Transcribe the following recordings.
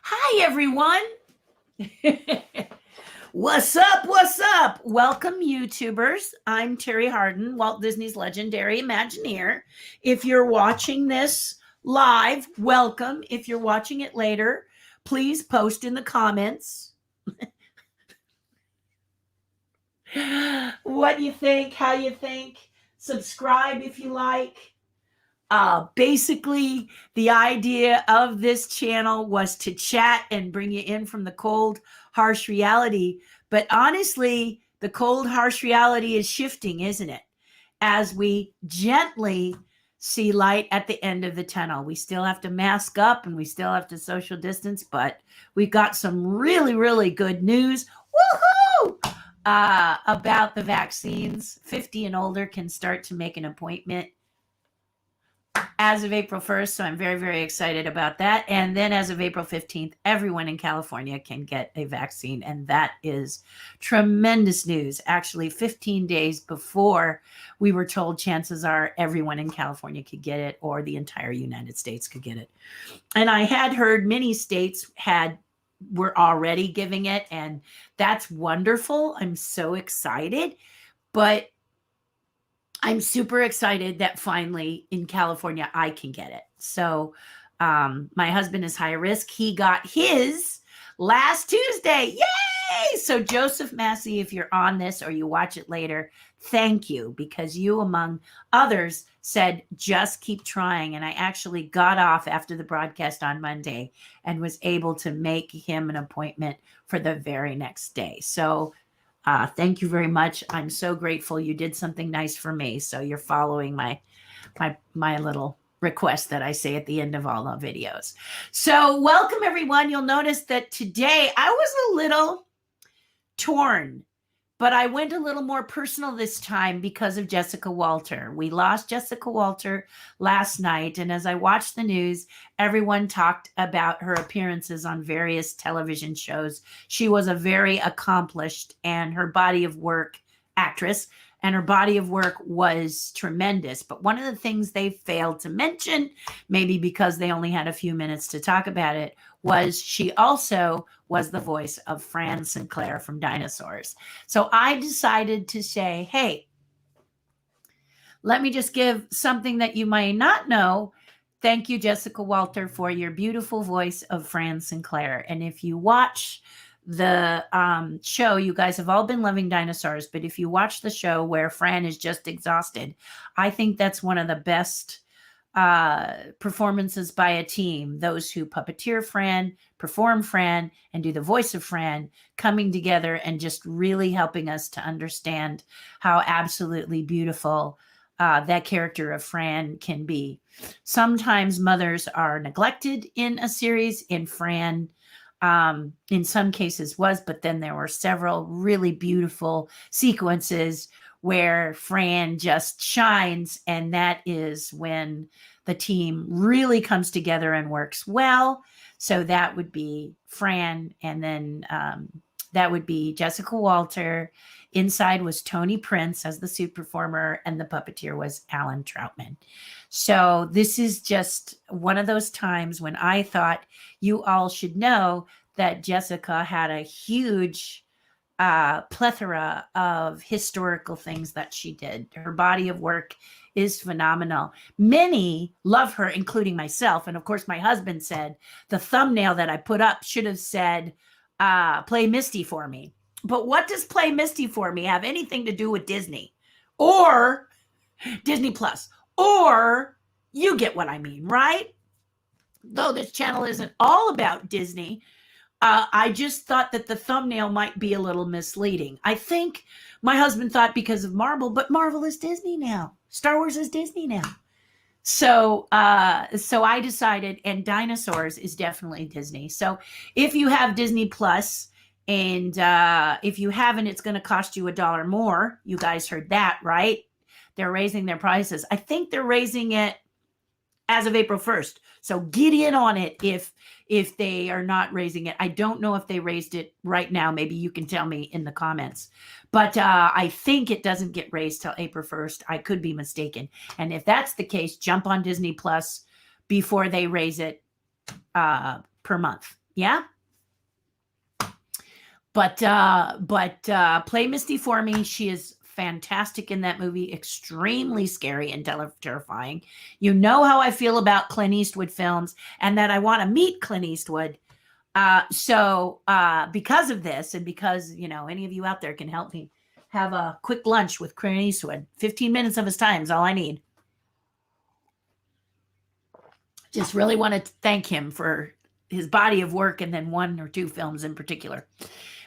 Hi, everyone. What's up? What's up? Welcome, YouTubers. I'm Terri Hardin, Walt Disney's legendary Imagineer. If you're watching this live, welcome. If you're watching it later, please post in the comments what you think, how you think. Subscribe if you like. Basically, the idea of this channel was to chat and bring you in from the cold, harsh reality. But honestly, the cold, harsh reality is shifting, isn't it? As we gently see light at the end of the tunnel. We still have to mask up and we still have to social distance, but we've got some really, really good news. Woohoo! About the vaccines. 50 and older can start to make an appointment as of April 1st. So I'm very, very excited about that. And then as of April 15th, everyone in California can get a vaccine. And that is tremendous news. Actually, 15 days before we were told chances are everyone in California could get it or the entire United States could get it. And I had heard many states were already giving it. And that's wonderful. I'm so excited. But I'm super excited that finally in California, I can get it. So my husband is high risk. He got his last Tuesday. Yay! So Joseph Massey, if you're on this or you watch it later, thank you, because you, among others, said, just keep trying. And I actually got off after the broadcast on Monday and was able to make him an appointment for the very next day. So thank you very much. I'm so grateful you did something nice for me. So you're following my little request that I say at the end of all the videos. So welcome, everyone. You'll notice that today I was a little torn, but I went a little more personal this time because of Jessica Walter. We lost Jessica Walter last night. And as I watched the news, everyone talked about her appearances on various television shows. She was a very accomplished and her body of work actress, and her body of work was tremendous. But one of the things they failed to mention, maybe because they only had a few minutes to talk about it, was she also was the voice of Fran Sinclair from Dinosaurs. So I decided to say, hey, let me just give something that you might not know. Thank you, Jessica Walter, for your beautiful voice of Fran Sinclair. And if you watch the show, you guys have all been loving Dinosaurs, but if you watch the show where Fran is just exhausted, I think that's one of the best performances by a team. Those who puppeteer Fran, perform Fran, and do the voice of Fran coming together and just really helping us to understand how absolutely beautiful that character of Fran can be. Sometimes mothers are neglected in a series. In Fran, in some cases was, but then there were several really beautiful sequences where Fran just shines, and that is when the team really comes together and works well. So that would be Fran, and then that would be Jessica Walter. Inside was Tony Prince as the suit performer, and the puppeteer was Alan Troutman. So this is just one of those times when I thought you all should know that Jessica had a huge plethora of historical things that she did. Her body of work is phenomenal. Many love her, including myself. And of course, my husband said the thumbnail that I put up should have said, play Misty for me. But what does play Misty for me have anything to do with Disney or Disney Plus? Or you get what I mean, right? Though this channel isn't all about Disney, I just thought that the thumbnail might be a little misleading. I think my husband thought because of Marvel, but Marvel is Disney now. Star Wars is Disney now. So I decided, and Dinosaurs is definitely Disney. So if you have Disney Plus, and if you haven't, it's going to cost you $1 more. You guys heard that, right? They're raising their prices. I think they're raising it as of April 1st. So get in on it if they are not raising it. I don't know if they raised it right now. Maybe you can tell me in the comments. But I think it doesn't get raised till April 1st. I could be mistaken. And if that's the case, jump on Disney Plus before they raise it per month. Yeah. But play Misty for me. She is fantastic in that movie. Extremely scary and terrifying. You know how I feel about Clint Eastwood films, and that I want to meet Clint Eastwood. So because of this, and because, you know, any of you out there can help me have a quick lunch with Clint Eastwood, 15 minutes of his time is all I need. Just really want to thank him for his body of work, and then 1 or 2 films in particular.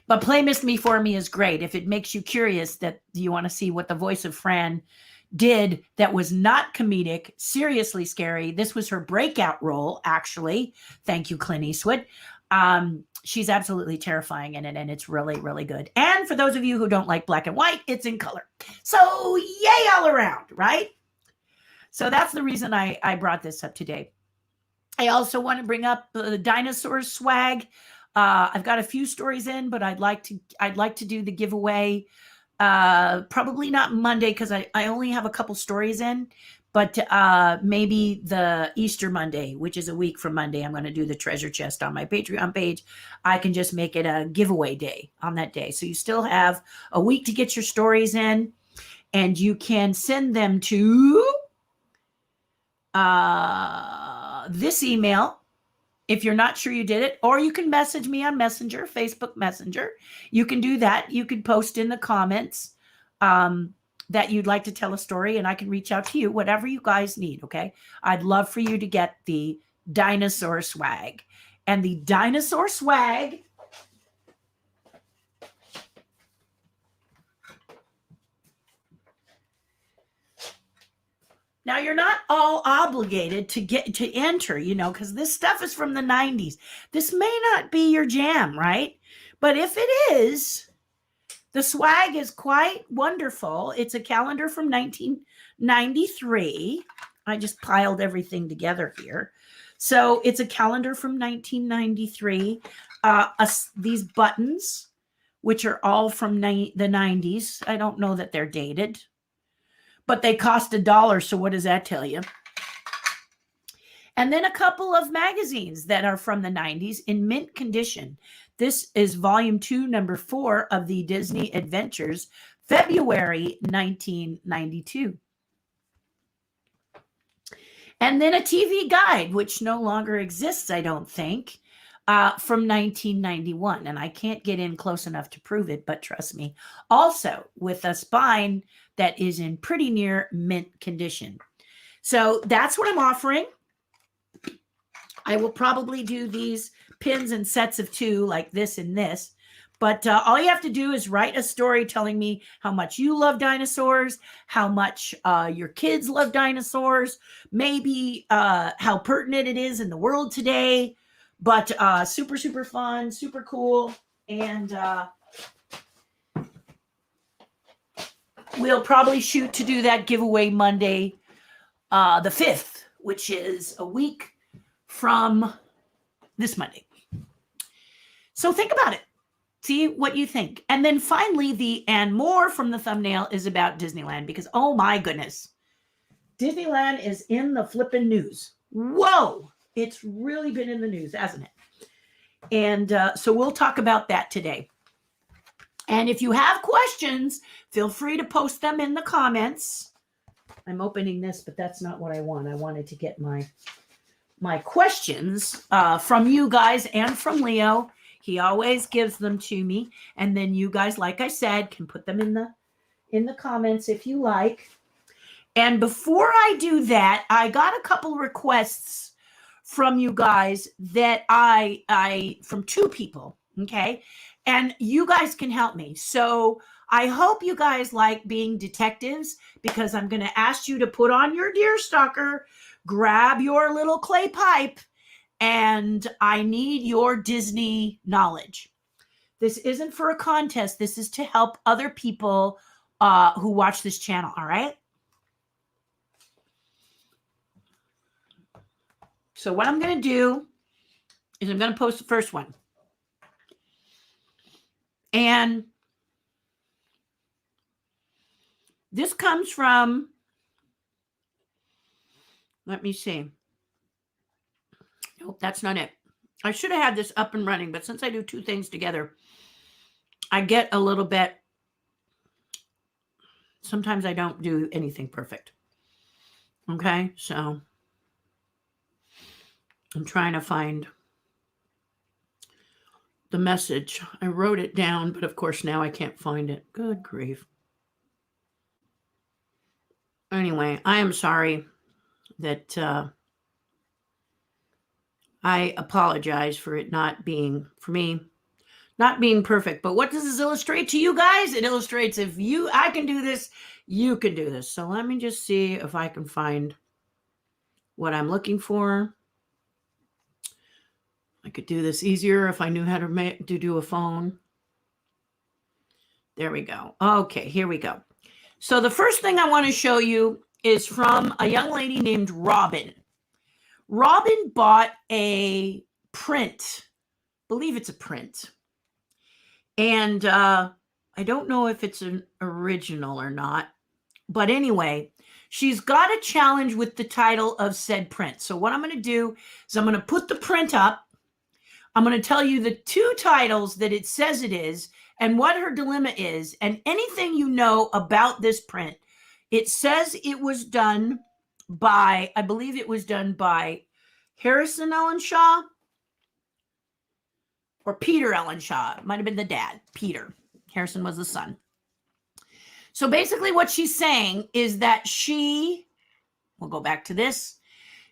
But Play Miss Me for Me is great. If it makes you curious that you want to see what the voice of Fran did that was not comedic, seriously scary. This was her breakout role, actually. Thank you, Clint Eastwood. She's absolutely terrifying in it, and it's really, really good. And for those of you who don't like black and white, it's in color. So yay all around, right? So that's the reason I brought this up today. I also want to bring up the Dinosaurs swag. I've got a few stories in, but I'd like to do the giveaway. Probably not Monday, because I only have a couple stories in, but maybe the Easter Monday, which is a week from Monday, I'm going to do the treasure chest on my Patreon page. I can just make it a giveaway day on that day. So you still have a week to get your stories in, and you can send them to this email if you're not sure you did it, or you can message me on Messenger, Facebook Messenger. You can do that. You can post in the comments that you'd like to tell a story, and I can reach out to you, whatever you guys need, okay? I'd love for you to get the dinosaur swag. And the dinosaur swag now, you're not all obligated to get to enter, you know, because this stuff is from the 90s. This may not be your jam, right? But if it is, the swag is quite wonderful. It's a calendar from 1993. I just piled everything together here. So it's a calendar from 1993. These buttons, which are all from the 90s. I don't know that they're dated, but they cost $1. So what does that tell you? And then a couple of magazines that are from the 90s in mint condition. This is volume 2, number 4 of the Disney Adventures, February 1992. And then a TV guide, which no longer exists, I don't think, from 1991. And I can't get in close enough to prove it, but trust me. Also with a spine that is in pretty near mint condition. So that's what I'm offering. I will probably do these pins in sets of 2, like this and this. But all you have to do is write a story telling me how much you love dinosaurs, how much your kids love dinosaurs, maybe how pertinent it is in the world today. But super, super fun, super cool. And we'll probably shoot to do that giveaway Monday, the 5th, which is a week from this Monday. So think about it. See what you think. And then finally, the and more from the thumbnail is about Disneyland, because, oh my goodness, Disneyland is in the flippin' news. Whoa, it's really been in the news, hasn't it? And so we'll talk about that today. And if you have questions, feel free to post them in the comments. I'm opening this, but that's not what I want. I wanted to get my questions from you guys and from Leo. He always gives them to me. And then you guys, like I said, can put them in the comments if you like. And before I do that, I got a couple requests from you guys that I from 2 people, okay? And you guys can help me. So I hope you guys like being detectives, because I'm going to ask you to put on your deer stalker, grab your little clay pipe, and I need your Disney knowledge. This isn't for a contest. This is to help other people who watch this channel, all right? So what I'm going to do is I'm going to post the first one. And this comes from, let me see. Nope, that's not it. I should have had this up and running, but since I do two things together, I get a little bit, sometimes I don't do anything perfect. Okay, so I'm trying to find the message. I wrote it down, but of course now I can't find it. Good grief. Anyway, I am sorry that I apologize for it not being, for me, not being perfect. But what does this illustrate to you guys? It illustrates if I can do this, you can do this. So let me just see if I can find what I'm looking for. I could do this easier if I knew how to do a phone. There we go. Okay, here we go. So the first thing I want to show you is from a young lady named Robin. Robin bought a print. I believe it's a print. And I don't know if it's an original or not. But anyway, she's got a challenge with the title of said print. So what I'm going to do is I'm going to put the print up. I'm going to tell you the two titles that it says it is and what her dilemma is and anything you know about this print. It says it was done by, I believe it was done by Harrison Ellenshaw or Peter Ellenshaw. It might have been the dad, Peter. Harrison was the son. So basically what she's saying is that we'll go back to this.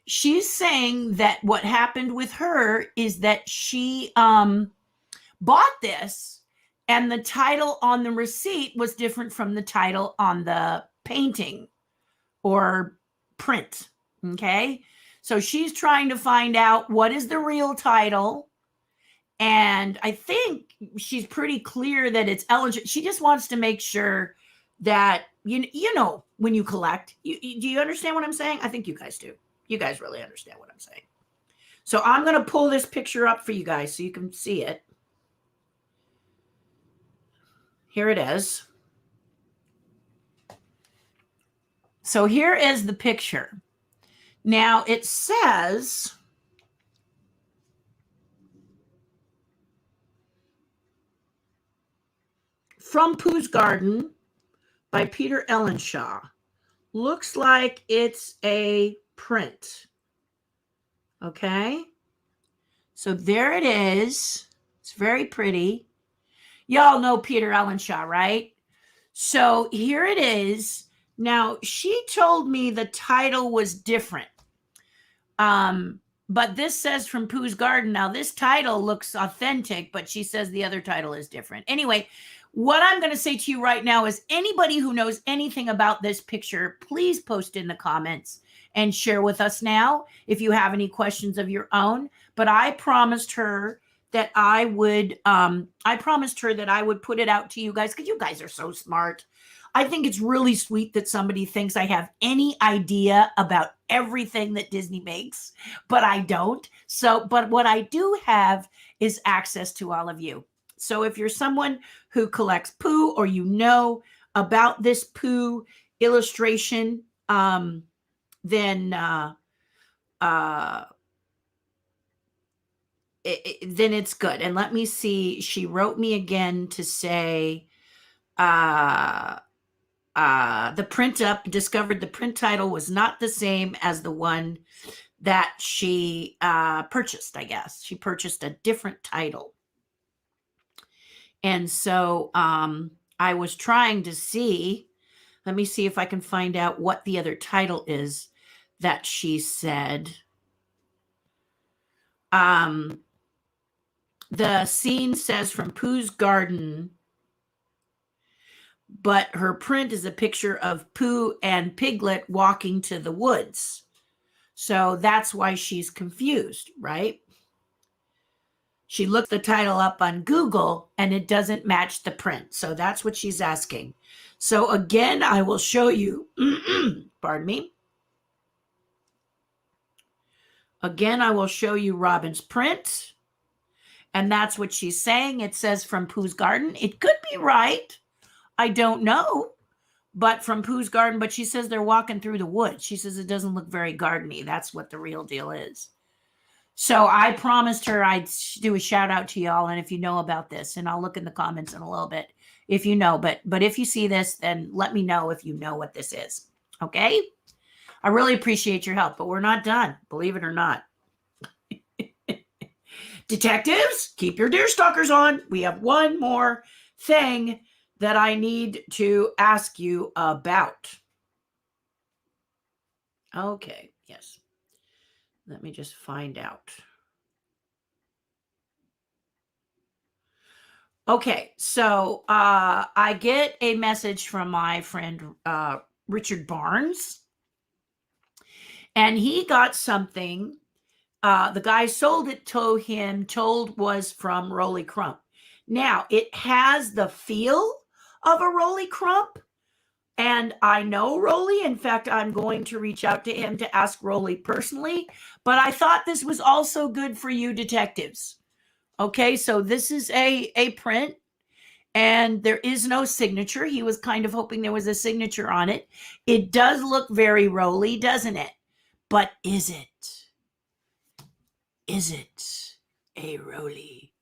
She's saying that what happened with her is that she bought this and the title on the receipt was different from the title on the painting or print. Okay. So she's trying to find out what is the real title. And I think she's pretty clear that it's Ellen. She just wants to make sure that, you know, when you collect, do you understand what I'm saying? I think you guys do. You guys really understand what I'm saying. So I'm going to pull this picture up for you guys so you can see it. Here it is. So here is the picture. Now it says, From Pooh's Garden by Peter Ellenshaw. Looks like it's a print. Okay. So there it is. It's very pretty. Y'all know Peter Ellenshaw, right? So here it is. Now, she told me the title was different. But this says From Pooh's Garden. Now, this title looks authentic, but she says the other title is different. Anyway, what I'm going to say to you right now is anybody who knows anything about this picture, please post in the comments and share with us now if you have any questions of your own. But I promised her that I would put it out to you guys because you guys are so smart. I think it's really sweet that somebody thinks I have any idea about everything that Disney makes, but I don't. So, but what I do have is access to all of you. So if you're someone who collects Pooh or you know about this Pooh illustration, then it's good. And let me see. She wrote me again to say, the print up discovered the print title was not the same as the one that she purchased, I guess. She purchased a different title. And so I was trying to see, let me see if I can find out what the other title is that she said. The scene says From Pooh's Garden, but her print is a picture of Pooh and Piglet walking to the woods. So that's why she's confused, right? She looked the title up on Google and it doesn't match the print. So that's what she's asking. So again, I will show you, pardon me. Again, I will show you Robin's print. And that's what she's saying. It says From Pooh's Garden. It could be right. I don't know. But From Pooh's Garden, but she says they're walking through the woods. She says it doesn't look very gardeny. That's what the real deal is. So I promised her I'd do a shout out to y'all. And if you know about this, and I'll look in the comments in a little bit if you know, but if you see this, then let me know if you know what this is. Okay. I really appreciate your help, but we're not done. Believe it or not. Detectives, keep your deer stalkers on. We have one more thing that I need to ask you about. Okay. Yes. Let me just find out. Okay, so I get a message from my friend Richard Barnes, and he got something. The guy sold it to him, told was from Rolly Crump. Now, it has the feel of a Rolly Crump, and I know Rolly. In fact, I'm going to reach out to him to ask Rolly personally, but I thought this was also good for you detectives. Okay, so this is a print. And there is no signature. He was kind of hoping there was a signature on it. It does look very Rolly, doesn't it? But is it? Is it a Rolly?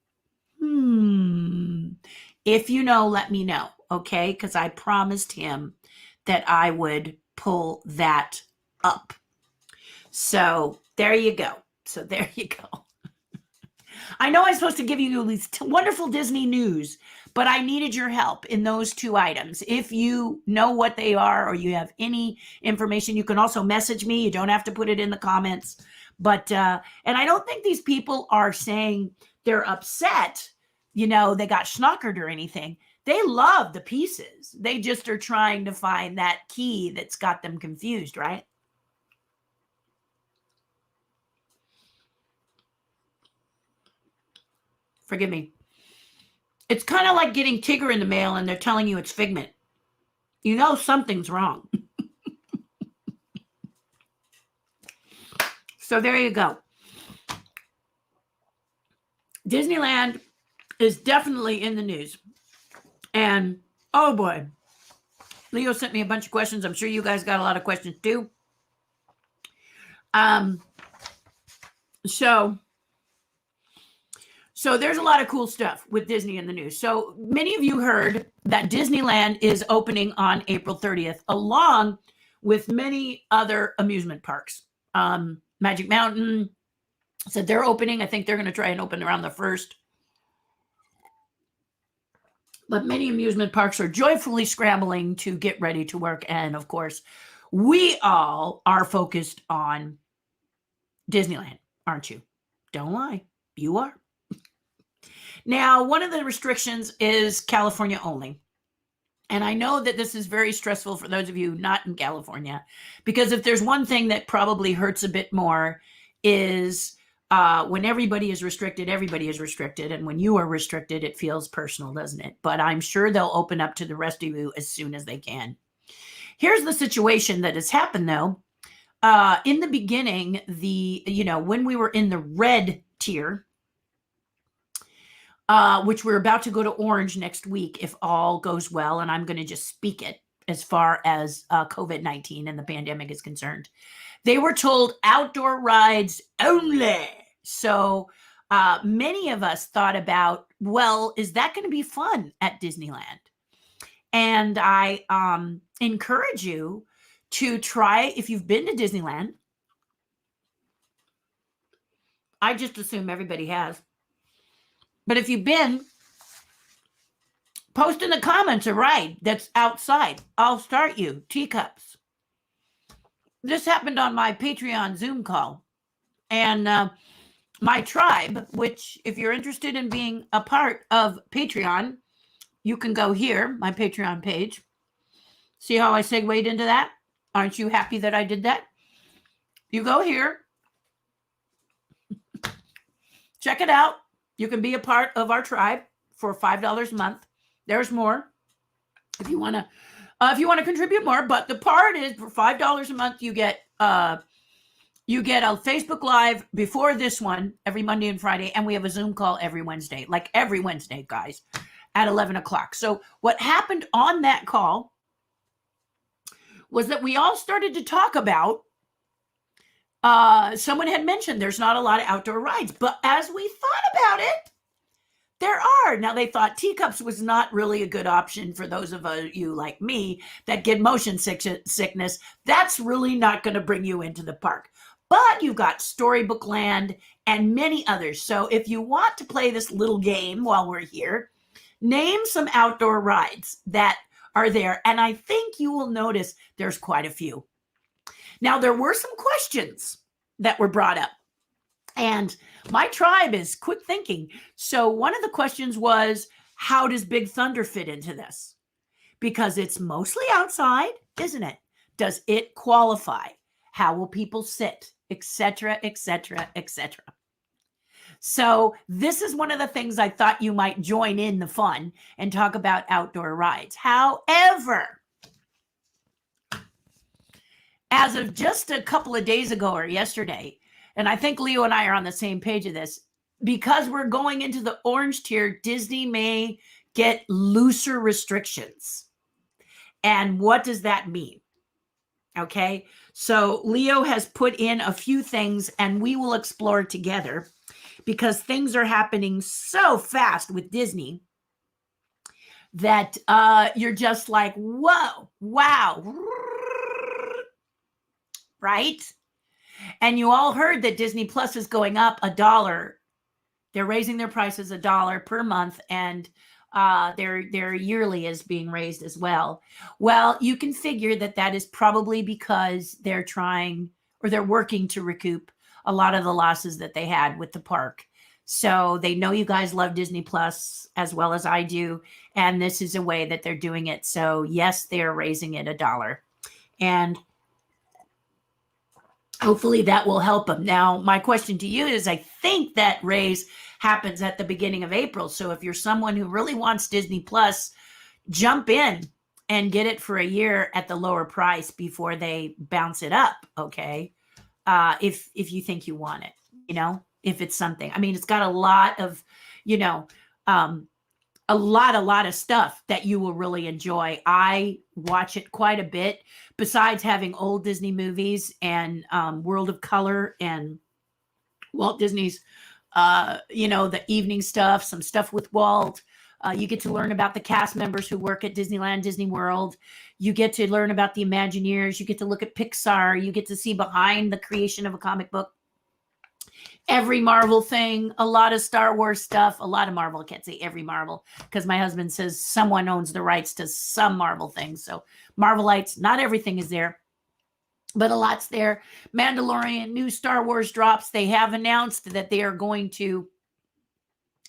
If you know, let me know, okay? Because I promised him that I would pull that up. So there you go. I know I'm supposed to give you these wonderful Disney news, but I needed your help in those two items. If you know what they are or you have any information, you can also message me. You don't have to put it in the comments. But, and I don't think these people are saying they're upset, they got schnockered or anything. They love the pieces. They just are trying to find that key that's got them confused, right? Forgive me. It's kind of like getting Tigger in the mail and they're telling you it's Figment. You know something's wrong. So there you go. Disneyland is definitely in the news. And, oh boy, Leo sent me a bunch of questions. I'm sure you guys got a lot of questions too. So there's a lot of cool stuff with Disney in the news. So many of you heard that Disneyland is opening on April 30th, along with many other amusement parks. Magic Mountain said they're opening. I think they're going to try and open around the 1st. But many amusement parks are joyfully scrambling to get ready to work. And of course, we all are focused on Disneyland, aren't you? Don't lie. You are. Now, one of the restrictions is California only. And I know that this is very stressful for those of you not in California, because if there's one thing that probably hurts a bit more is when everybody is restricted, everybody is restricted. And when you are restricted, it feels personal, doesn't it? But I'm sure they'll open up to the rest of you as soon as they can. Here's the situation that has happened, though. In the beginning, when we were in the red tier, which we're about to go to orange next week if all goes well, and I'm going to just speak it as far as COVID-19 and the pandemic is concerned. They were told outdoor rides only. So many of us thought about, well, is that going to be fun at Disneyland? And I encourage you to try, if you've been to Disneyland. I just assume everybody has. But if you've been, post in the comments a ride that's outside. I'll start you. Teacups. This happened on my Patreon Zoom call. And my tribe, which if you're interested in being a part of Patreon, you can go here, my Patreon page. See how I segued into that? Aren't you happy that I did that? You go here. Check it out. You can be a part of our tribe for $5 a month. There's more if you want to contribute more. But the part is for $5 a month, you get a Facebook Live before this one every Monday and Friday, and we have a Zoom call every Wednesday, like every Wednesday, guys, at 11 o'clock. So what happened on that call was that we all started to talk about Someone had mentioned there's not a lot of outdoor rides, but as we thought about it, there are. Now, they thought teacups was not really a good option for those of you like me that get motion sickness. That's really not going to bring you into the park. But you've got Storybook Land and many others. So if you want to play this little game while we're here, name some outdoor rides that are there. And I think you will notice there's quite a few. Now, there were some questions that were brought up. And my tribe is quick thinking. So one of the questions was, how does Big Thunder fit into this? Because it's mostly outside, isn't it? Does it qualify? How will people sit? Etc., etc., etc. So this is one of the things I thought you might join in the fun and talk about outdoor rides. However, as of just a couple of days ago or yesterday, and I think Leo and I are on the same page of this, because we're going into the orange tier, Disney may get looser restrictions. And what does that mean? Okay, so Leo has put in a few things and we will explore together, because things are happening so fast with Disney that you're just like, whoa, wow, right? And you all heard that Disney Plus is going up $1. They're raising their prices $1 per month, and their yearly is being raised as well. Well, you can figure that that is probably because they're trying, or they're working to recoup a lot of the losses that they had with the park. So they know you guys love Disney Plus as well as I do, and this is a way that they're doing it. So yes, they are raising it $1, and hopefully that will help them. Now, my question to you is, I think that raise happens at the beginning of April. So if you're someone who really wants Disney Plus, jump in and get it for a year at the lower price before they bounce it up. Okay. If you think you want it, if it's something, I mean, it's got a lot of, a lot of stuff that you will really enjoy. I watch it quite a bit, besides having old Disney movies and World of Color and Walt Disney's, the evening stuff, some stuff with Walt. You get to learn about the cast members who work at Disneyland, Disney World. You get to learn about the Imagineers. You get to look at Pixar. You get to see behind the creation of a comic book. Every Marvel thing, a lot of Star Wars stuff, a lot of Marvel. I can't say every Marvel, because my husband says someone owns the rights to some Marvel things. So Marvelites, not everything is there, but a lot's there. Mandalorian, new Star Wars drops. They have announced that they are going to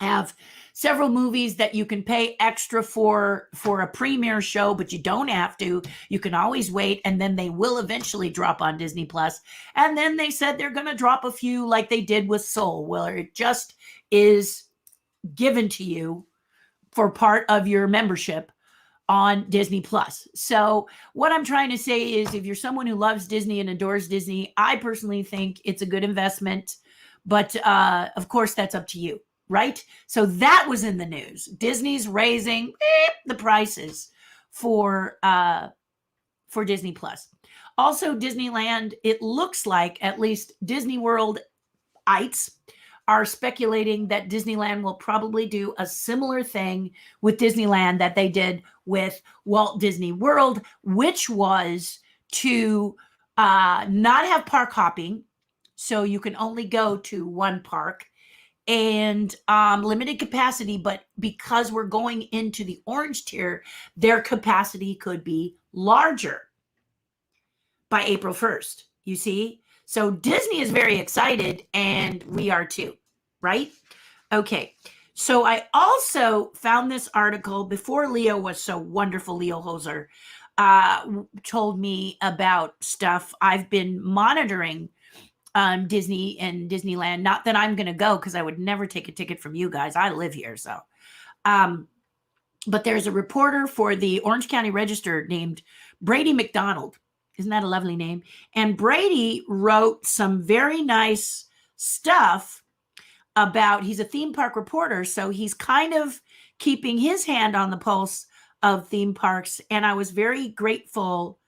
have several movies that you can pay extra for a premiere show, but you don't have to. You can always wait, and then they will eventually drop on Disney Plus. And then they said they're going to drop a few like they did with Soul, where it just is given to you for part of your membership on Disney Plus. So what I'm trying to say is, if you're someone who loves Disney and adores Disney, I personally think it's a good investment, but of course that's up to you. Right? So that was in the news. Disney's raising the prices for Disney Plus. Also, Disneyland, it looks like at least Disney World-ites are speculating that Disneyland will probably do a similar thing with Disneyland that they did with Walt Disney World, which was to not have park hopping. So you can only go to one park, and limited capacity, but because we're going into the orange tier, their capacity could be larger by April 1st, you see? So Disney is very excited, and we are too, right? Okay, so I also found this article before Leo was so wonderful. Leo Hoser told me about stuff. I've been monitoring Disney and Disneyland. Not that I'm going to go, because I would never take a ticket from you guys. I live here. So, but there's a reporter for the Orange County Register named Brady McDonald. Isn't that a lovely name? And Brady wrote some very nice stuff about, he's a theme park reporter. So he's kind of keeping his hand on the pulse of theme parks. And I was very grateful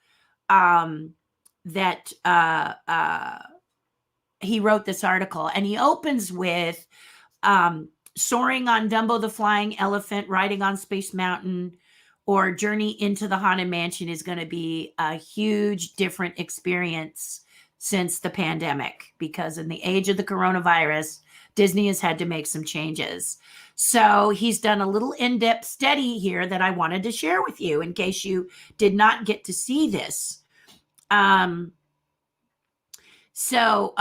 that, he wrote this article, and he opens with soaring on Dumbo the Flying Elephant, riding on Space Mountain, or Journey into the Haunted Mansion is going to be a huge different experience since the pandemic, because in the age of the coronavirus, Disney has had to make some changes. So he's done a little in-depth study here that I wanted to share with you in case you did not get to see this. So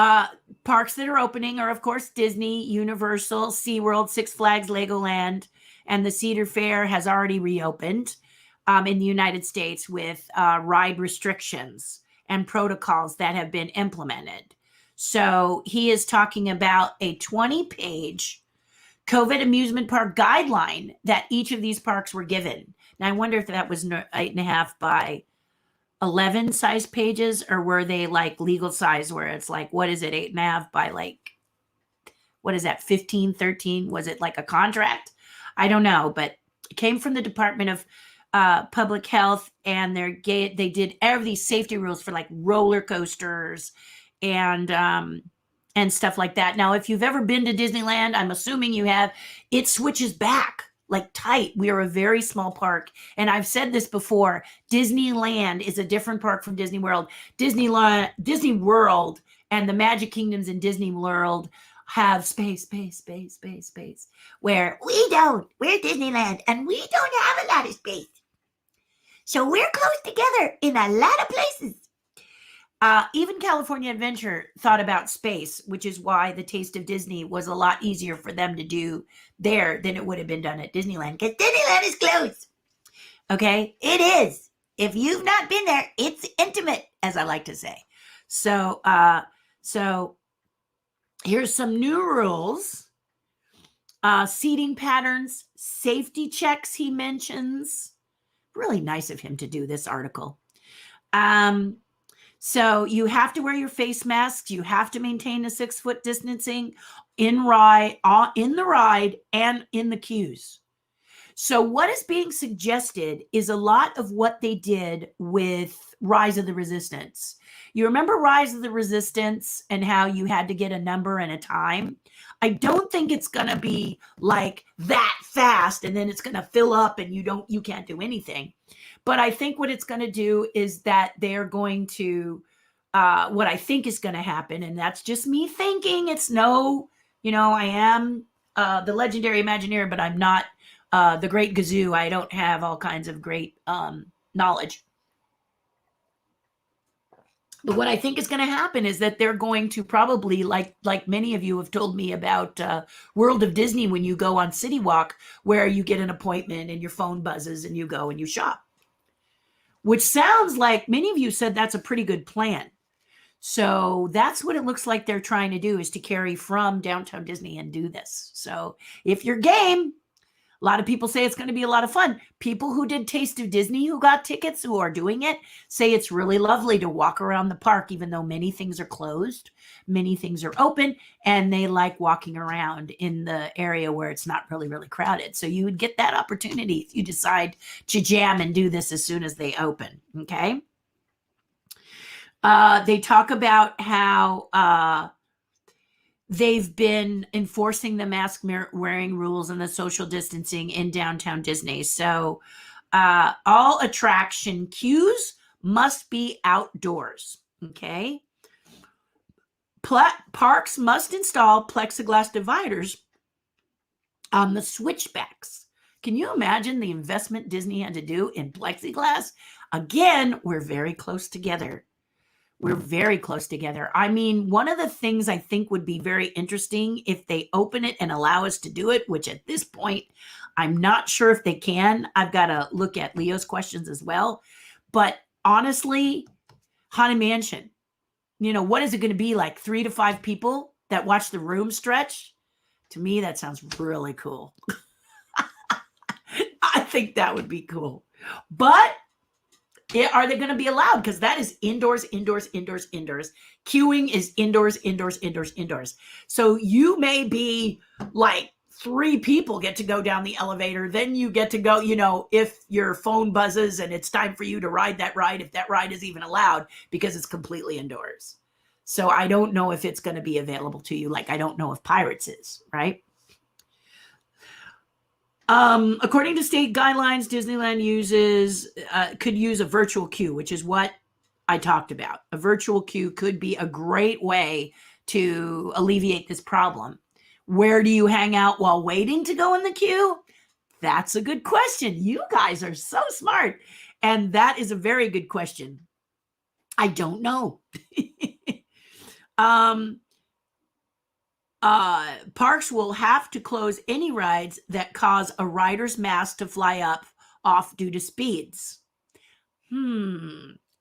parks that are opening are, of course, Disney, Universal, SeaWorld, Six Flags, Legoland, and the Cedar Fair has already reopened in the United States with ride restrictions and protocols that have been implemented. So he is talking about a 20-page COVID amusement park guideline that each of these parks were given. Now, I wonder if that was 8.5 by 11 size pages, or were they like legal size where it's like, what is it, 8.5 by like, what is that, 15, 13? Was it like a contract? I don't know, but it came from the Department of Public Health, and they did all these safety rules for like roller coasters and stuff like that. Now, if you've ever been to Disneyland, I'm assuming you have, it switches back like tight. We are a very small park. And I've said this before, Disneyland is a different park from Disney World. Disney World and the Magic Kingdoms in Disney World have space, where we don't. We're Disneyland, and we don't have a lot of space. So we're close together in a lot of places. Even California Adventure thought about space, which is why the Taste of Disney was a lot easier for them to do there than it would have been done at Disneyland, because Disneyland is closed. Okay? It is. If you've not been there, it's intimate, as I like to say. So here's some new rules. Seating patterns, safety checks he mentions. Really nice of him to do this article. So you have to wear your face masks. You have to maintain a 6-foot distancing in the ride and in the queues. So what is being suggested is a lot of what they did with Rise of the Resistance. You remember Rise of the Resistance and how you had to get a number and a time? I don't think it's going to be like that fast and then it's going to fill up and you can't do anything. But I think what it's going to do is that they're going to, what I think is going to happen, and that's just me thinking, it's no, I am the legendary Imagineer, but I'm not the great Gazoo. I don't have all kinds of great knowledge. But what I think is going to happen is that they're going to probably, like many of you have told me about World of Disney, when you go on City Walk, where you get an appointment and your phone buzzes and you go and you shop. Which sounds like many of you said that's a pretty good plan. So that's what it looks like they're trying to do, is to carry from Downtown Disney and do this. So if you're game, a lot of people say it's going to be a lot of fun. People who did Taste of Disney, who got tickets, who are doing it, say it's really lovely to walk around the park, even though many things are closed, many things are open, and they like walking around in the area where it's not really, really crowded. So you would get that opportunity if you decide to jam and do this as soon as they open, okay? They talk about how they've been enforcing the mask wearing rules and the social distancing in Downtown Disney. So all attraction queues must be outdoors, okay? Parks must install plexiglass dividers on the switchbacks. Can you imagine the investment Disney had to do in plexiglass? Again, we're very close together. We're very close together. I mean, one of the things I think would be very interesting if they open it and allow us to do it, which at this point, I'm not sure if they can. I've got to look at Leo's questions as well. But honestly, Haunted Mansion, what is it going to be, like 3 to 5 people that watch the room stretch? To me, that sounds really cool. I think that would be cool. But are they going to be allowed? Because that is indoors. Queuing is indoors. So you may be like 3 people get to go down the elevator. Then you get to go, if your phone buzzes and it's time for you to ride that ride, if that ride is even allowed, because it's completely indoors. So I don't know if it's going to be available to you. Like, I don't know if Pirates is, right? According to state guidelines, Disneyland could use a virtual queue, which is what I talked about. A virtual queue could be a great way to alleviate this problem. Where do you hang out while waiting to go in the queue? That's a good question. You guys are so smart. And that is a very good question. I don't know. Parks will have to close any rides that cause a rider's mask to fly off due to speeds.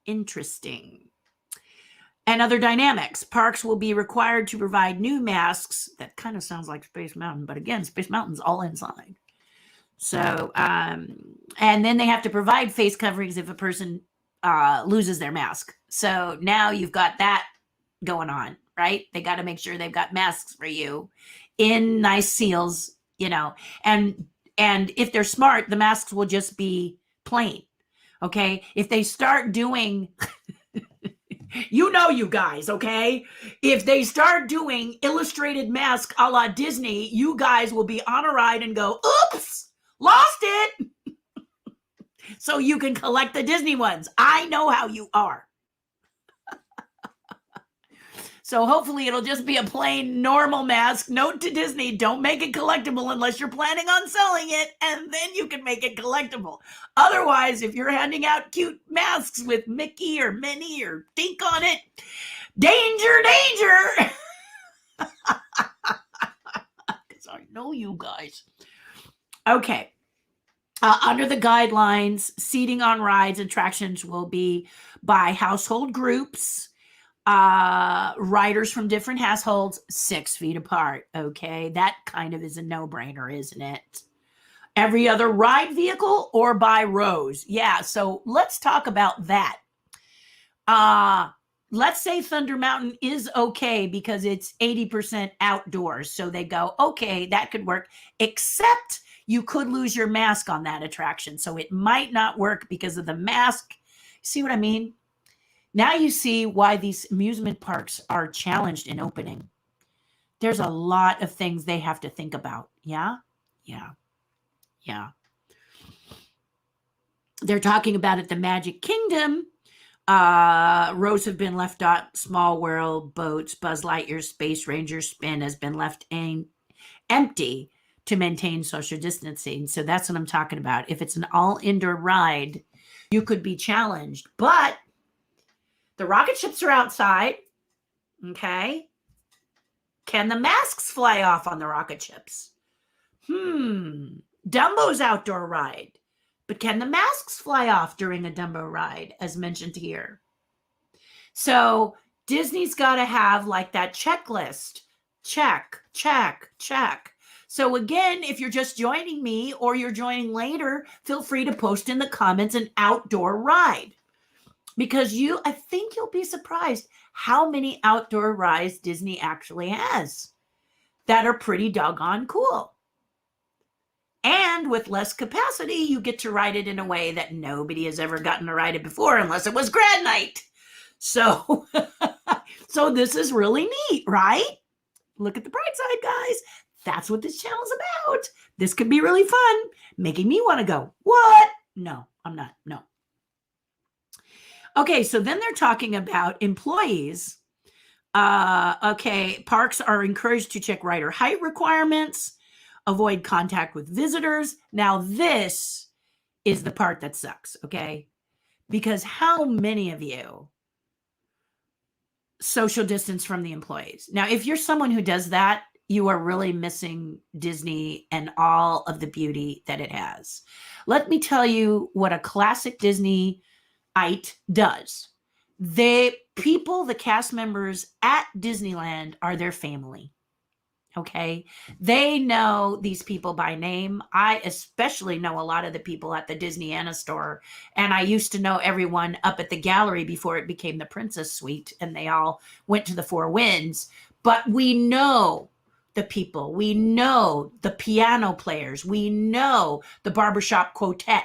Interesting. And other dynamics. Parks will be required to provide new masks. That kind of sounds like Space Mountain, but again, Space Mountain's all inside. So, and then they have to provide face coverings if a person loses their mask. So now you've got that going on, right? They got to make sure they've got masks for you in nice seals, and if they're smart, the masks will just be plain. Okay. If they start doing, you guys, okay? If they start doing illustrated mask a la Disney, you guys will be on a ride and go, oops, lost it. So you can collect the Disney ones. I know how you are. So hopefully it'll just be a plain normal mask. Note to Disney, don't make it collectible unless you're planning on selling it, and then you can make it collectible. Otherwise, if you're handing out cute masks with Mickey or Minnie or Dink on it, danger, danger. Because I know you guys. Okay. Under the guidelines, seating on rides and attractions will be by household groups. Riders from different households 6 feet apart. Okay, that kind of is a no-brainer, isn't it? Every other ride vehicle or by rows. Yeah, so let's talk about that. Let's say Thunder Mountain is okay because it's 80% outdoors. So they go, okay, that could work, except you could lose your mask on that attraction. So it might not work because of the mask. See what I mean? Now you see why these amusement parks are challenged in opening. There's a lot of things they have to think about. Yeah. They're talking about at the Magic Kingdom. Rows have been left out. Small World, boats, Buzz Lightyear's Space Ranger spin has been left empty to maintain social distancing. So that's what I'm talking about. If it's an all indoor ride, you could be challenged. But the rocket ships are outside. Okay. Can the masks fly off on the rocket ships? Dumbo's outdoor ride. But can the masks fly off during a Dumbo ride, as mentioned here? So Disney's got to have like that checklist. Check, check, check. So again, if you're just joining me or you're joining later, feel free to post in the comments an outdoor ride. Because I think you'll be surprised how many outdoor rides Disney actually has that are pretty doggone cool. And with less capacity, you get to ride it in a way that nobody has ever gotten to ride it before, unless it was grad night. So, so this is really neat, right? Look at the bright side, guys. That's what this channel's about. This could be really fun, making me want to go, what? No, I'm not. No. Okay, so then they're talking about employees. Okay, parks are encouraged to check rider height requirements, avoid contact with visitors. Now, this is the part that sucks, okay? Because how many of you social distance from the employees? Now, if you're someone who does that, you are really missing Disney and all of the beauty that it has. Let me tell you what a classic Disneyite does. The cast members at Disneyland are their family. Okay. They know these people by name. I especially know a lot of the people at the Disneyana store. And I used to know everyone up at the gallery before it became the Princess Suite and they all went to the Four Winds. But we know the people. We know the piano players. We know the barbershop quartet.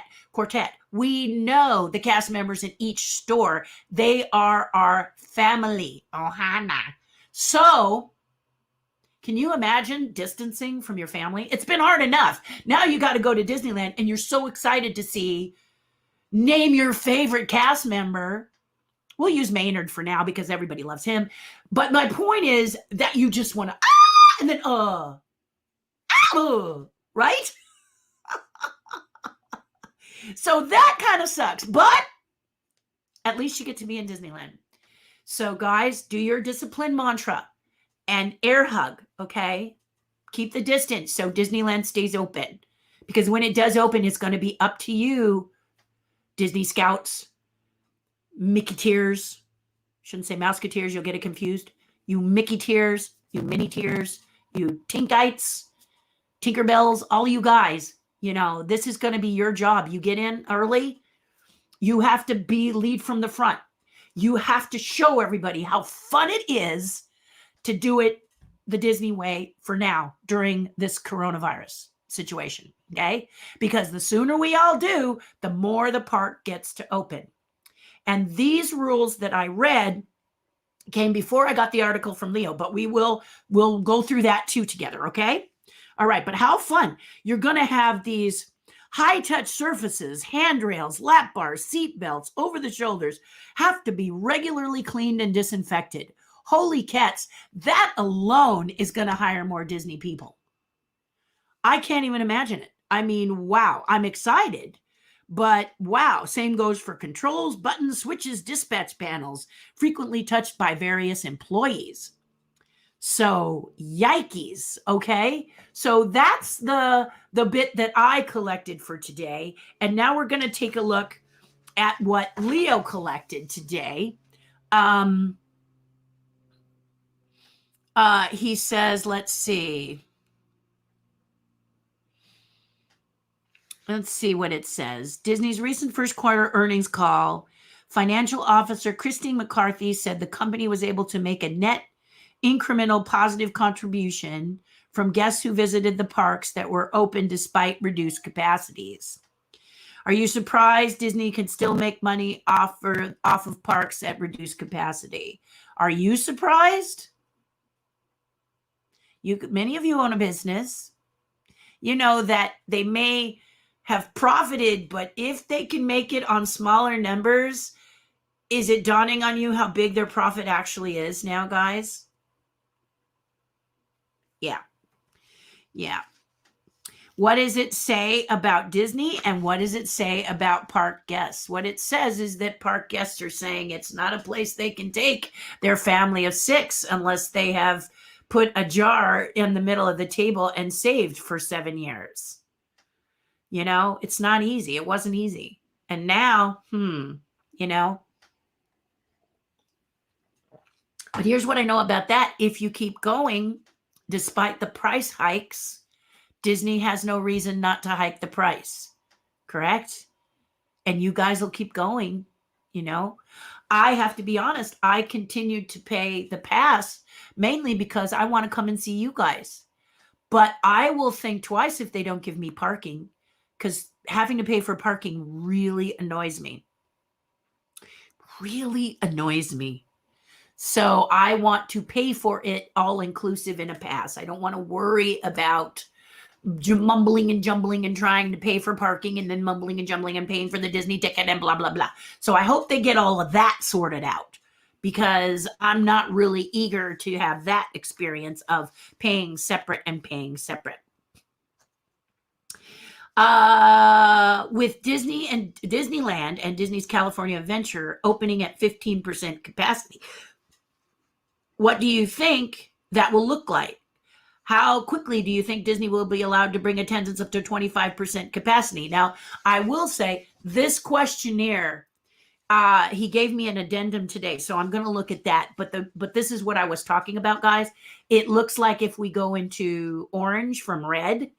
We know the cast members in each store. They are our family. Ohana. So, can you imagine distancing from your family? It's been hard enough. Now you got to go to Disneyland and you're so excited to see, name your favorite cast member. We'll use Maynard for now because everybody loves him. But my point is that you just want to, and then, right? So that kind of sucks, but at least you get to be in Disneyland. So guys, do your discipline mantra and air hug, okay? Keep the distance so Disneyland stays open. Because when it does open, it's going to be up to you, Disney Scouts, Mickey Tears. Shouldn't say Mouseketeers, you'll get it confused. You Mickey Tears, you Minnie Tears, you Tinkites, Tinkerbells, all you guys, you know, this is going to be your job. You get in early. You have to lead from the front. You have to show everybody how fun it is to do it the Disney way for now during this coronavirus situation, okay? Because the sooner we all do, the more the park gets to open. And these rules that I read came before I got the article from Leo, but we'll go through that too together, okay? All right, but how fun. You're going to have these high-touch surfaces, handrails, lap bars, seat belts, over the shoulders have to be regularly cleaned and disinfected. Holy cats, that alone is going to hire more Disney people. I can't even imagine it. I mean, wow, I'm excited. But wow, same goes for controls, buttons, switches, dispatch panels, frequently touched by various employees. So yikes, okay? So that's the bit that I collected for today. And now we're going to take a look at what Leo collected today. He says, let's see. Let's see what it says. Disney's recent first quarter earnings call, financial officer Christine McCarthy said the company was able to make a net incremental positive contribution from guests who visited the parks that were open despite reduced capacities. Are you surprised Disney can still make money off of parks at reduced capacity? Are you surprised? Many of you own a business. You know that they may have profited, but if they can make it on smaller numbers, is it dawning on you how big their profit actually is now, guys? Yeah. What does it say about Disney and what does it say about park guests? What it says is that park guests are saying it's not a place they can take their family of 6 unless they have put a jar in the middle of the table and saved for 7 years. You know, it's not easy. It wasn't easy. And now, you know. But here's what I know about that. If you keep going, despite the price hikes, Disney has no reason not to hike the price. Correct? And you guys will keep going, you know. I have to be honest. I continued to pay the pass mainly because I want to come and see you guys. But I will think twice if they don't give me parking, because having to pay for parking really annoys me. Really annoys me. So I want to pay for it all inclusive in a pass. I don't want to worry about mumbling and jumbling and trying to pay for parking and then mumbling and jumbling and paying for the Disney ticket and blah, blah, blah. So I hope they get all of that sorted out, because I'm not really eager to have that experience of paying separate and paying separate. With Disney and Disneyland and Disney's California Adventure opening at 15% capacity, what do you think that will look like? How quickly do you think Disney will be allowed to bring attendance up to 25% capacity? Now, I will say this questionnaire, he gave me an addendum today, so I'm going to look at that. But this is what I was talking about, guys. It looks like if we go into orange from red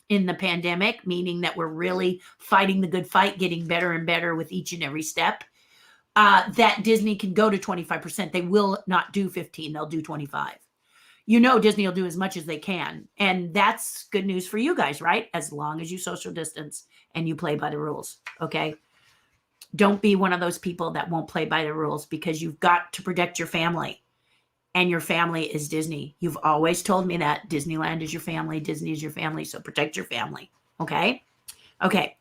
in the pandemic, meaning that we're really fighting the good fight, getting better and better with each and every step, that Disney can go to 25%. They will not do 15. They'll do 25. Disney will do as much as they can. And that's good news for you guys, right? As long as you social distance and you play by the rules. Okay. Don't be one of those people that won't play by the rules, because you've got to protect your family. And your family is Disney. You've always told me that Disneyland is your family, Disney is your family, so protect your family. Okay. Okay.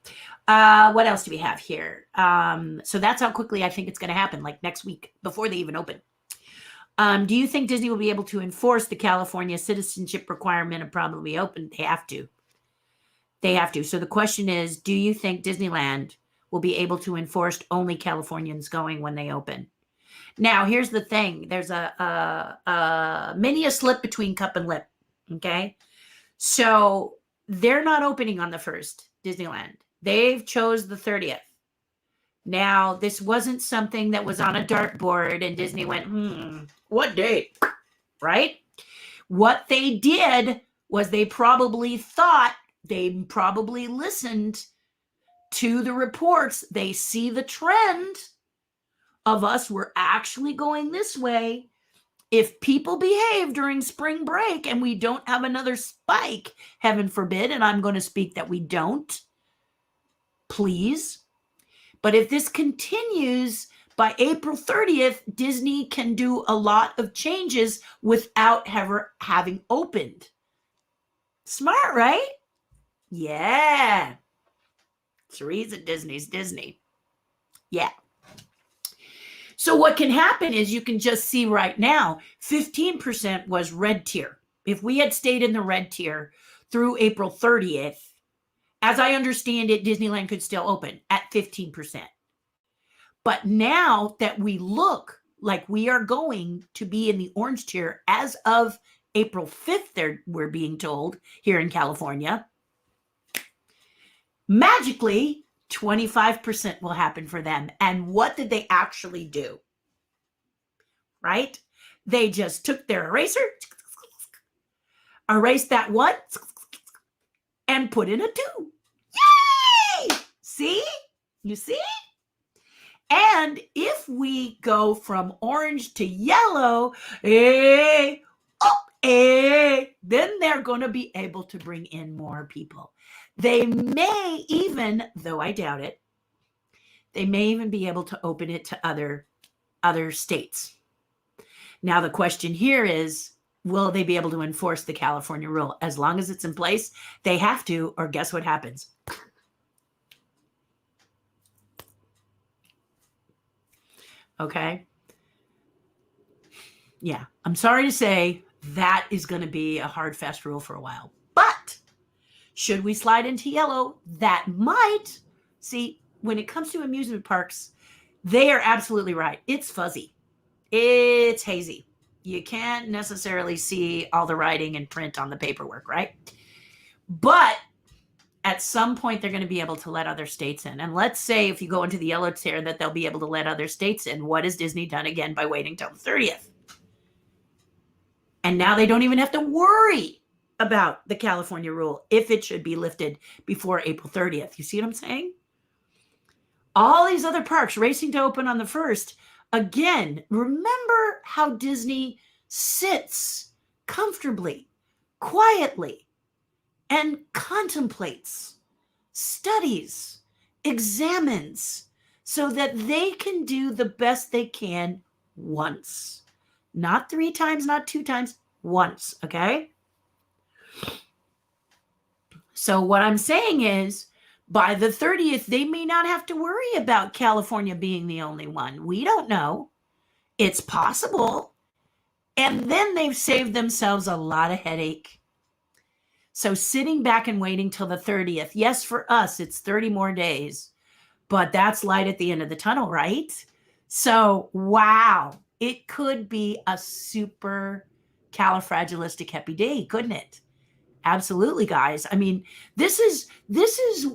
What else do we have here? So that's how quickly I think it's going to happen, like next week, before they even open. Do you think Disney will be able to enforce the California citizenship requirement of probably open? They have to. They have to. So the question is, do you think Disneyland will be able to enforce only Californians going when they open? Now, here's the thing. There's many a slip between cup and lip. Okay. So they're not opening on the 1st, Disneyland. They've chose the 30th. Now, this wasn't something that was on a dartboard and Disney went, what date? Right? What they did was they probably listened to the reports. They see the trend of us. We're actually going this way. If people behave during spring break and we don't have another spike, heaven forbid, and I'm going to speak that we don't, please. But if this continues, by April 30th, Disney can do a lot of changes without ever having opened. Smart, right? Yeah. It's the reason Disney's Disney. Yeah. So what can happen is you can just see right now, 15% was red tier. If we had stayed in the red tier through April 30th, as I understand it, Disneyland could still open at 15%. But now that we look like we are going to be in the orange tier as of April 5th, we're being told here in California, magically 25% will happen for them. And what did they actually do? Right? They just took their eraser, erased that one, and put in a 2. Yay! See? You see? And if we go from orange to yellow, then they're going to be able to bring in more people. They may even, though I doubt it, they may even be able to open it to other states. Now, the question here is, will they be able to enforce the California rule? As long as it's in place, they have to, or guess what happens? Okay. Yeah. I'm sorry to say that is going to be a hard, fast rule for a while. But should we slide into yellow, that might. See, when it comes to amusement parks, they are absolutely right. It's fuzzy. It's hazy. You can't necessarily see all the writing and print on the paperwork, right? But at some point, they're going to be able to let other states in. And let's say if you go into the yellow tier that they'll be able to let other states in. What has Disney done again by waiting till the 30th? And now they don't even have to worry about the California rule if it should be lifted before April 30th. You see what I'm saying? All these other parks racing to open on the 1st. Again, remember how Disney sits comfortably, quietly, and contemplates, studies, examines, so that they can do the best they can once. Not 3 times, not 2 times, once, okay? So what I'm saying is, by the 30th, they may not have to worry about California being the only one. We don't know. It's possible. And then they've saved themselves a lot of headache. So sitting back and waiting till the 30th, yes, for us, it's 30 more days, but that's light at the end of the tunnel, right? So, wow, it could be a super califragilistic couldn't it? Absolutely, guys. I mean, this is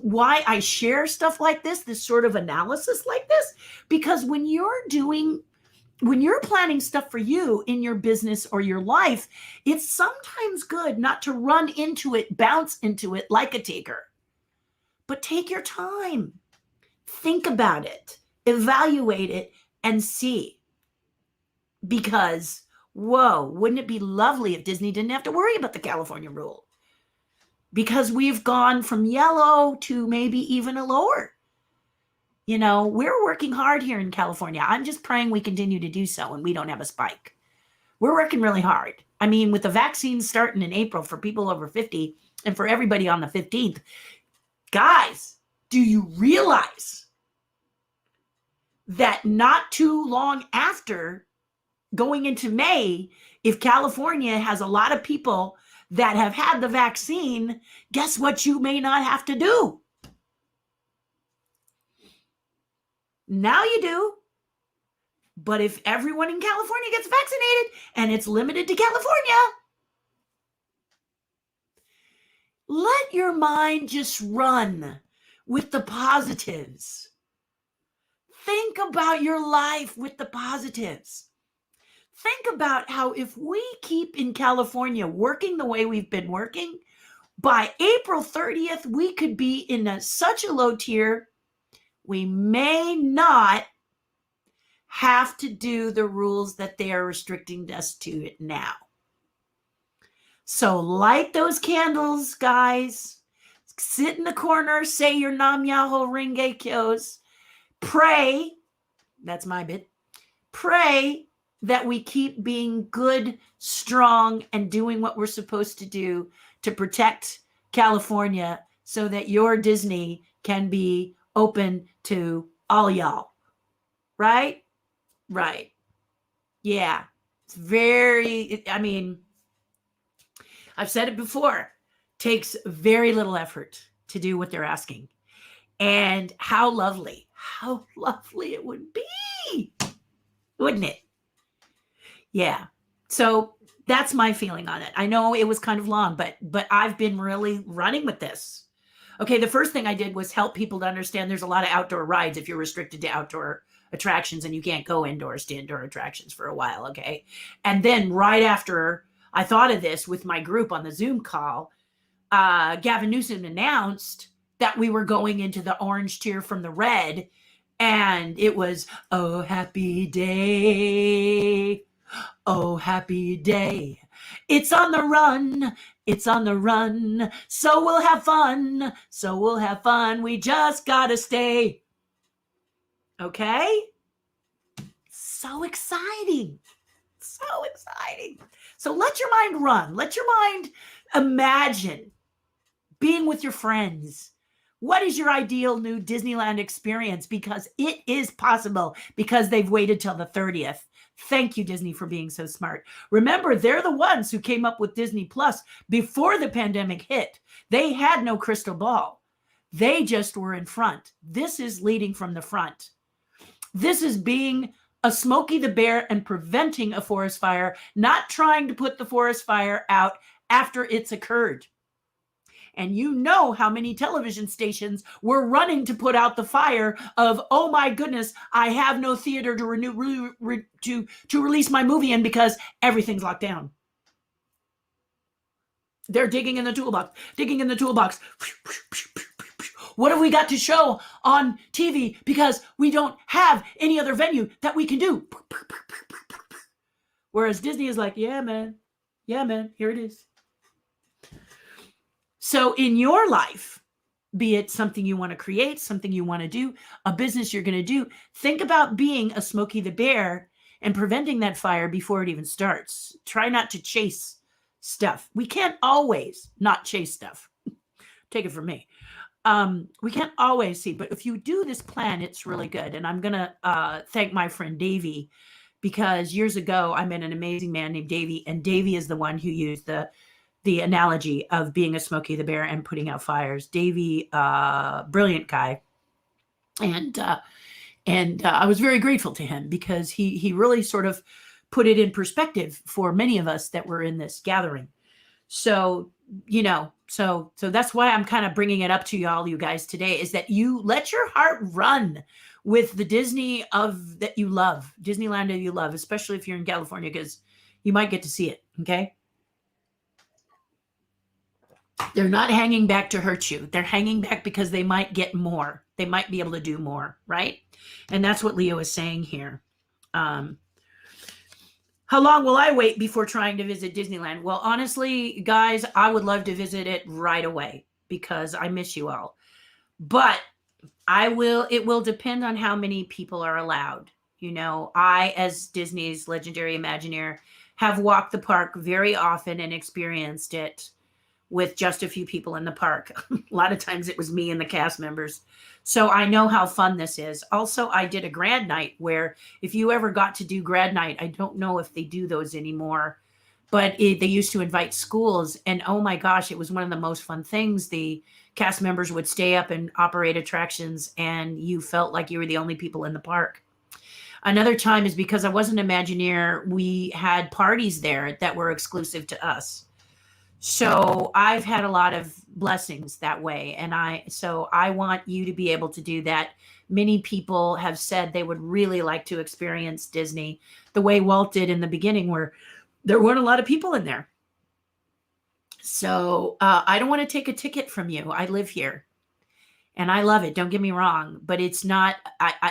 why I share stuff like this sort of analysis like this, because when you're planning stuff for you in your business or your life, it's sometimes good not to run into it, bounce into it like a tiger, but take your time, think about it, evaluate it, and see. Because Whoa, wouldn't it be lovely if Disney didn't have to worry about the California rule? Because we've gone from yellow to maybe even a lower. You know, we're working hard here in California. I'm just praying we continue to do so and we don't have a spike. We're working really hard. I mean, with the vaccines starting in April for people over 50 and for everybody on the 15th, guys, do you realize that not too long after going into May, if California has a lot of people that have had the vaccine, guess what you may not have to do? Now you do. But if everyone in California gets vaccinated and it's limited to California, let your mind just run with the positives. Think about your life with the positives. Think about how if we keep in California working the way we've been working, by April 30th, we could be in such a low tier, we may not have to do the rules that they are restricting us to it now. So light those candles, guys. Sit in the corner, say your Nam Myoho Renge Kyos. Pray, that's my bit. Pray that we keep being good, strong, and doing what we're supposed to do to protect California so that your Disney can be open to all y'all. Right? Right. Yeah. It's very, I mean, I've said it before, takes very little effort to do what they're asking. And how lovely it would be, wouldn't it? Yeah. So that's my feeling on it. I know it was kind of long, but I've been really running with this. Okay, the first thing I did was help people to understand there's a lot of outdoor rides if you're restricted to outdoor attractions and you can't go indoors to indoor attractions for a while, okay? And then right after I thought of this with my group on the Zoom call, Gavin Newsom announced that we were going into the orange tier from the red, and it was, oh, happy day. Oh, happy day. It's on the run. It's on the run. So we'll have fun. So we'll have fun. We just gotta stay. Okay? So exciting. So exciting. So let your mind run. Let your mind imagine being with your friends. What is your ideal new Disneyland experience? Because it is possible because they've waited till the 30th. Thank you, Disney, for being so smart. Remember, they're the ones who came up with Disney Plus before the pandemic hit. They had no crystal ball. They just were in front. This is leading from the front. This is being a Smokey the Bear and preventing a forest fire, not trying to put the forest fire out after it's occurred. And you know how many television stations were running to put out the fire of, oh my goodness, I have no theater to release my movie in because everything's locked down. They're digging in the toolbox. What have we got to show on TV because we don't have any other venue that we can do? Whereas Disney is like, yeah, man, here it is. So in your life, be it something you want to create, something you want to do, a business you're going to do, think about being a Smokey the Bear and preventing that fire before it even starts. Try not to chase stuff. We can't always not chase stuff. Take it from me. We can't always see, but if you do this plan, it's really good. And I'm going to thank my friend Davey, because years ago, I met an amazing man named Davey, and Davey is the one who used the analogy of being a Smokey the Bear and putting out fires. Davey, brilliant guy. And I was very grateful to him because he really sort of put it in perspective for many of us that were in this gathering. So, so that's why I'm kind of bringing it up to y'all, you guys today, is that you let your heart run with the Disney that you love, Disneyland that you love, especially if you're in California, because you might get to see it. Okay. They're not hanging back to hurt you. They're hanging back because they might get more. They might be able to do more, right? And that's what Leo is saying here. How long will I wait before trying to visit Disneyland? Well, honestly, guys, I would love to visit it right away because I miss you all. But it will depend on how many people are allowed. You know, I, as Disney's legendary Imagineer, have walked the park very often and experienced it with just a few people in the park. A lot of times it was me and the cast members. So I know how fun this is. Also, I did a grad night where if you ever got to do grad night, I don't know if they do those anymore, but they used to invite schools. And oh my gosh, it was one of the most fun things. The cast members would stay up and operate attractions, and you felt like you were the only people in the park. Another time is because I was an Imagineer, we had parties there that were exclusive to us. So I've had a lot of blessings that way. And I want you to be able to do that. Many people have said they would really like to experience Disney the way Walt did in the beginning, where there weren't a lot of people in there. So I don't want to take a ticket from you. I live here and I love it. Don't get me wrong, but it's not,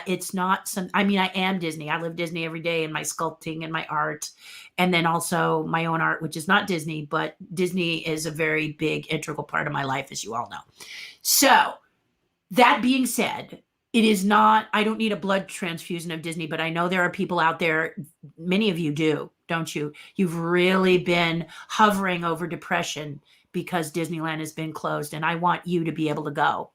it's not some, I mean, I am Disney. I live Disney every day in my sculpting and my art. And then also my own art, which is not Disney, but Disney is a very big integral part of my life, as you all know. So that being said, it is not, I don't need a blood transfusion of Disney, but I know there are people out there, many of you do, don't you? You've really been hovering over depression because Disneyland has been closed, and I want you to be able to go.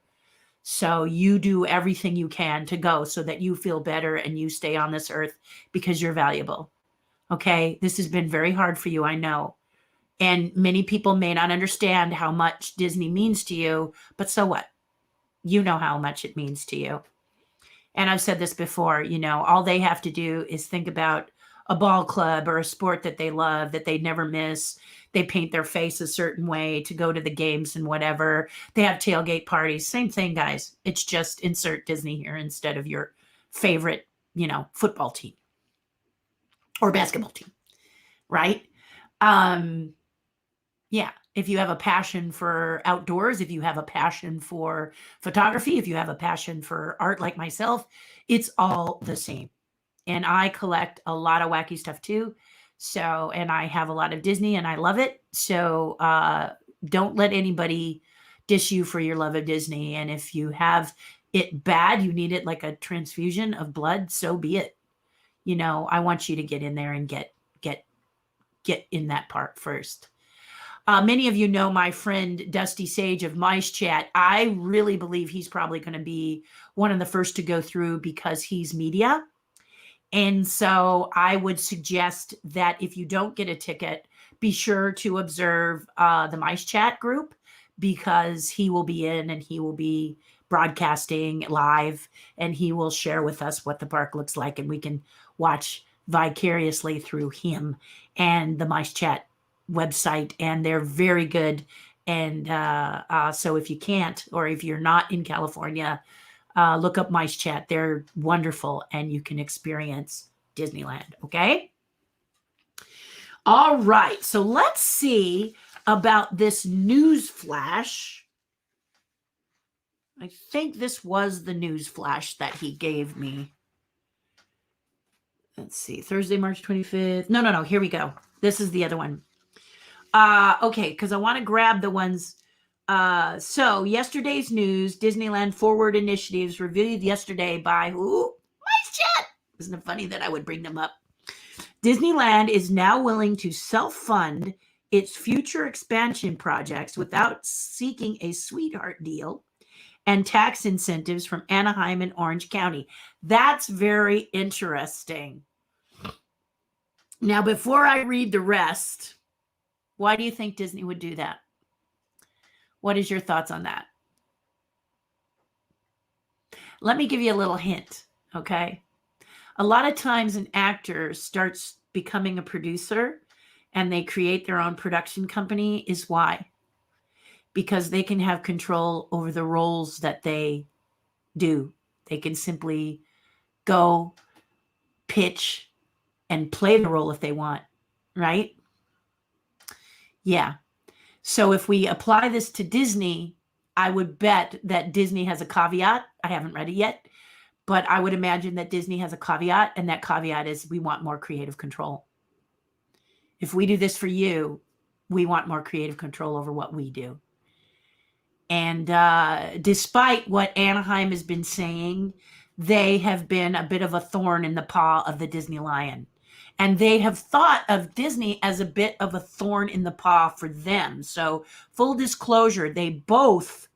So you do everything you can to go so that you feel better and you stay on this earth because you're valuable. Okay, this has been very hard for you, I know. And many people may not understand how much Disney means to you, but so what? You know how much it means to you. And I've said this before, you know, all they have to do is think about a ball club or a sport that they love, that they never miss. They paint their face a certain way to go to the games and whatever. They have tailgate parties. Same thing, guys. It's just insert Disney here instead of your favorite, you know, football team or basketball team, right? Yeah. If you have a passion for outdoors, if you have a passion for photography, if you have a passion for art like myself, it's all the same. And I collect a lot of wacky stuff too. So, and I have a lot of Disney and I love it. So don't let anybody dish you for your love of Disney. And if you have it bad, you need it like a transfusion of blood, so be it. You know, I want you to get in there and get in that part first. Many of you know my friend Dusty Sage of Mice Chat. I really believe he's probably going to be one of the first to go through because he's media. And so I would suggest that if you don't get a ticket, be sure to observe the Mice Chat group, because he will be in and he will be broadcasting live and he will share with us what the park looks like, and we can watch vicariously through him and the Mice Chat website. And they're very good. And so if you can't, or if you're not in California, look up Mice Chat. They're wonderful and you can experience Disneyland. Okay. All right. So let's see about this news flash. I think this was the news flash that he gave me. Let's see. Thursday, March 25th. No. Here we go. This is the other one. Okay. Because I want to grab the ones. So yesterday's news, Disneyland Forward Initiatives reviewed yesterday by who? Mice Chat. Isn't it funny that I would bring them up? Disneyland is now willing to self-fund its future expansion projects without seeking a sweetheart deal and tax incentives from Anaheim and Orange County. That's very interesting. Now, before I read the rest, why do you think Disney would do that? What is your thoughts on that? Let me give you a little hint, okay? A lot of times an actor starts becoming a producer and they create their own production company is why? Because they can have control over the roles that they do. They can simply go pitch and play the role if they want, right? Yeah. So if we apply this to Disney, I would bet that Disney has a caveat. I haven't read it yet, but I would imagine that Disney has a caveat, and that caveat is we want more creative control. If we do this for you, we want more creative control over what we do. And despite what Anaheim has been saying, they have been a bit of a thorn in the paw of the Disney lion. And they have thought of Disney as a bit of a thorn in the paw for them. So full disclosure, they both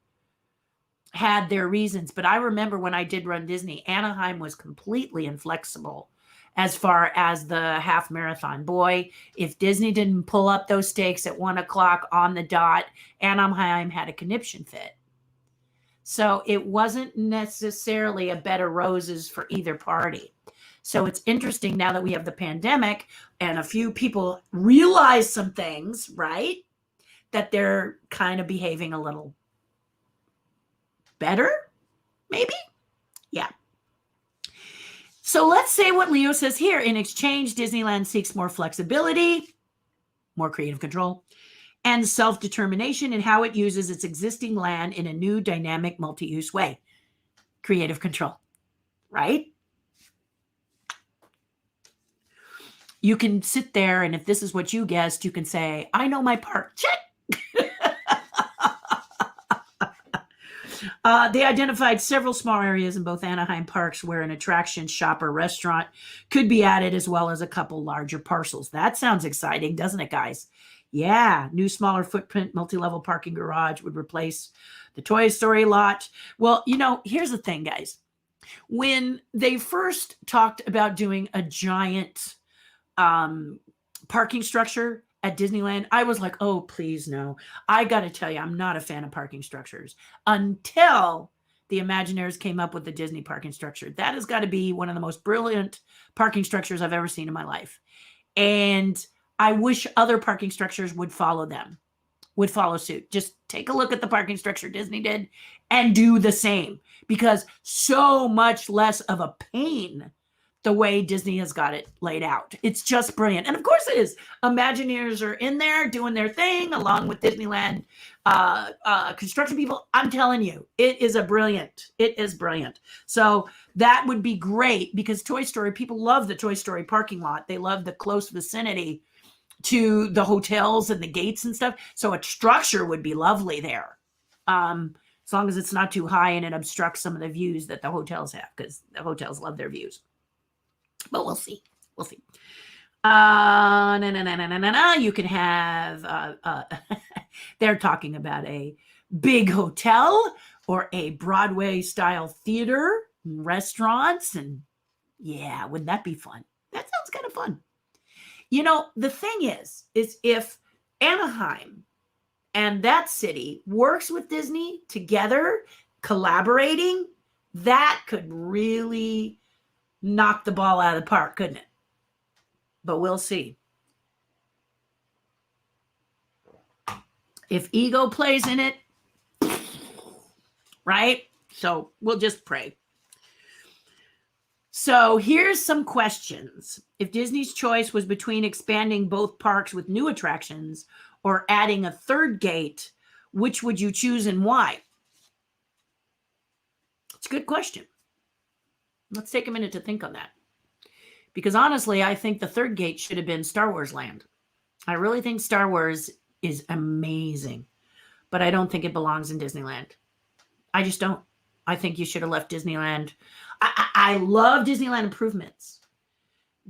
had their reasons. But I remember when I did run Disney, Anaheim was completely inflexible as far as the half marathon. Boy, if Disney didn't pull up those stakes at 1 o'clock on the dot, Anaheim had a conniption fit. So it wasn't necessarily a bed of roses for either party. So it's interesting now that we have the pandemic and a few people realize some things, right? That they're kind of behaving a little better, maybe? Yeah. So let's say what Leo says here. In exchange, Disneyland seeks more flexibility, more creative control, and self-determination in how it uses its existing land in a new dynamic multi-use way. Creative control, right? You can sit there, and if this is what you guessed, you can say, I know my park. Check. They identified several small areas in both Anaheim parks where an attraction, shop, or restaurant could be added, as well as a couple larger parcels. That sounds exciting, doesn't it, guys? Yeah, new smaller footprint, multi-level parking garage would replace the Toy Story lot. Well, you know, here's the thing, guys. When they first talked about doing a giant parking structure at Disneyland, I was like, oh, please no. I got to tell you, I'm not a fan of parking structures until the Imagineers came up with the Disney parking structure. That has got to be one of the most brilliant parking structures I've ever seen in my life. And I wish other parking structures would follow them, would follow suit. Just take a look at the parking structure Disney did and do the same, because so much less of a pain the way Disney has got it laid out. It's just brilliant. And of course it is. Imagineers are in there doing their thing along with Disneyland construction people. I'm telling you, it is brilliant. So that would be great, because Toy Story, people love the Toy Story parking lot. They love the close vicinity to the hotels and the gates and stuff. So a structure would be lovely there. As long as it's not too high and it obstructs some of the views that the hotels have, because the hotels love their views. But we'll see. You can have, they're talking about a big hotel or a Broadway style theater and restaurants. And yeah, wouldn't that be fun? That sounds kind of fun. You know, the thing is if Anaheim and that city works with Disney together, collaborating, that could really knock the ball out of the park, couldn't it? But we'll see. If ego plays in it, right? So we'll just pray. So here's some questions. If Disney's choice was between expanding both parks with new attractions or adding a third gate, which would you choose and why? It's a good question. Let's take a minute to think on that. Because honestly, I think the third gate should have been Star Wars Land. I really think Star Wars is amazing, but I don't think it belongs in Disneyland. I just don't. I think you should have left Disneyland. I love Disneyland improvements,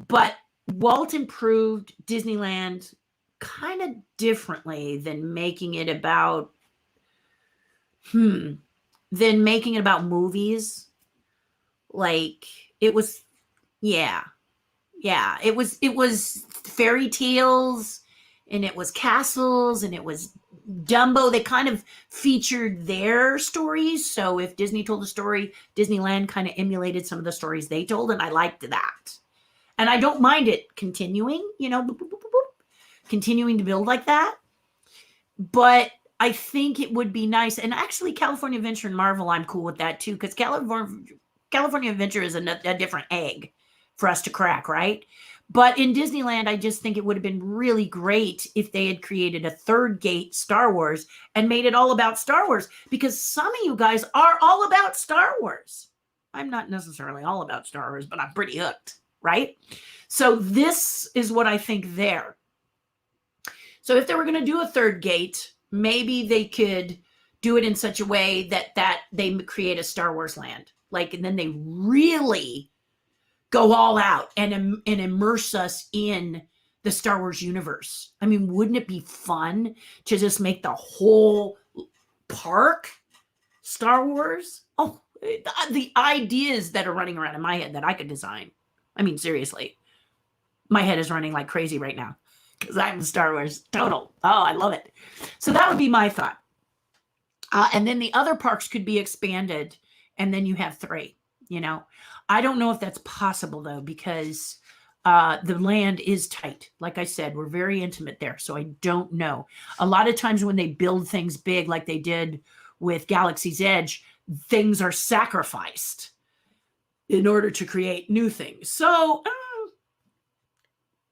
but Walt improved Disneyland kind of differently than making it about, movies. Like it was, it was fairy tales, and it was castles, and it was Dumbo. They kind of featured their stories. So if Disney told a story, Disneyland kind of emulated some of the stories they told, and I liked that. And I don't mind it continuing, continuing to build like that. But I think it would be nice. And actually, California Adventure and Marvel, I'm cool with that too, because California Adventure is a different egg for us to crack, right? But in Disneyland, I just think it would have been really great if they had created a third gate Star Wars and made it all about Star Wars, because some of you guys are all about Star Wars. I'm not necessarily all about Star Wars, but I'm pretty hooked, right? So this is what I think there. So if they were going to do a third gate, maybe they could do it in such a way that they create a Star Wars land, like, and then they really go all out and immerse us in the Star Wars universe. I mean, wouldn't it be fun to just make the whole park Star Wars? Oh, the ideas that are running around in my head that I could design. I mean, seriously, my head is running like crazy right now because I'm Star Wars total. Oh, I love it. So that would be my thought. And then the other parks could be expanded, and then you have 3, you know. I don't know if that's possible, though, because the land is tight. Like I said, we're very intimate there, so I don't know. A lot of times when they build things big, like they did with Galaxy's Edge, things are sacrificed in order to create new things. So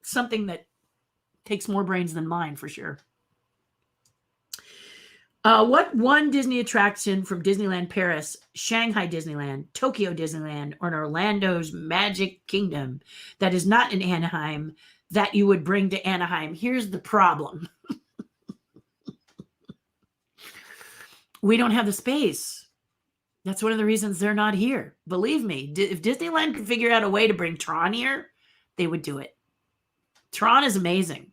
something that takes more brains than mine, for sure. What one Disney attraction from Disneyland Paris, Shanghai Disneyland, Tokyo Disneyland, or Orlando's Magic Kingdom that is not in Anaheim that you would bring to Anaheim? Here's the problem. We don't have the space. That's one of the reasons they're not here. Believe me, if Disneyland could figure out a way to bring Tron here, they would do it. Tron is amazing.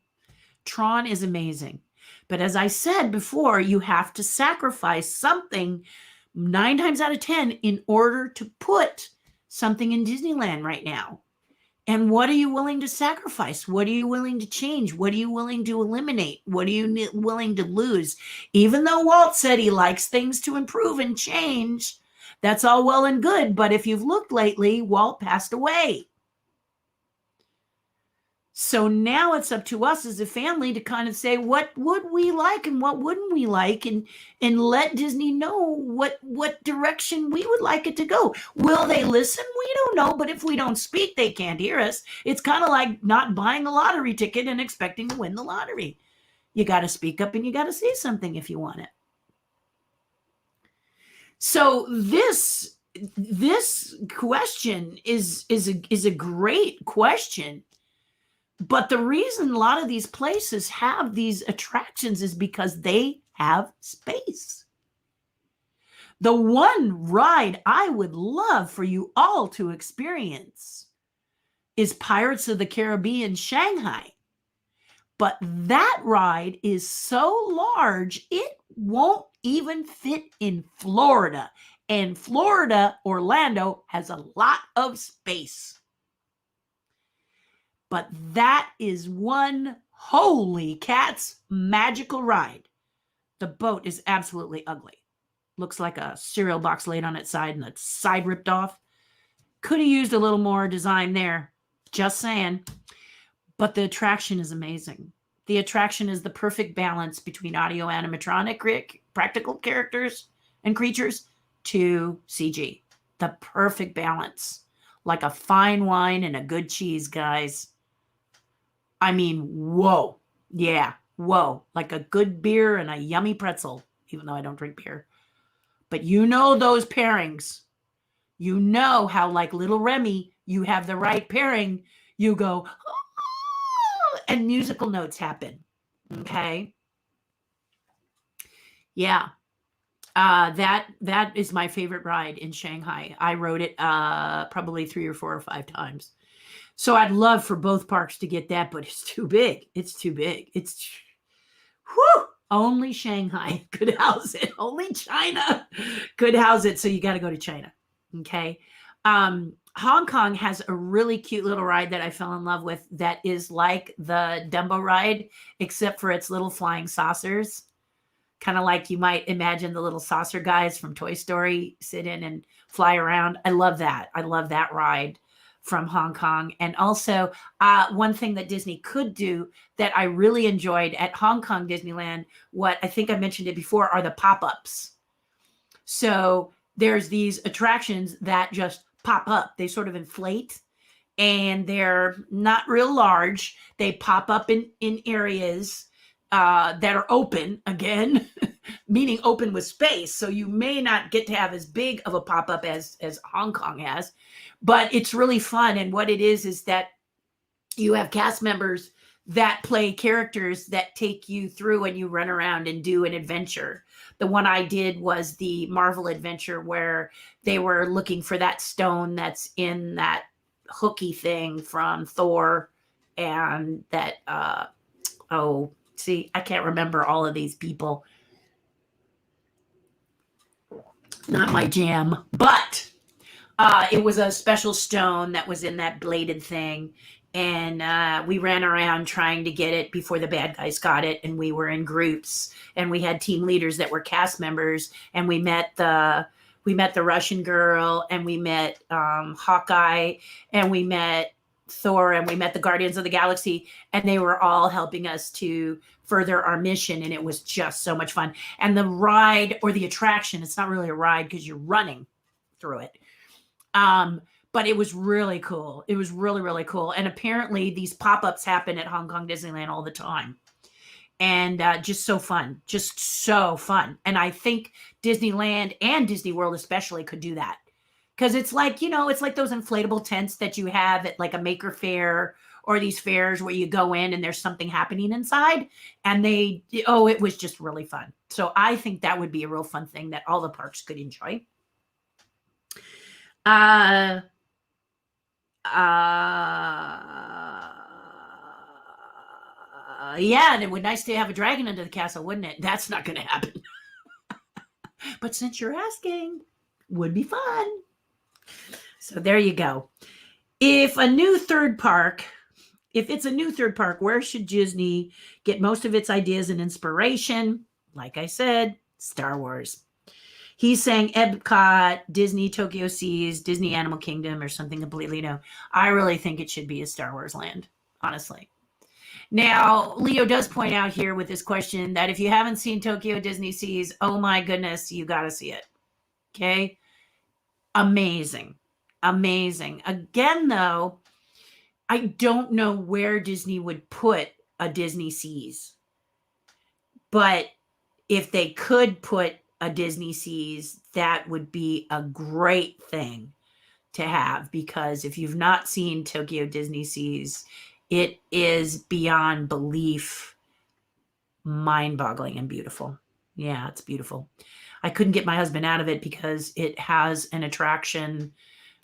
Tron is amazing. But as I said before, you have to sacrifice something 9 times out of 10 in order to put something in Disneyland right now. And what are you willing to sacrifice? What are you willing to change? What are you willing to eliminate? What are you willing to lose? Even though Walt said he likes things to improve and change, that's all well and good. But if you've looked lately, Walt passed away. So now it's up to us as a family to kind of say, what would we like and what wouldn't we like, and let Disney know what direction we would like it to go. Will they listen? We don't know, but if we don't speak, they can't hear us. It's kind of like not buying a lottery ticket and expecting to win the lottery. You got to speak up and you got to say something if you want it. So this question is a great question. But the reason a lot of these places have these attractions is because they have space. The one ride I would love for you all to experience is Pirates of the Caribbean Shanghai. But that ride is so large, it won't even fit in Florida. And Florida, Orlando, has a lot of space. But that is one holy cat's magical ride. The boat is absolutely ugly. Looks like a cereal box laid on its side and the side ripped off. Could have used a little more design there. Just saying. But the attraction is amazing. The attraction is the perfect balance between audio animatronic practical characters and creatures to CG. The perfect balance. Like a fine wine and a good cheese, guys. I mean, whoa. Yeah, whoa. Like a good beer and a yummy pretzel, even though I don't drink beer. But you know those pairings. You know how, like Little Remy, you have the right pairing. You go, oh, and musical notes happen. Okay? Yeah. That is my favorite ride in Shanghai. I rode it probably 3 or 4 or 5 times. So I'd love for both parks to get that, but it's too big. It's too big. Only Shanghai could house it. Only China could house it. So you got to go to China. Okay. Hong Kong has a really cute little ride that I fell in love with that is like the Dumbo ride, except for its little flying saucers. Kind of like you might imagine the little saucer guys from Toy Story sit in and fly around. I love that. I love that ride from Hong Kong. And also one thing that Disney could do that I really enjoyed at Hong Kong Disneyland, what I think I mentioned it before, are the pop-ups. So there's these attractions that just pop up. They sort of inflate and they're not real large. They pop up in areas that are open, again, meaning open with space. So you may not get to have as big of a pop-up as Hong Kong has, but it's really fun. And what it is that you have cast members that play characters that take you through and you run around and do an adventure. The one I did was the Marvel adventure where they were looking for that stone that's in that hooky thing from Thor, and that I can't remember all of these people. Not my jam, but it was a special stone that was in that bladed thing. And we ran around trying to get it before the bad guys got it. And we were in groups, and we had team leaders that were cast members. And we met the Russian girl, and we met Hawkeye, and we met Thor, and we met the Guardians of the Galaxy, and they were all helping us to further our mission. And it was just so much fun. And the ride, or the attraction, it's not really a ride because you're running through it. But it was really cool. It was really, really cool. And apparently these pop-ups happen at Hong Kong Disneyland all the time. And just so fun. Just so fun. And I think Disneyland and Disney World especially could do that. Because it's like, it's like those inflatable tents that you have at like a Maker Fair, or these fairs where you go in and there's something happening inside. And it was just really fun. So I think that would be a real fun thing that all the parks could enjoy. Yeah, and it would be nice to have a dragon under the castle, wouldn't it? That's not going to happen. But since you're asking, would be fun. So there you go. If it's a new third park, where should Disney get most of its ideas and inspiration? Like I said, Star Wars. He's saying Epcot, Disney Tokyo Seas, Disney Animal Kingdom, or something completely new. I really think it should be a Star Wars land, honestly. Now, Leo does point out here with this question that if you haven't seen Tokyo Disney Seas, oh my goodness, you got to see it. Okay? Amazing. Amazing. Again, though, I don't know where Disney would put a Disney Seas. But if they could put a Disney Seas, that would be a great thing to have, because if you've not seen Tokyo Disney Seas, it is beyond belief mind-boggling and beautiful. Yeah, it's beautiful. I couldn't get my husband out of it because it has an attraction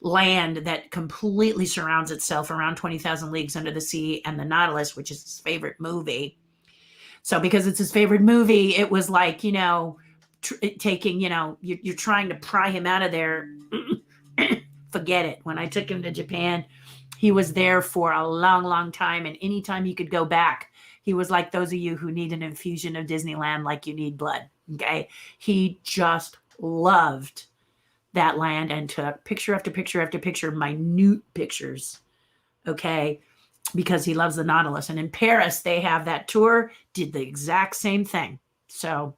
land that completely surrounds itself around 20,000 Leagues Under the Sea and the Nautilus, which is his favorite movie. So because it's his favorite movie, it was like, taking, you're trying to pry him out of there. Forget it. When I took him to Japan, he was there for a long, long time. And anytime he could go back, he was like those of you who need an infusion of Disneyland like you need blood. Okay. He just loved that land and took picture after picture after picture, minute pictures. Okay. Because he loves the Nautilus. And in Paris, they have that tour, did the exact same thing. So,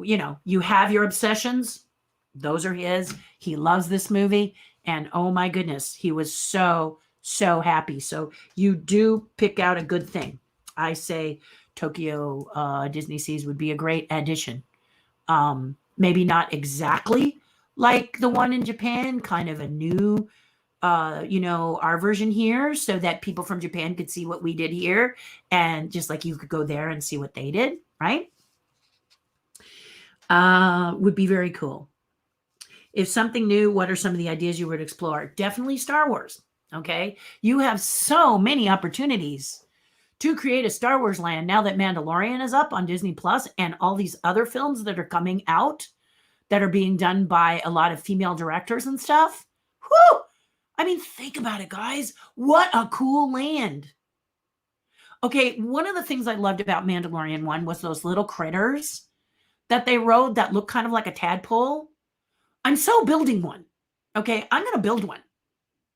you have your obsessions. Those are his. He loves this movie. And oh my goodness, he was so, so happy. So you do pick out a good thing. I say Tokyo Disney Seas would be a great addition. Maybe not exactly like the one in Japan, kind of a new, our version here, so that people from Japan could see what we did here. And just like you could go there and see what they did, right? Would be very cool. If something new, what are some of the ideas you would explore? Definitely Star Wars. Okay. You have so many opportunities to create a Star Wars land now that Mandalorian is up on Disney Plus, and all these other films that are coming out that are being done by a lot of female directors and stuff. Whew! I mean, think about it, guys. What a cool land. Okay. One of the things I loved about Mandalorian 1 was those little critters that they rode that looked kind of like a tadpole. I'm so building one. Okay. I'm going to build one.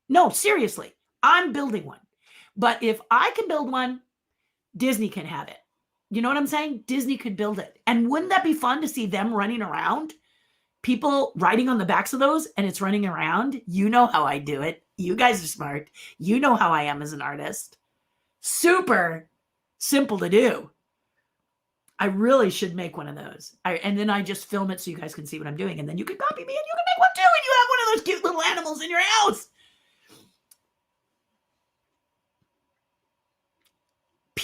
No, seriously. I'm building one. But if I can build one, Disney can have it. You know what I'm saying? Disney could build it. And wouldn't that be fun to see them running around? People riding on the backs of those, and it's running around. You know how I do it. You guys are smart. You know how I am as an artist. Super simple to do. I really should make one of those. And then I just film it so you guys can see what I'm doing. And then you can copy me and you can make one too. And you have one of those cute little animals in your house.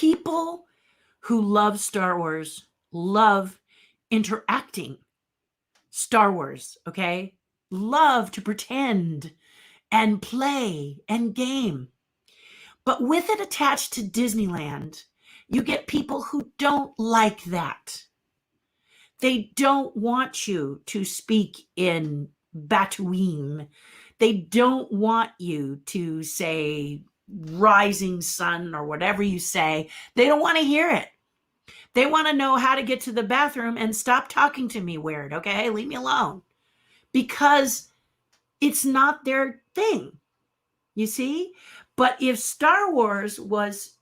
people who love Star Wars love interacting Star Wars, okay? Love to pretend and play and game. But with it attached to Disneyland, you get people who don't like that. They don't want you to speak in Tatooine. They don't want you to say rising sun or whatever you say. They don't want to hear it. They want to know how to get to the bathroom and stop talking to me weird, okay? Leave me alone. Because it's not their thing, you see? But if Star Wars was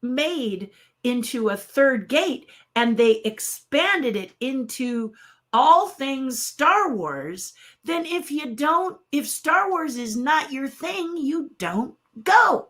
made into a third gate and they expanded it into all things Star Wars, then if Star Wars is not your thing, you don't go.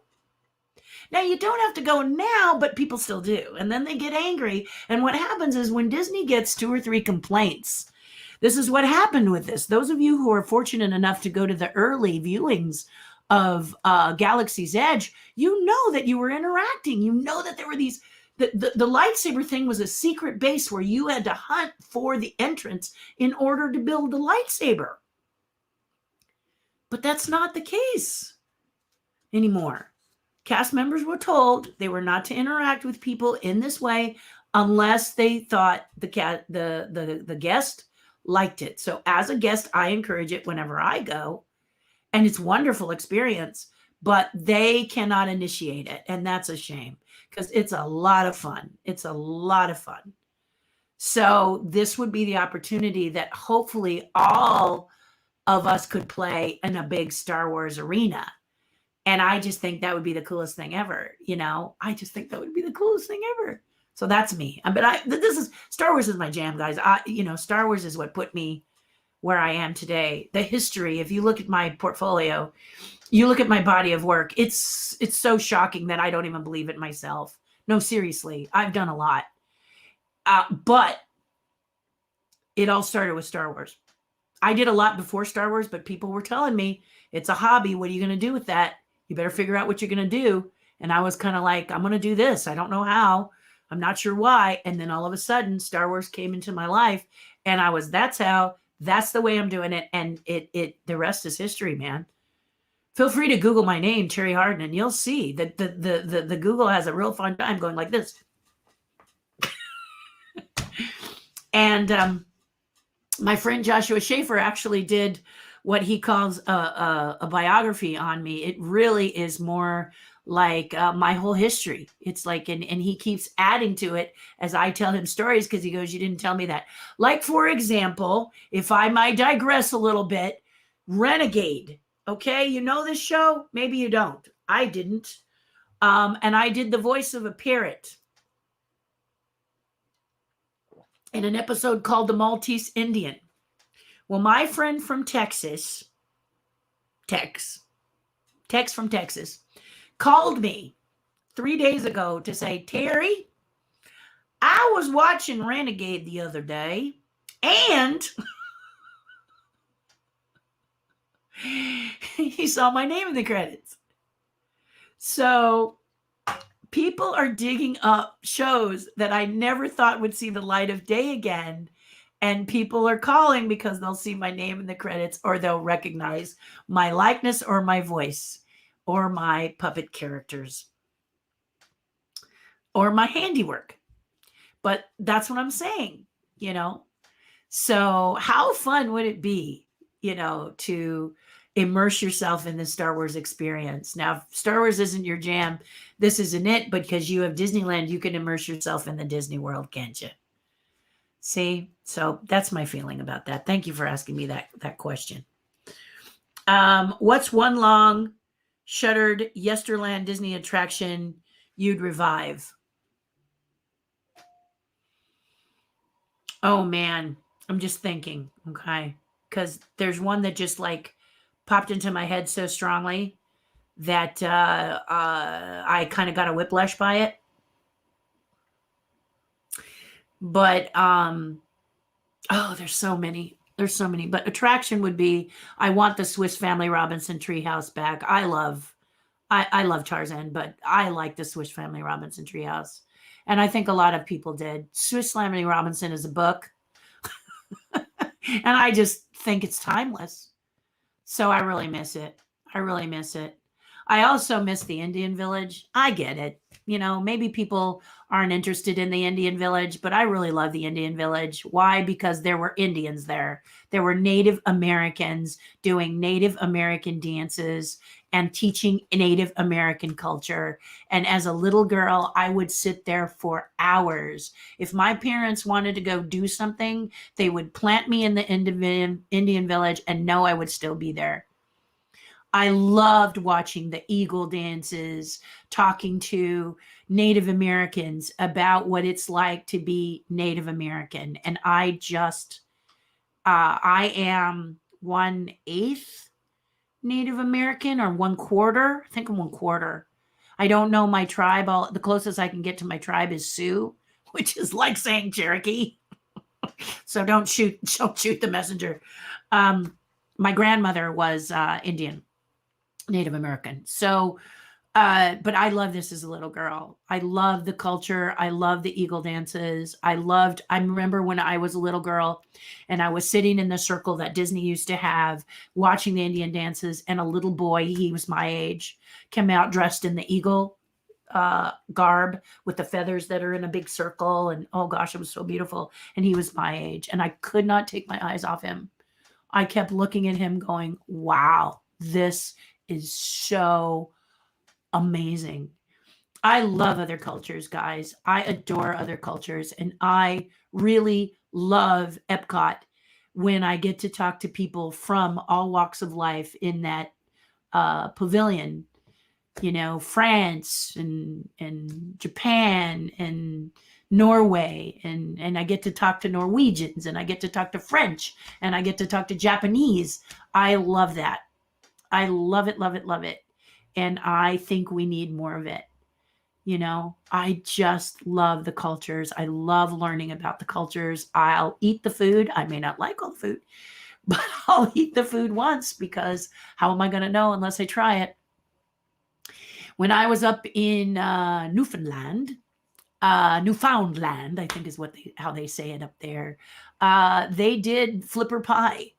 Now, you don't have to go now, but people still do. And then they get angry. And what happens is when Disney gets 2 or 3 complaints, this is what happened with this. Those of you who are fortunate enough to go to the early viewings of Galaxy's Edge, you know that you were interacting. You know that there were these, the lightsaber thing was a secret base where you had to hunt for the entrance in order to build the lightsaber. But that's not the case anymore. Cast members were told they were not to interact with people in this way unless they thought the guest liked it. So as a guest, I encourage it whenever I go, and it's a wonderful experience, but they cannot initiate it. And that's a shame because it's a lot of fun. It's a lot of fun. So this would be the opportunity that hopefully all of us could play in a big Star Wars arena. And I just think that would be the coolest thing ever. I just think that would be the coolest thing ever. So that's me. But Star Wars is my jam, guys. Star Wars is what put me where I am today. The history, if you look at my portfolio, you look at my body of work, it's so shocking that I don't even believe it myself. No, seriously, I've done a lot. But it all started with Star Wars. I did a lot before Star Wars, but people were telling me, it's a hobby. What are you going to do with that? You better figure out what you're going to do. And I was kind of like, I'm going to do this. I don't know how. I'm not sure why. And then all of a sudden, Star Wars came into my life. And that's the way I'm doing it. And the rest is history, man. Feel free to Google my name, Terri Hardin, and you'll see that the Google has a real fun time going like this. And my friend Joshua Schaefer actually did what he calls a biography on me. It really is more like my whole history. It's like, and he keeps adding to it as I tell him stories, because he goes, you didn't tell me that. Like, for example, if I might digress a little bit, Renegade. Okay, you know this show? Maybe you don't. I didn't. And I did the voice of a parrot in an episode called The Maltese Indian. Well, my friend from Tex from Texas, called me 3 days ago to say, Terri, I was watching Renegade the other day, and he saw my name in the credits. So people are digging up shows that I never thought would see the light of day again. And people are calling because they'll see my name in the credits, or they'll recognize my likeness or my voice or my puppet characters or my handiwork. But that's what I'm saying, So how fun would it be, to immerse yourself in the Star Wars experience? Now, if Star Wars isn't your jam, this isn't it, but because you have Disneyland, you can immerse yourself in the Disney World, can't you? See, so that's my feeling about that. Thank you for asking me that question. What's one long Shuttered Yesterland Disney attraction you'd revive? Oh man, I'm just thinking, okay, because there's one that just like popped into my head so strongly that I kind of got a whiplash by it. But there's so many. But attraction would be, I want the Swiss Family Robinson treehouse back. I love I love Tarzan, but I like the Swiss Family Robinson Treehouse. And I think a lot of people did. Swiss Family Robinson is a book. And I just think it's timeless. So I really miss it. I really miss it. I also miss the Indian Village. I get it. You know, maybe people aren't interested in the Indian Village, but I really love the Indian Village. Why? Because there were Indians there. There were Native Americans doing Native American dances and teaching Native American culture. And as a little girl, I would sit there for hours. If my parents wanted to go do something, they would plant me in the Indian Village and know I would still be there. I loved watching the eagle dances, talking to Native Americans about what it's like to be Native American. And I am 1/8 Native American, or 1/4. I think I'm 1/4. I don't know my tribe. The closest I can get to my tribe is Sioux, which is like saying Cherokee. So don't shoot the messenger. My grandmother was Indian. Native American. So, but I love this as a little girl. I love the culture. I love the eagle dances. I remember when I was a little girl and I was sitting in the circle that Disney used to have, watching the Indian dances, and a little boy, he was my age, came out dressed in the eagle garb with the feathers that are in a big circle. And oh gosh, it was so beautiful. And he was my age, and I could not take my eyes off him. I kept looking at him going, wow, this is so amazing. I love other cultures, guys. I adore other cultures. And I really love Epcot when I get to talk to people from all walks of life in that pavilion. You know, France and Japan and Norway, and I get to talk to Norwegians, and I get to talk to French, and I get to talk to Japanese. I love that. I love it, love it, love it. And I think we need more of it. You know, I just love the cultures. I love learning about the cultures. I'll eat the food. I may not like all the food, but I'll eat the food once, because how am I going to know unless I try it? When I was up in Newfoundland, I think is how they say it up there, they did flipper pie,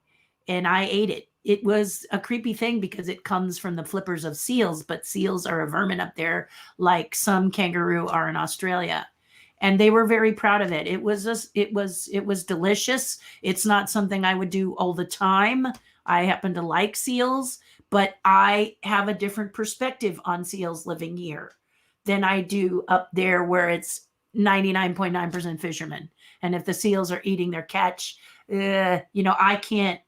and I ate it. It was a creepy thing because it comes from the flippers of seals, but seals are a vermin up there, like some kangaroo are in Australia. And they were very proud of it. It was delicious. It's not something I would do all the time. I happen to like seals, but I have a different perspective on seals living here than I do up there, where it's 99.9% fishermen. And if the seals are eating their catch, I can't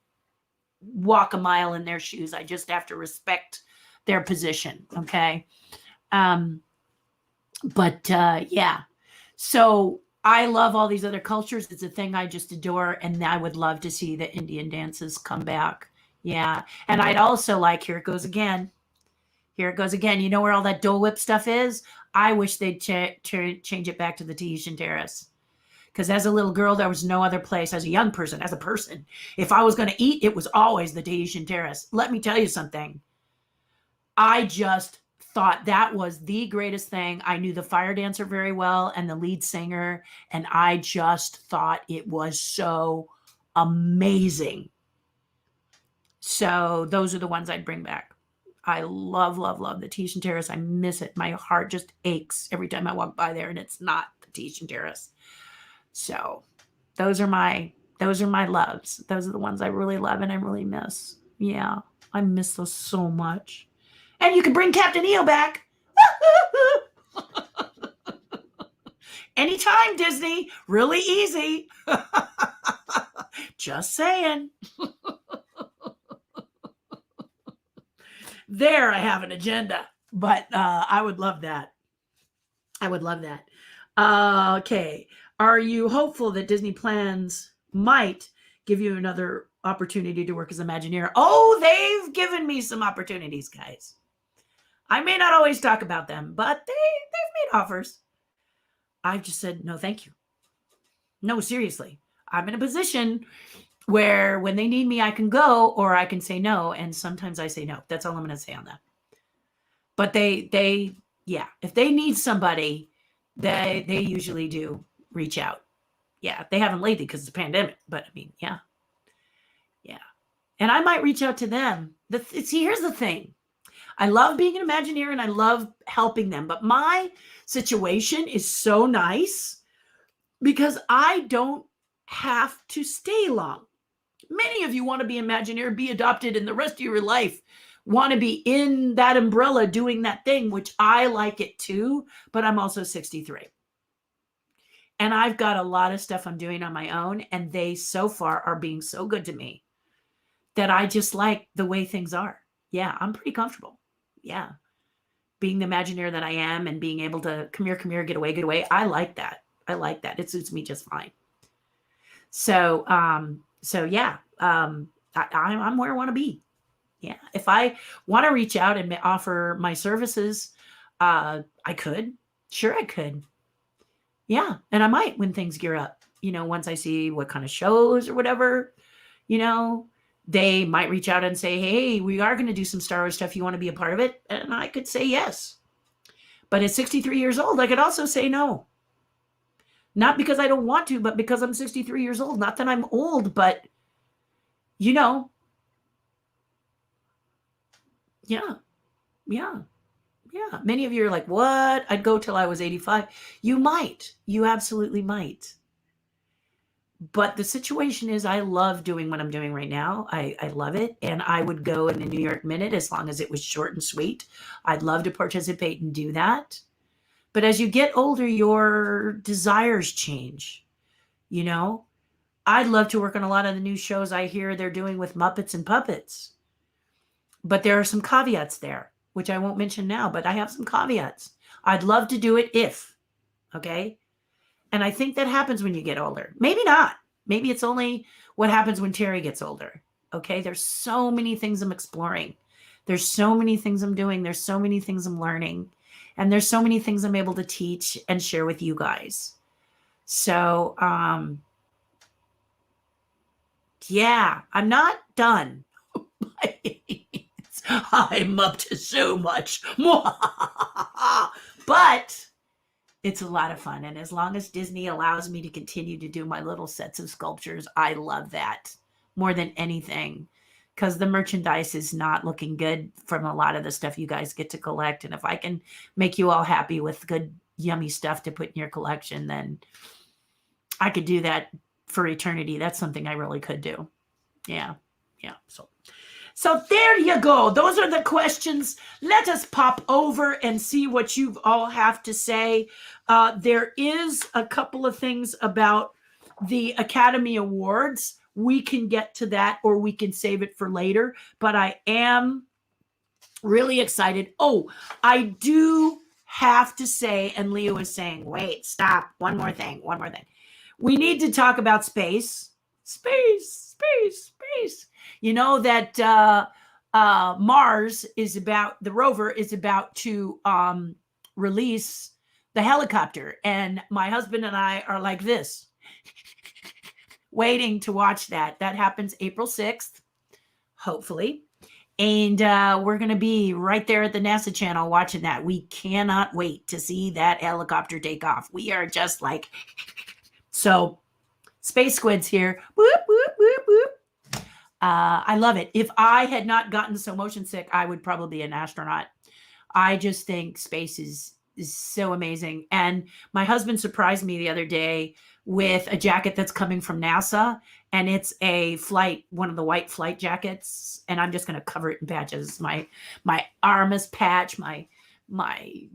walk a mile in their shoes. I just have to respect their position. Okay. Yeah. So I love all these other cultures. It's a thing I just adore. And I would love to see the Indian dances come back. Yeah. And I'd also like, here it goes again. Here it goes again. You know where all that Dole Whip stuff is? I wish they'd change it back to the Tahitian Terrace. Because as a little girl, there was no other place. As a young person, if I was going to eat, it was always the Tahitian Terrace. Let me tell you something. I just thought that was the greatest thing. I knew the fire dancer very well and the lead singer, and I just thought it was so amazing. So those are the ones I'd bring back. I love, love, love the Tahitian Terrace. I miss it. My heart just aches every time I walk by there, and it's not the Tahitian Terrace. So those are my loves. Those are the ones I really love and I really miss. Yeah, I miss those so much. And you can bring Captain EO back. Anytime, Disney. Really easy. Just saying. There, I have an agenda. But I would love that. I would love that. Okay. Are you hopeful that Disney plans might give you another opportunity to work as Imagineer? Oh, they've given me some opportunities, guys. I may not always talk about them, but they've made offers. I've just said, no, thank you. No, seriously. I'm in a position where when they need me, I can go, or I can say no. And sometimes I say no. That's all I'm going to say on that. But yeah, if they need somebody, they usually do reach out. Yeah, they haven't lately because it's a pandemic, but I mean, yeah. And I might reach out to them. See, here's the thing. I love being an Imagineer and I love helping them, but my situation is so nice because I don't have to stay long. Many of you want to be Imagineer, be adopted, and the rest of your life want to be in that umbrella doing that thing, which I like it too, but I'm also 63. And I've got a lot of stuff I'm doing on my own, and they so far are being so good to me that I just like the way things are. Yeah, I'm pretty comfortable. Yeah. Being the Imagineer that I am and being able to come here, get away. I like that. It suits me just fine. So yeah, I'm where I want to be. Yeah. If I want to reach out and offer my services, I could. Sure, I could. Yeah. And I might when things gear up, once I see what kind of shows or whatever, they might reach out and say, hey, we are going to do some Star Wars stuff. You want to be a part of it? And I could say yes. But at 63 years old, I could also say no. Not because I don't want to, but because I'm 63 years old. Not that I'm old, but, yeah. Many of you are like, what? I'd go till I was 85. You might. You absolutely might. But the situation is I love doing what I'm doing right now. I love it. And I would go in the New York Minute as long as it was short and sweet. I'd love to participate and do that. But as you get older, your desires change. I'd love to work on a lot of the new shows I hear they're doing with Muppets and Puppets. But there are some caveats there, which I won't mention now, but I have some caveats. I'd love to do it if, okay? And I think that happens when you get older. Maybe not. Maybe it's only what happens when Terri gets older. Okay. There's so many things I'm exploring. There's so many things I'm doing. There's so many things I'm learning. And there's so many things I'm able to teach and share with you guys. So, yeah, I'm not done. I'm up to so much more. But it's a lot of fun. And as long as Disney allows me to continue to do my little sets of sculptures, I love that more than anything because the merchandise is not looking good from a lot of the stuff you guys get to collect. And if I can make you all happy with good, yummy stuff to put in your collection, then I could do that for eternity. That's something I really could do. Yeah. So there you go. Those are the questions. Let us pop over and see what you all have to say. There is a couple of things about the Academy Awards. We can get to that or we can save it for later. But I am really excited. Oh, I do have to say, and Leo is saying, wait, stop. One more thing. We need to talk about space. Space. That Mars is about, the rover is about to release the helicopter. And my husband and I are like this, waiting to watch that. That happens April 6th, hopefully. And we're going to be right there at the NASA channel watching that. We cannot wait to see that helicopter take off. We are just like, so Space Squid's here. Whoop, whoop, whoop, whoop. I love it. If I had not gotten so motion sick, I would probably be an astronaut. I just think space is so amazing. And my husband surprised me the other day with a jacket that's coming from NASA. And it's one of the white flight jackets. And I'm just going to cover it in patches. My arm is patched. My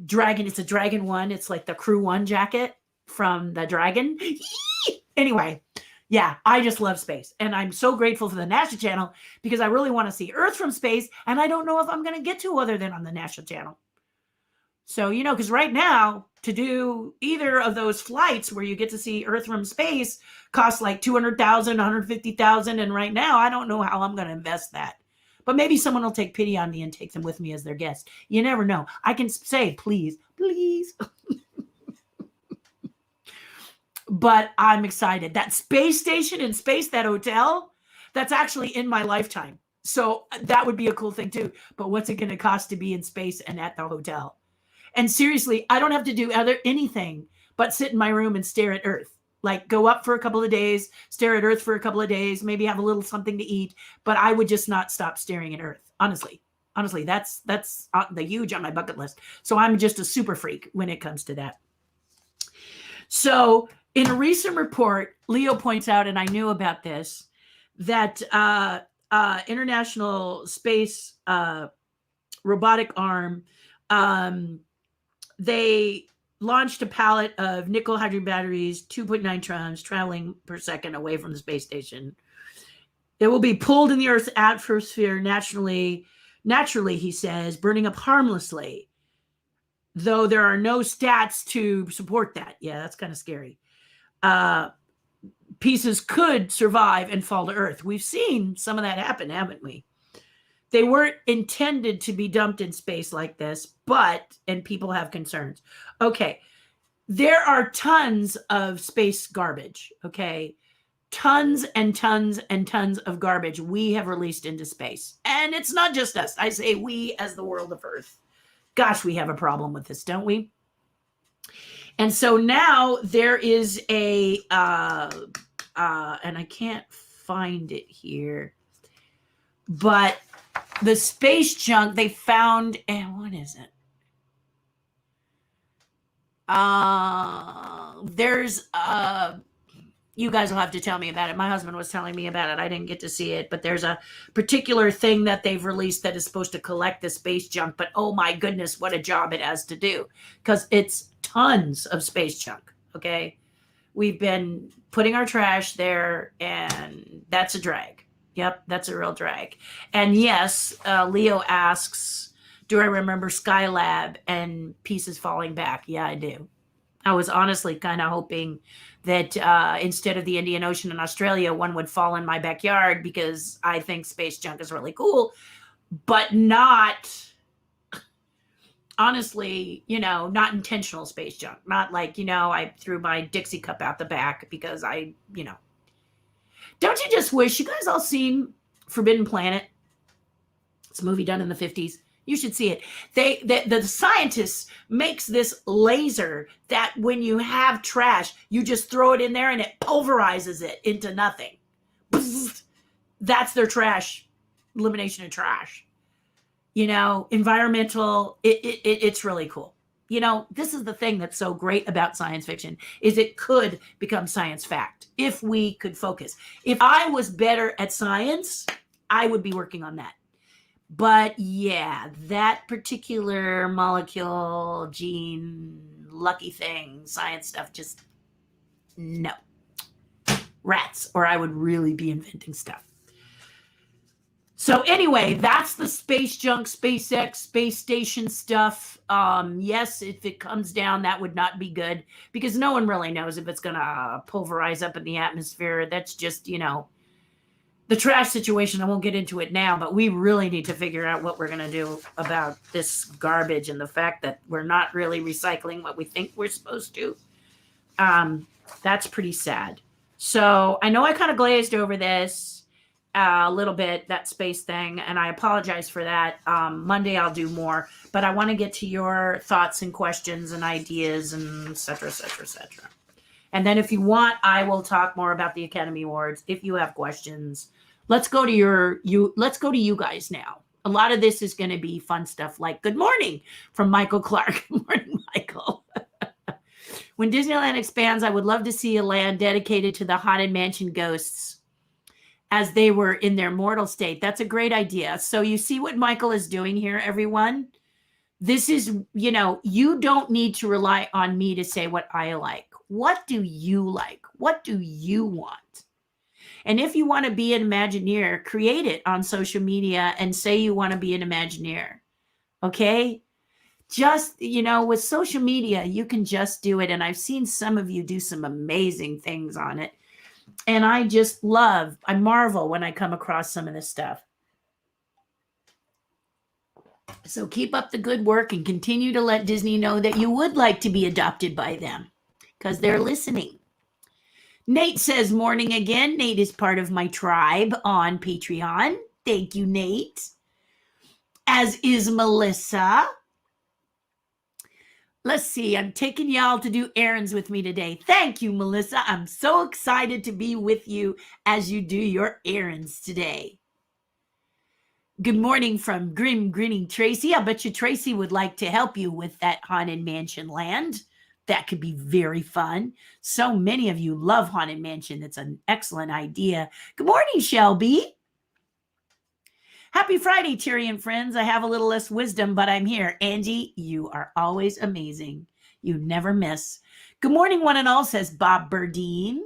dragon, it's a Dragon one. It's like the Crew One jacket from the Dragon. Anyway. Yeah, I just love space. And I'm so grateful for the NASA channel because I really want to see Earth from space. And I don't know if I'm going to get to other than on the NASA channel. So, because right now to do either of those flights where you get to see Earth from space costs like $200,000, $150,000. And right now, I don't know how I'm going to invest that. But maybe someone will take pity on me and take them with me as their guest. You never know. I can say, please. But I'm excited. That space station in space, that hotel, that's actually in my lifetime. So that would be a cool thing too. But what's it going to cost to be in space and at the hotel? And seriously, I don't have to do anything but sit in my room and stare at Earth. Like go up for a couple of days, stare at Earth for a couple of days, maybe have a little something to eat, but I would just not stop staring at Earth. Honestly, that's the huge on my bucket list. So I'm just a super freak when it comes to that. So in a recent report, Leo points out, and I knew about this, that International Space Robotic Arm, they launched a pallet of nickel hydrogen batteries, 2.9 tons, traveling per second away from the space station. It will be pulled in the Earth's atmosphere naturally, he says, burning up harmlessly, though there are no stats to support that. Yeah, that's kind of scary. Pieces could survive and fall to Earth. We've seen some of that happen, haven't we? They weren't intended to be dumped in space like this, and people have concerns. Okay, there are tons of space garbage, okay? Tons and tons and tons of garbage we have released into space. And it's not just us. I say we as the world of Earth. Gosh, we have a problem with this, don't we? And so now there is a, and I can't find it here, but the space junk they found, and what is it? There's you guys will have to tell me about it. My husband was telling me about it. I didn't get to see it, but there's a particular thing that they've released that is supposed to collect the space junk. But oh my goodness, what a job it has to do, because it's tons of space junk. Okay, we've been putting our trash there, and that's a drag. Yep, that's a real drag. And yes, Leo asks, do I remember Skylab and pieces falling back? Yeah, I do. I was honestly kind of hoping that instead of the Indian Ocean in Australia, one would fall in my backyard, because I think space junk is really cool, but not, honestly, not intentional space junk. Not like, I threw my Dixie cup out the back because Don't you just wish, you guys all seen Forbidden Planet? It's a movie done in the 50s. You should see it. The scientist makes this laser that when you have trash, you just throw it in there and it pulverizes it into nothing. That's their trash, elimination of trash. Environmental, it's really cool. This is the thing that's so great about science fiction, is it could become science fact if we could focus. If I was better at science, I would be working on that. But yeah, that particular molecule, gene, lucky thing, science stuff, just no. Rats, or I would really be inventing stuff. So anyway, that's the space junk, SpaceX, space station stuff. Yes, if it comes down, that would not be good, because no one really knows if it's going to pulverize up in the atmosphere. That's just, the trash situation. I won't get into it now, but we really need to figure out what we're going to do about this garbage and the fact that we're not really recycling what we think we're supposed to. That's pretty sad. So I know I kind of glazed over this a little bit, that space thing, and I apologize for that. Monday I'll do more, but I want to get to your thoughts and questions and ideas and et cetera, et cetera, et cetera. And then if you want, I will talk more about the Academy Awards. If you have questions, let's go to you guys now. A lot of this is going to be fun stuff like good morning from Michael Clark. Good morning, Michael. When Disneyland expands, I would love to see a land dedicated to the Haunted Mansion ghosts as they were in their mortal state. That's a great idea. So you see what Michael is doing here, everyone? This is, you don't need to rely on me to say what I like. What do you like? What do you want? And if you want to be an Imagineer, create it on social media and say you want to be an Imagineer. Okay? Just, with social media, you can just do it. And I've seen some of you do some amazing things on it. And I marvel when I come across some of this stuff. So keep up the good work and continue to let Disney know that you would like to be adopted by them, because they're listening. Nate says, morning again. Nate is part of my tribe on Patreon. Thank you, Nate. As is Melissa. Let's see. I'm taking y'all to do errands with me today. Thank you, Melissa. I'm so excited to be with you as you do your errands today. Good morning from Grim Grinning Tracy. I bet you Tracy would like to help you with that Haunted Mansion land. That could be very fun. So many of you love Haunted Mansion. It's an excellent idea. Good morning, Shelby. Happy Friday, Terri and friends. I have a little less wisdom, but I'm here. Angie, you are always amazing. You never miss. Good morning, one and all, says Bob Burdine.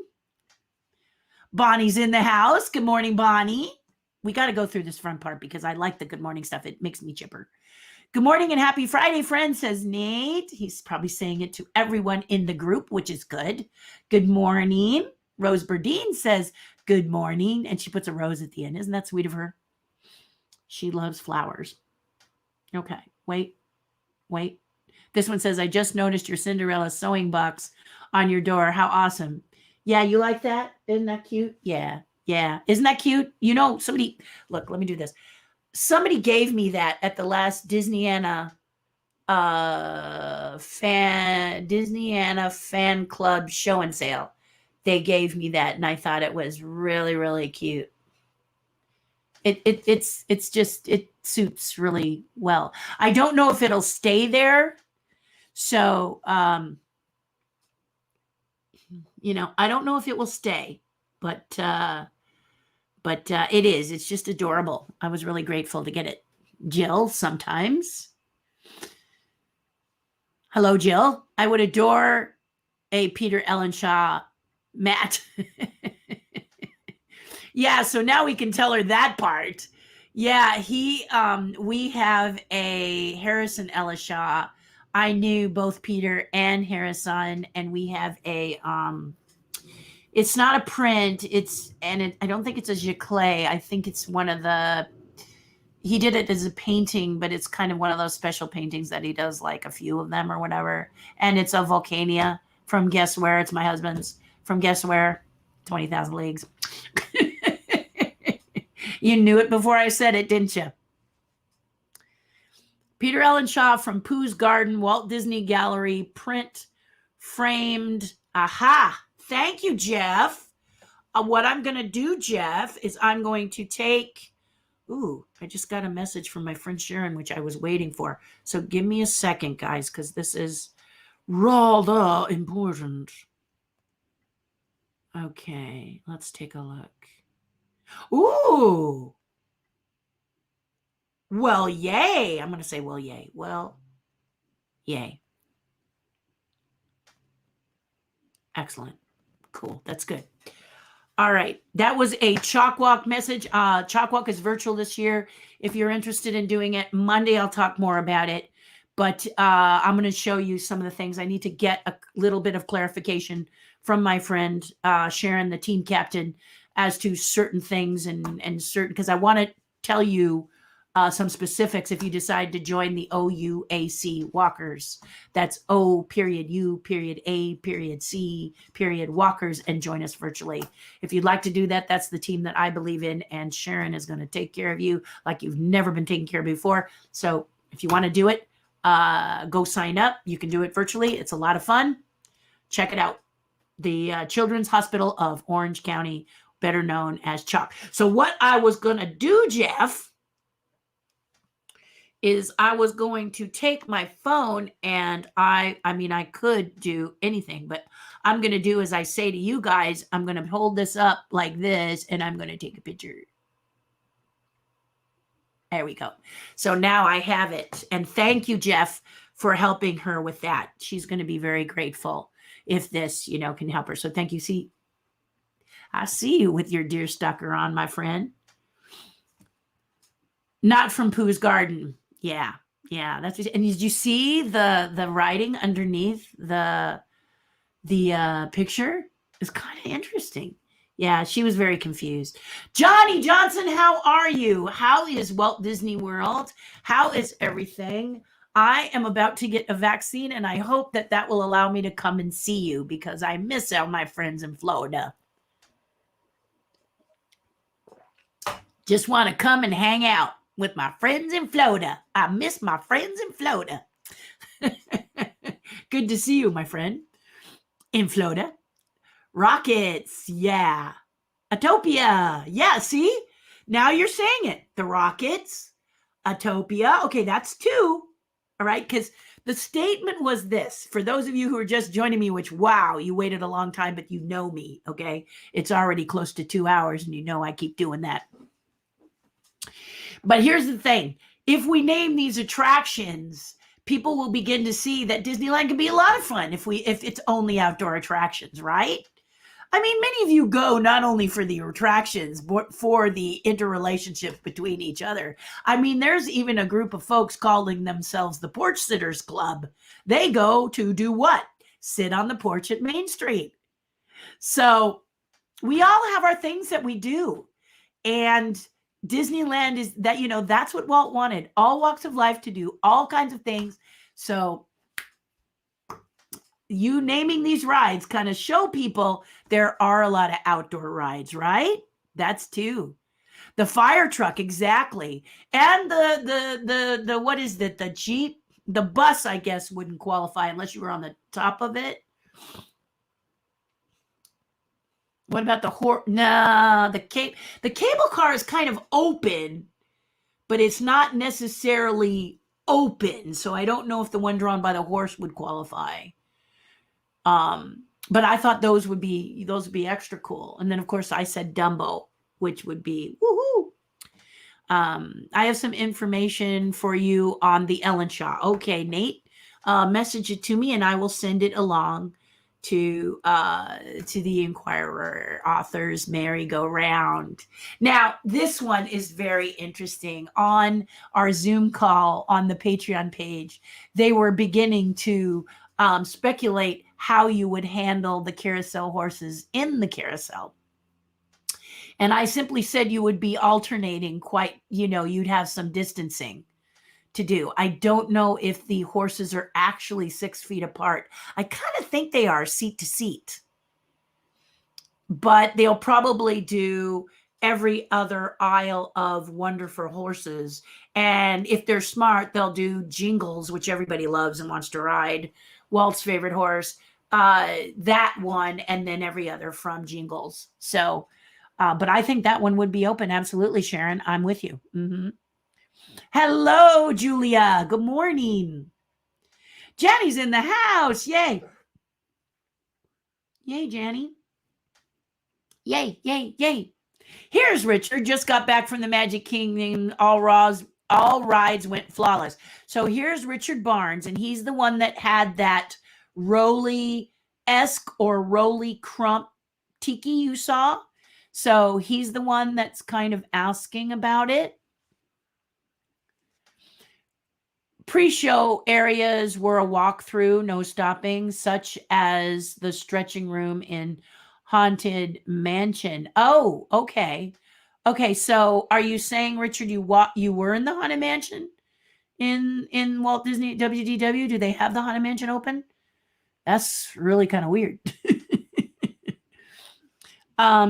Bonnie's in the house. Good morning, Bonnie. We got to go through this front part because I like the good morning stuff. It makes me chipper. Good morning and happy Friday, friends, says Nate. He's probably saying it to everyone in the group, which is good. Good morning. Rose Burdine says, good morning. And she puts a rose at the end. Isn't that sweet of her? She loves flowers. Okay, wait. This one says, I just noticed your Cinderella sewing box on your door. How awesome. Yeah, you like that? Isn't that cute? Yeah. Isn't that cute? You know, somebody, look, let me do this. Somebody gave me that at the last Disneyana fan club show and sale. They gave me that and I thought it was really, really cute. It's just, it suits really well. I don't know if it'll stay there. So, you know, I don't know if it will stay, but it is. It's just adorable. I was really grateful to get it. Jill, sometimes. Hello, Jill. I would adore a Peter Ellenshaw mat. Yeah, so now we can tell her that part. Yeah, we have a Harrison Ellenshaw. I knew both Peter and Harrison, and we have a it's not a print, I don't think it's a giclée. I think it's one of the, he did it as a painting, but it's kind of one of those special paintings that he does, like a few of them or whatever. And it's a Vulcania from Guess Where. It's my husband's from Guess Where, 20,000 Leagues. You knew it before I said it, didn't you? Peter Ellenshaw from Pooh's Garden, Walt Disney Gallery, print framed. Aha. Thank you, Jeff. What I'm going to do, Jeff, is I'm going to take, I just got a message from my friend Sharon, which I was waiting for. So give me a second, guys, because this is rather important. Okay, let's take a look. Ooh. Well, yay. I'm going to say, well, yay. Well, yay. Excellent. Cool. That's good. All right. That was a Chalk Walk message. Chalk Walk is virtual this year. If you're interested in doing it, Monday I'll talk more about it. But I'm going to show you some of the things. I need to get a little bit of clarification from my friend Sharon, the team captain, as to certain things and certain, because I want to tell you some specifics if you decide to join the OUAC walkers. That's O.U.A.C. walkers and join us virtually. If you'd like to do that, that's the team that I believe in, and Sharon is going to take care of you like you've never been taken care of before. So if you want to do it, go sign up. You can do it virtually. It's a lot of fun. Check it out. The Children's Hospital of Orange County, better known as Chalk. So what I was going to do, Jeff, is I was going to take my phone and I mean, I could do anything, but I'm going to do as I say to you guys, I'm going to hold this up like this and I'm going to take a picture. There we go. So now I have it. And thank you, Jeff, for helping her with that. She's going to be very grateful if this, can help her. So thank you. See, I see you with your deer stalker on, my friend. Not from Pooh's Garden. Yeah. That's what, and did you see the writing underneath the picture? It's kind of interesting. Yeah, she was very confused. Johnny Johnson, how are you? How is Walt Disney World? How is everything? I am about to get a vaccine, and I hope that will allow me to come and see you because I miss all my friends in Florida. Just want to come and hang out with my friends in Florida. I miss my friends in Florida. Good to see you, my friend, in Florida. Rockets, yeah. Atopia, yeah, see? Now you're saying it. The Rockets, Atopia. Okay, that's 2. All right, because the statement was this. For those of you who are just joining me, which, wow, you waited a long time, but you know me, okay? It's already close to 2 hours, and you know I keep doing that. But here's the thing. If we name these attractions, people will begin to see that Disneyland can be a lot of fun if it's only outdoor attractions, right? I mean, many of you go not only for the attractions, but for the interrelationship between each other. I mean, there's even a group of folks calling themselves the Porch Sitters Club. They go to do what? Sit on the porch at Main Street. So we all have our things that we do. And Disneyland is that, that's what Walt wanted. All walks of life to do all kinds of things. So you naming these rides kind of show people there are a lot of outdoor rides, right? That's 2. The fire truck, exactly. And the what is it? The Jeep, the bus, I guess, wouldn't qualify unless you were on the top of it. What about the horse? Nah, the cable car is kind of open, but it's not necessarily open. So I don't know if the one drawn by the horse would qualify. But I thought those would be extra cool. And then of course I said Dumbo, which would be woohoo. I have some information for you on the Ellen Shaw. Okay, Nate, message it to me and I will send it along to the Inquirer authors merry-go-round. Now, this one is very interesting. On our Zoom call on the Patreon page, they were beginning to speculate how you would handle the carousel horses in the carousel. And I simply said you would be alternating you'd have some distancing to do. I don't know if the horses are actually 6 feet apart. I kind of think they are seat to seat, but they'll probably do every other aisle of Wonderful Horses. And if they're smart, they'll do Jingles, which everybody loves and wants to ride. Walt's favorite horse, that one, and then every other from Jingles. So, but I think that one would be open. Absolutely, Sharon. I'm with you. Mm-hmm. Hello, Julia. Good morning. Jenny's in the house. Yay. Yay, Jenny. Yay, yay, yay. Here's Richard. Just got back from the Magic Kingdom. All rides went flawless. So here's Richard Barnes, and he's the one that had that Rolly-esque or Rolly Crump tiki you saw. So he's the one that's kind of asking about it. Pre-show areas were a walkthrough, no stopping, such as the stretching room in Haunted Mansion. Oh, okay. Okay, so are you saying, Richard, you were in the Haunted Mansion in Walt Disney WDW? Do they have the Haunted Mansion open? That's really kind of weird.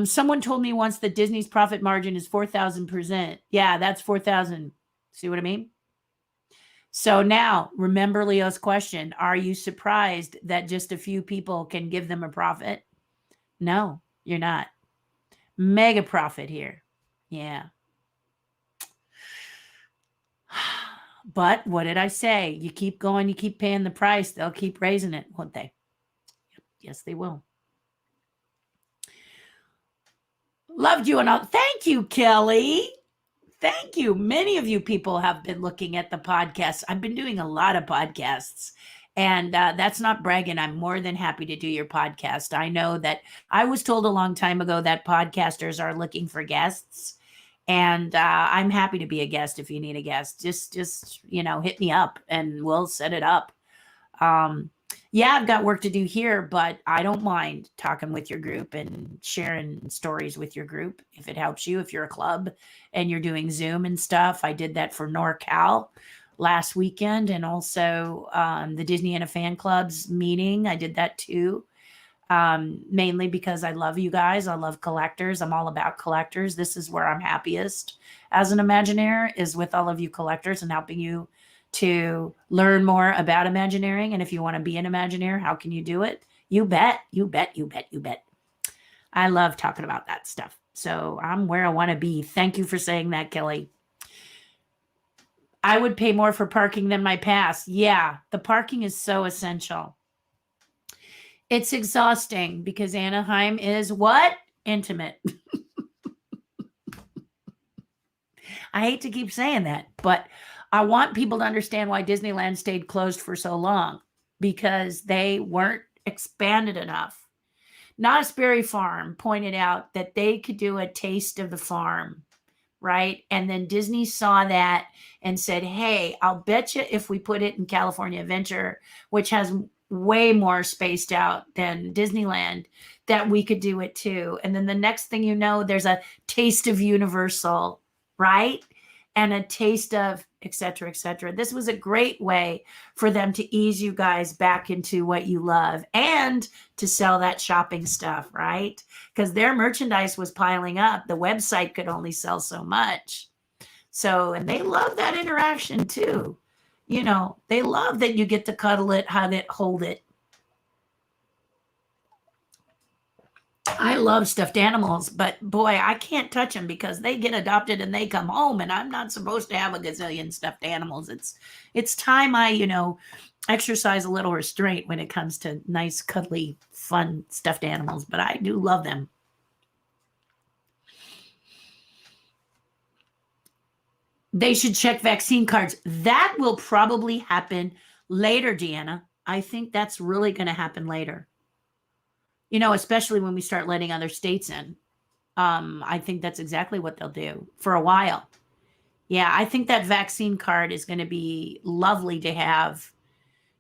Someone told me once that Disney's profit margin is 4,000%. Yeah, that's 4,000. See what I mean? So now, remember Leo's question. Are you surprised that just a few people can give them a profit? No, you're not. Mega profit here. Yeah. But what did I say? You keep going, you keep paying the price, they'll keep raising it, won't they? Yes, they will. Loved you and all. Thank you, Kelly. Thank you. Many of you people have been looking at the podcast. I've been doing a lot of podcasts, and that's not bragging. I'm more than happy to do your podcast. I know that I was told a long time ago that podcasters are looking for guests, and I'm happy to be a guest if you need a guest. Just hit me up and we'll set it up. Yeah, I've got work to do here, but I don't mind talking with your group and sharing stories with your group if it helps you. If you're a club and you're doing Zoom and stuff, I did that for NorCal last weekend, and also the Disney and a Fan Clubs meeting. I did that too. mainly because I love you guys. I love collectors. I'm all about collectors. This is where I'm happiest as an Imagineer, is with all of you collectors and helping you to learn more about Imagineering. And if you want to be an Imagineer, how can you do it? You bet, you bet, you bet, you bet. I love talking about that stuff. So I'm where I want to be. Thank you for saying that, Kelly. I would pay more for parking than my pass. Yeah, the parking is so essential. It's exhausting because Anaheim is what? Intimate. I hate to keep saying that, but I want people to understand why Disneyland stayed closed for so long, because they weren't expanded enough. Knott's Berry Farm pointed out that they could do a taste of the farm, right? And then Disney saw that and said, hey, I'll bet you if we put it in California Adventure, which has way more spaced out than Disneyland, that we could do it too. And then the next thing you know, there's a taste of Universal, right? And a taste of et cetera, et cetera. This was a great way for them to ease you guys back into what you love and to sell that shopping stuff, right? Because their merchandise was piling up. The website could only sell so much. So, and they love that interaction too. You know, they love that you get to cuddle it, hug it, hold it. I love stuffed animals, but boy, I can't touch them because they get adopted and they come home, and I'm not supposed to have a gazillion stuffed animals. It's time I, exercise a little restraint when it comes to nice, cuddly, fun stuffed animals, but I do love them. They should check vaccine cards. That will probably happen later, Deanna. I think that's really going to happen later. Especially when we start letting other states in. I think that's exactly what they'll do for a while. Yeah, I think that vaccine card is going to be lovely to have,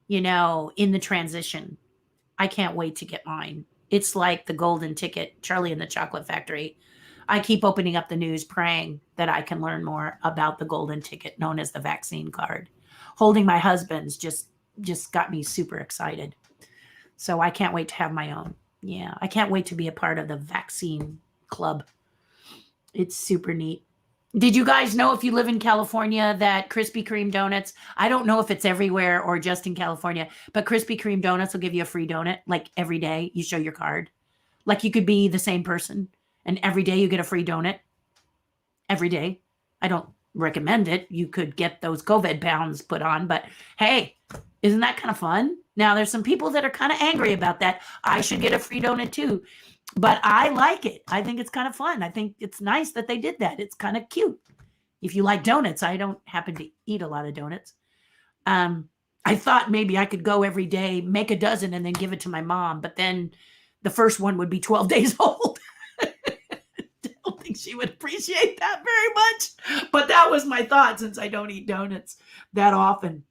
in the transition. I can't wait to get mine. It's like the golden ticket, Charlie and the Chocolate Factory. I keep opening up the news praying that I can learn more about the golden ticket known as the vaccine card. Holding my husband's just got me super excited. So I can't wait to have my own. Yeah, I can't wait to be a part of the vaccine club. It's super neat. Did you guys know, if you live in California, that Krispy Kreme donuts, I don't know if it's everywhere or just in California, but Krispy Kreme donuts will give you a free donut like every day you show your card. Like you could be the same person and every day you get a free donut. Every day. I don't recommend it. You could get those COVID pounds put on, but hey, isn't that kind of fun? Now, there's some people that are kind of angry about that. I should get a free donut too. But I like it. I think it's kind of fun. I think it's nice that they did that. It's kind of cute. If you like donuts, I don't happen to eat a lot of donuts. I thought maybe I could go every day, make a dozen, and then give it to my mom. But then the first one would be 12 days old. I don't think she would appreciate that very much. But that was my thought, since I don't eat donuts that often.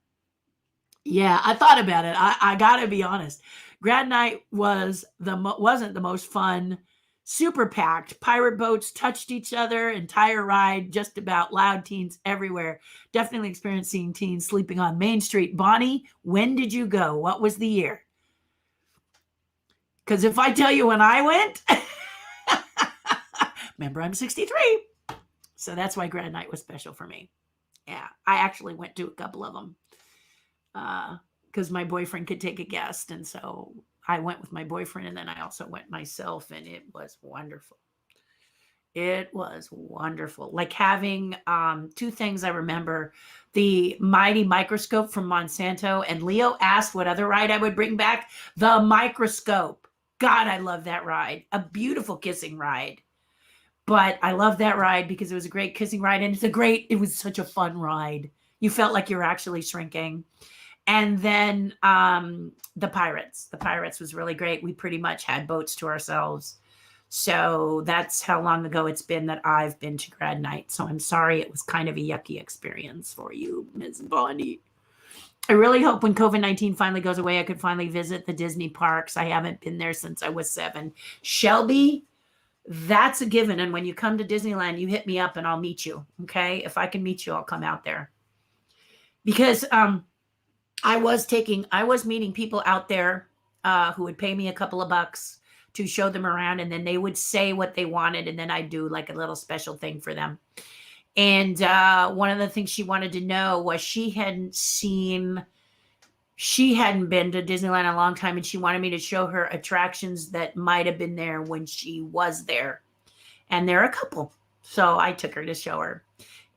Yeah, I thought about it. I got to be honest. Grad night wasn't the most fun. Super packed. Pirate boats touched each other. Entire ride, just about loud teens everywhere. Definitely experiencing teens sleeping on Main Street. Bonnie, when did you go? What was the year? Because if I tell you when I went, remember I'm 63. So that's why grad night was special for me. Yeah, I actually went to a couple of them. Because my boyfriend could take a guest. And so I went with my boyfriend, and then I also went myself, and it was wonderful. It was wonderful. Like having two things I remember: the mighty microscope from Monsanto, and Leo asked what other ride I would bring back. The microscope. God, I love that ride. A beautiful kissing ride. But I love that ride because it was a great kissing ride, and it was such a fun ride. You felt like you were actually shrinking. And then the Pirates. The Pirates was really great. We pretty much had boats to ourselves. So that's how long ago it's been that I've been to grad night. So I'm sorry it was kind of a yucky experience for you, Ms. Bonnie. I really hope when COVID-19 finally goes away, I could finally visit the Disney parks. I haven't been there since I was 7. Shelby, that's a given. And when you come to Disneyland, you hit me up and I'll meet you. Okay? If I can meet you, I'll come out there. Because I was meeting people out there who would pay me a couple of bucks to show them around, and then they would say what they wanted, and then I'd do like a little special thing for them. And one of the things she wanted to know was she hadn't been to Disneyland in a long time, and she wanted me to show her attractions that might have been there when she was there. And there are a couple. So I took her to show her,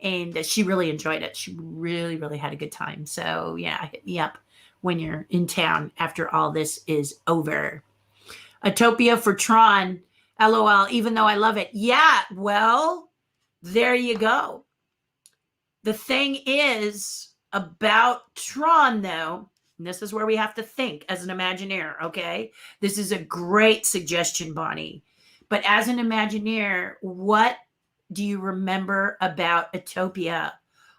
and she really enjoyed it. She really, really had a good time. So yeah, hit me up when you're in town after all this is over. Autopia for Tron, LOL, even though I love it. Yeah, well, there you go. The thing is about Tron, though, and this is where we have to think as an Imagineer, okay? This is a great suggestion, Bonnie. But as an Imagineer, what do you remember about Autopia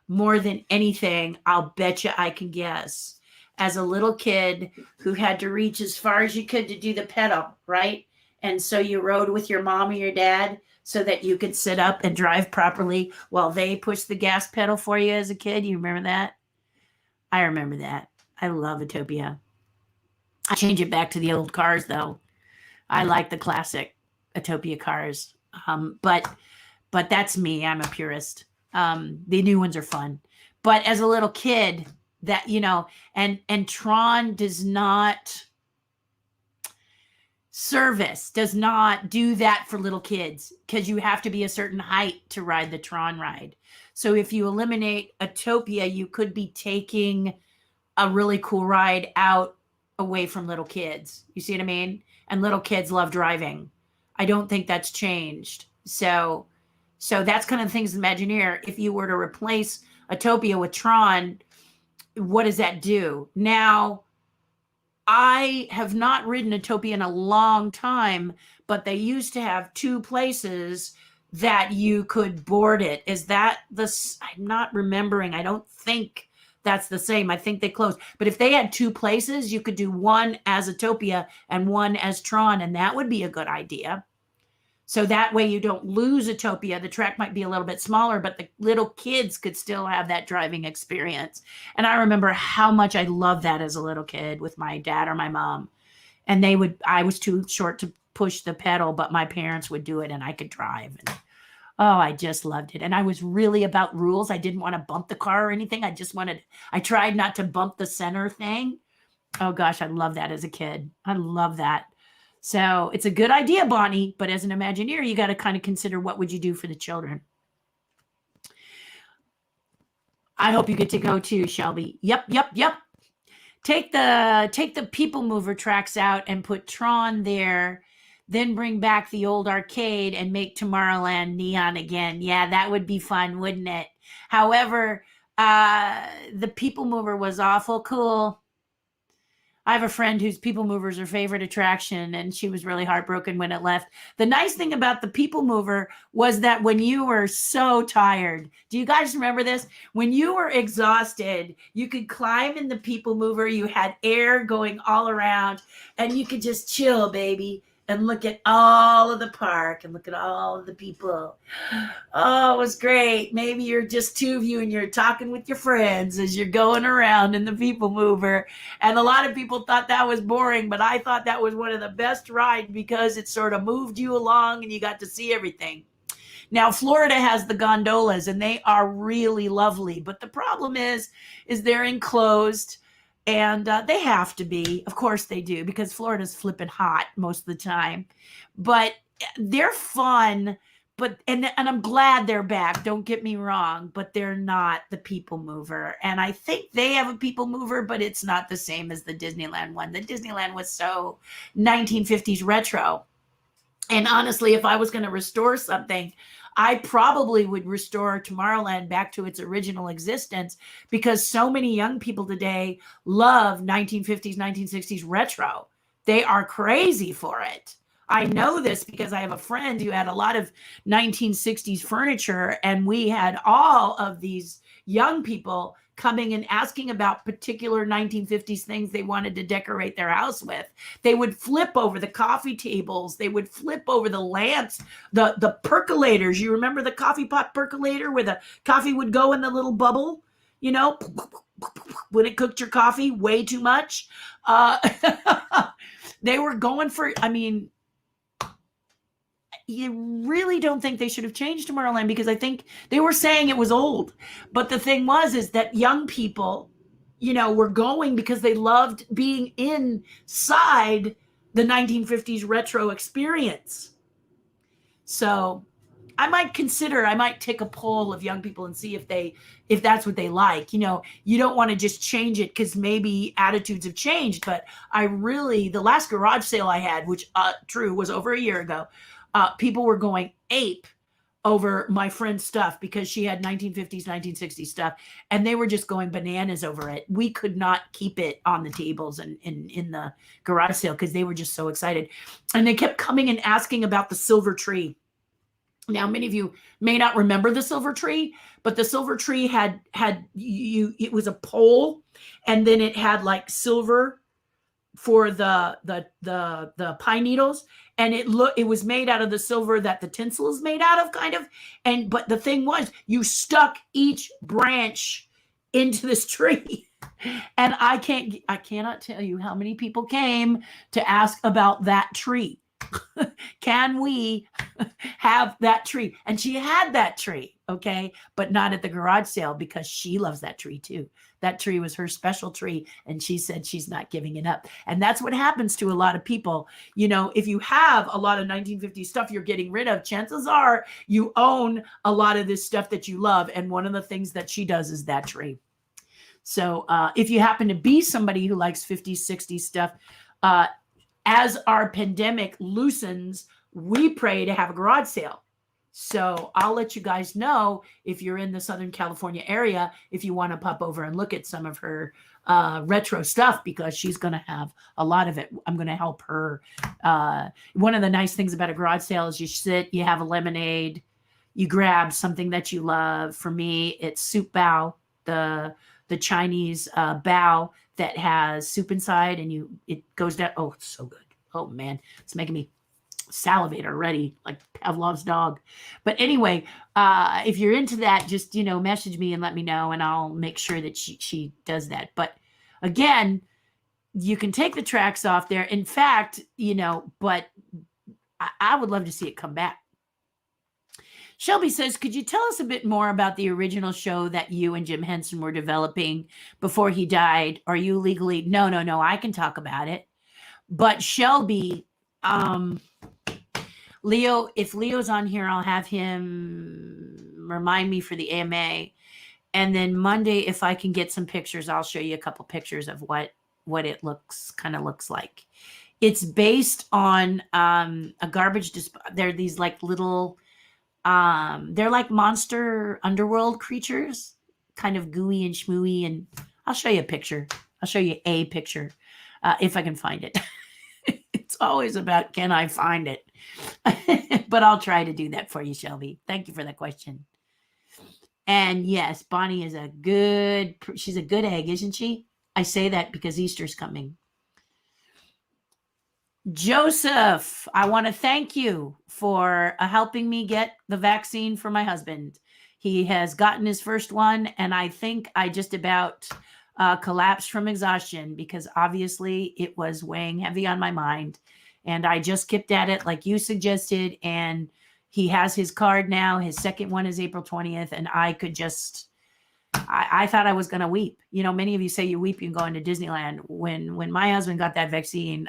more than anything? I'll bet you I can guess. As a little kid who had to reach as far as you could to do the pedal, right? And so you rode with your mom or your dad so that you could sit up and drive properly while they pushed the gas pedal for you as a kid. You remember that? I remember that. I love Autopia. I change it back to the old cars, though. I like the classic Autopia cars. But that's me. I'm a purist. The new ones are fun. But as a little kid, that, you know, and Tron does not do that for little kids, because you have to be a certain height to ride the Tron ride. So if you eliminate Autopia, you could be taking a really cool ride out away from little kids. You see what I mean? And little kids love driving. I don't think that's changed. So that's kind of the things Imagineer. If you were to replace Autopia with Tron, what does that do? Now, I have not ridden Autopia in a long time, but they used to have two places that you could board it. Is that I'm not remembering. I don't think that's the same. I think they closed. But if they had two places, you could do one as Autopia and one as Tron, and that would be a good idea. So that way you don't lose Autopia. The track might be a little bit smaller, but the little kids could still have that driving experience. And I remember how much I loved that as a little kid with my dad or my mom. And I was too short to push the pedal, but my parents would do it and I could drive. And I just loved it. And I was really about rules. I didn't want to bump the car or anything. I tried not to bump the center thing. Oh gosh, I love that as a kid. I love that. So it's a good idea, Bonnie, but as an Imagineer, you got to kind of consider what would you do for the children. I hope you get to go too, Shelby. Yep. Take the People Mover tracks out and put Tron there, then bring back the old arcade and make Tomorrowland neon again. Yeah, that would be fun, wouldn't it? However, the People Mover was awful cool. I have a friend whose People Mover is her favorite attraction, and she was really heartbroken when it left. The nice thing about the People Mover was that when you were so tired, do you guys remember this? When you were exhausted, you could climb in the People Mover. You had air going all around, and you could just chill, baby, and look at all of the park and look at all of the people. Oh, it was great. Maybe you're just two of you and you're talking with your friends as you're going around in the People Mover. And a lot of people thought that was boring, but I thought that was one of the best rides because it sort of moved you along and you got to see everything. Now, Florida has the gondolas and they are really lovely, but the problem is they're enclosed. And they have to be. Of course they do, because Florida's flipping hot most of the time. But they're fun. And I'm glad they're back. Don't get me wrong. But they're not the People Mover. And I think they have a People Mover, but it's not the same as the Disneyland one. The Disneyland was so 1950s retro. And honestly, if I was going to restore something, I probably would restore Tomorrowland back to its original existence, because so many young people today love 1950s, 1960s retro. They are crazy for it. I know this because I have a friend who had a lot of 1960s furniture, and we had all of these young people coming and asking about particular 1950s things they wanted to decorate their house with. They would flip over the coffee tables. They would flip over the lamps, the percolators. You remember the coffee pot percolator where the coffee would go in the little bubble, you know, when it cooked your coffee way too much? They were going for, I mean, you really don't think they should have changed Tomorrowland, because I think they were saying it was old. But the thing is that young people, were going because they loved being inside the 1950s retro experience. So I might take a poll of young people and see if that's what they like. You don't want to just change it because maybe attitudes have changed. But the last garage sale I had, which true was over a year ago, people were going ape over my friend's stuff because she had 1950s, 1960s stuff, and they were just going bananas over it. We could not keep it on the tables and in the garage sale because they were just so excited. And they kept coming and asking about the silver tree. Now, many of you may not remember the silver tree, but the silver tree it was a pole, and then it had like silver for the pine needles, and it was made out of the silver that the tinsel is made out of, kind of. But the thing was, you stuck each branch into this tree. And I cannot tell you how many people came to ask about that tree. Can we have that tree? And she had that tree, okay, but not at the garage sale because she loves that tree too. That tree was her special tree, and she said she's not giving it up. And that's what happens to a lot of people. If you have a lot of 1950s stuff you're getting rid of, chances are you own a lot of this stuff that you love. And one of the things that she does is that tree. So if you happen to be somebody who likes 50s, 60s stuff, as our pandemic loosens, we pray to have a garage sale. So I'll let you guys know if you're in the Southern California area, if you want to pop over and look at some of her retro stuff, because she's going to have a lot of it. I'm going to help her. One of the nice things about a garage sale is you sit, you have a lemonade, you grab something that you love. For me, it's soup bao, the Chinese bao that has soup inside, and it goes down. Oh, it's so good. Oh man, it's making me salivate already, like Pavlov's dog. But anyway, if you're into that, just message me and let me know, and I'll make sure that she does that. But again, you can take the tracks off there. In fact, but I would love to see it come back. Shelby says, could you tell us a bit more about the original show that you and Jim Henson were developing before he died? Are you legally? No, I can talk about it. But Shelby, Leo, if Leo's on here, I'll have him remind me for the AMA. And then Monday, if I can get some pictures, I'll show you a couple pictures of what it kind of looks like. It's based on a garbage disposal. They're these like little... they're like monster underworld creatures, kind of gooey and schmooey. And I'll show you a picture. I'll show you a picture if I can find it. It's always about, can I find it? But I'll try to do that for you, Shelby. Thank you for that question. And yes, Bonnie is she's a good egg, isn't she? I say that because Easter's coming. Joseph, I want to thank you for helping me get the vaccine for my husband. He has gotten his first one, and I think I just about collapsed from exhaustion because obviously it was weighing heavy on my mind. And I just kept at it like you suggested, and he has his card now. His second one is April 20th, and I could just... I thought I was going to weep. Many of you say you weep, you can go into Disneyland. When my husband got that vaccine,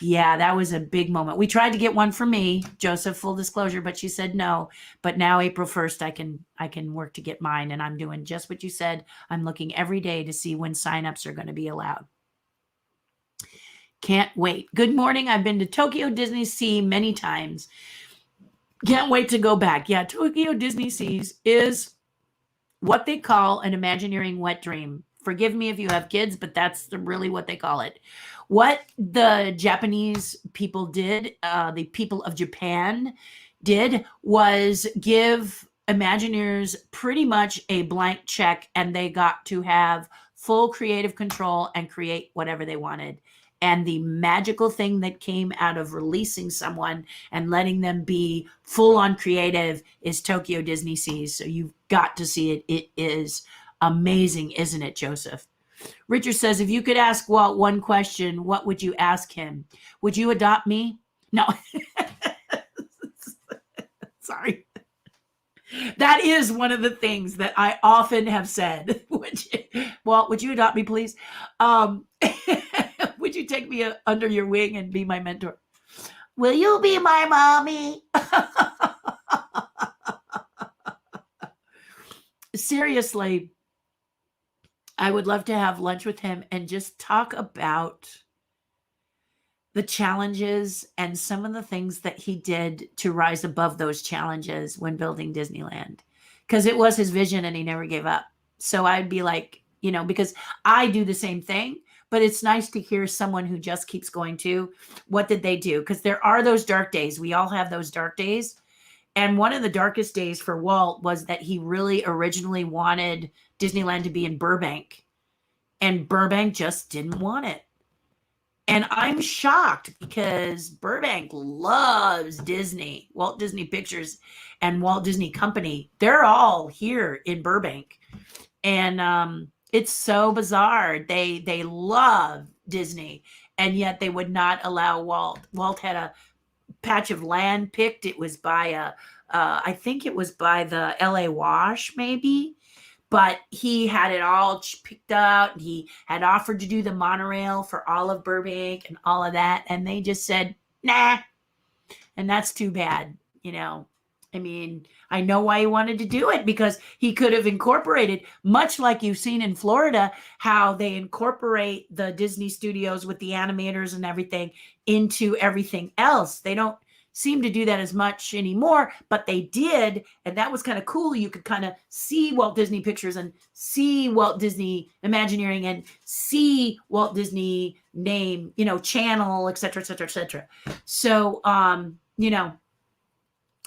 yeah, that was a big moment. We tried to get one for me, Joseph, full disclosure, but she said no. But now April 1st, I can work to get mine, and I'm doing just what you said. I'm looking every day to see when signups are going to be allowed. Can't wait. Good morning. I've been to Tokyo Disney Sea many times. Can't wait to go back. Yeah, Tokyo Disney Seas is what they call an Imagineering wet dream. Forgive me if you have kids, but that's really what they call it. What the Japanese people did, the people of Japan did, was give Imagineers pretty much a blank check, and they got to have full creative control and create whatever they wanted. And the magical thing that came out of releasing someone and letting them be full on creative is Tokyo Disney Seas. So you've got to see it. It is amazing, isn't it, Joseph? Richard says, if you could ask Walt one question, what would you ask him? Would you adopt me? No. Sorry. That is one of the things that I often have said. Walt, would you adopt me, please? Would you take me under your wing and be my mentor? Will you be my mommy? Seriously, I would love to have lunch with him and just talk about the challenges and some of the things that he did to rise above those challenges when building Disneyland, because it was his vision and he never gave up. So I'd be like, because I do the same thing, but it's nice to hear someone who just keeps going to, what did they do? Because there are those dark days. We all have those dark days. And one of the darkest days for Walt was that he really originally wanted Disneyland to be in Burbank, and Burbank just didn't want it. And I'm shocked because Burbank loves Disney, Walt Disney Pictures and Walt Disney Company. They're all here in Burbank. And it's so bizarre. They love Disney, and yet they would not allow Walt. Walt had a patch of land picked. It was by I think it was by the LA Wash, maybe. But he had it all picked out, and he had offered to do the monorail for all of Burbank and all of that. And they just said, nah. And that's too bad. I mean, I know why he wanted to do it, because he could have incorporated, much like you've seen in Florida, how they incorporate the Disney studios with the animators and everything into everything else. They don't seem to do that as much anymore, but they did. And that was kind of cool. You could kind of see Walt Disney Pictures and see Walt Disney Imagineering and see Walt Disney name, channel, et cetera, et cetera, et cetera. So,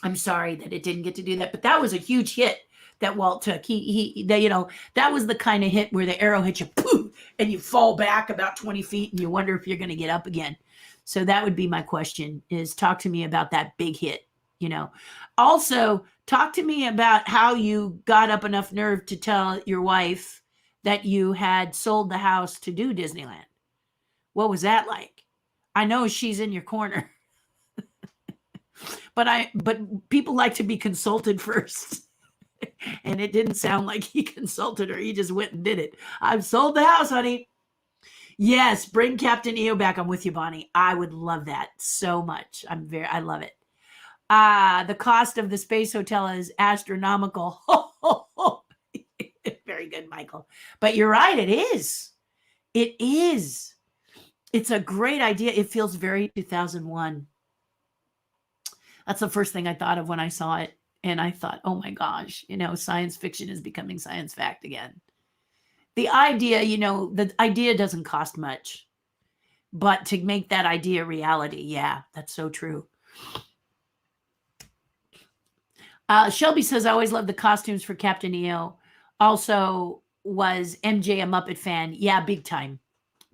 I'm sorry that it didn't get to do that, but that was a huge hit that Walt took. That was the kind of hit where the arrow hits you, poof, and you fall back about 20 feet and you wonder if you're going to get up again. So that would be my question, is talk to me about that big hit, Also, talk to me about how you got up enough nerve to tell your wife that you had sold the house to do Disneyland. What was that like? I know she's in your corner. But people like to be consulted first. And it didn't sound like he consulted her. He just went and did it. I've sold the house, honey. Yes, bring Captain EO back. I'm with you, Bonnie. I would love that so much. I love it. The cost of the space hotel is astronomical. Very good, Michael. But you're right, it is. It is. It's a great idea. It feels very 2001. That's the first thing I thought of when I saw it. And I thought, oh my gosh, science fiction is becoming science fact again. The idea doesn't cost much. But to make that idea reality, yeah, that's so true. Shelby says, I always loved the costumes for Captain EO. Also, was MJ a Muppet fan? Yeah, big time.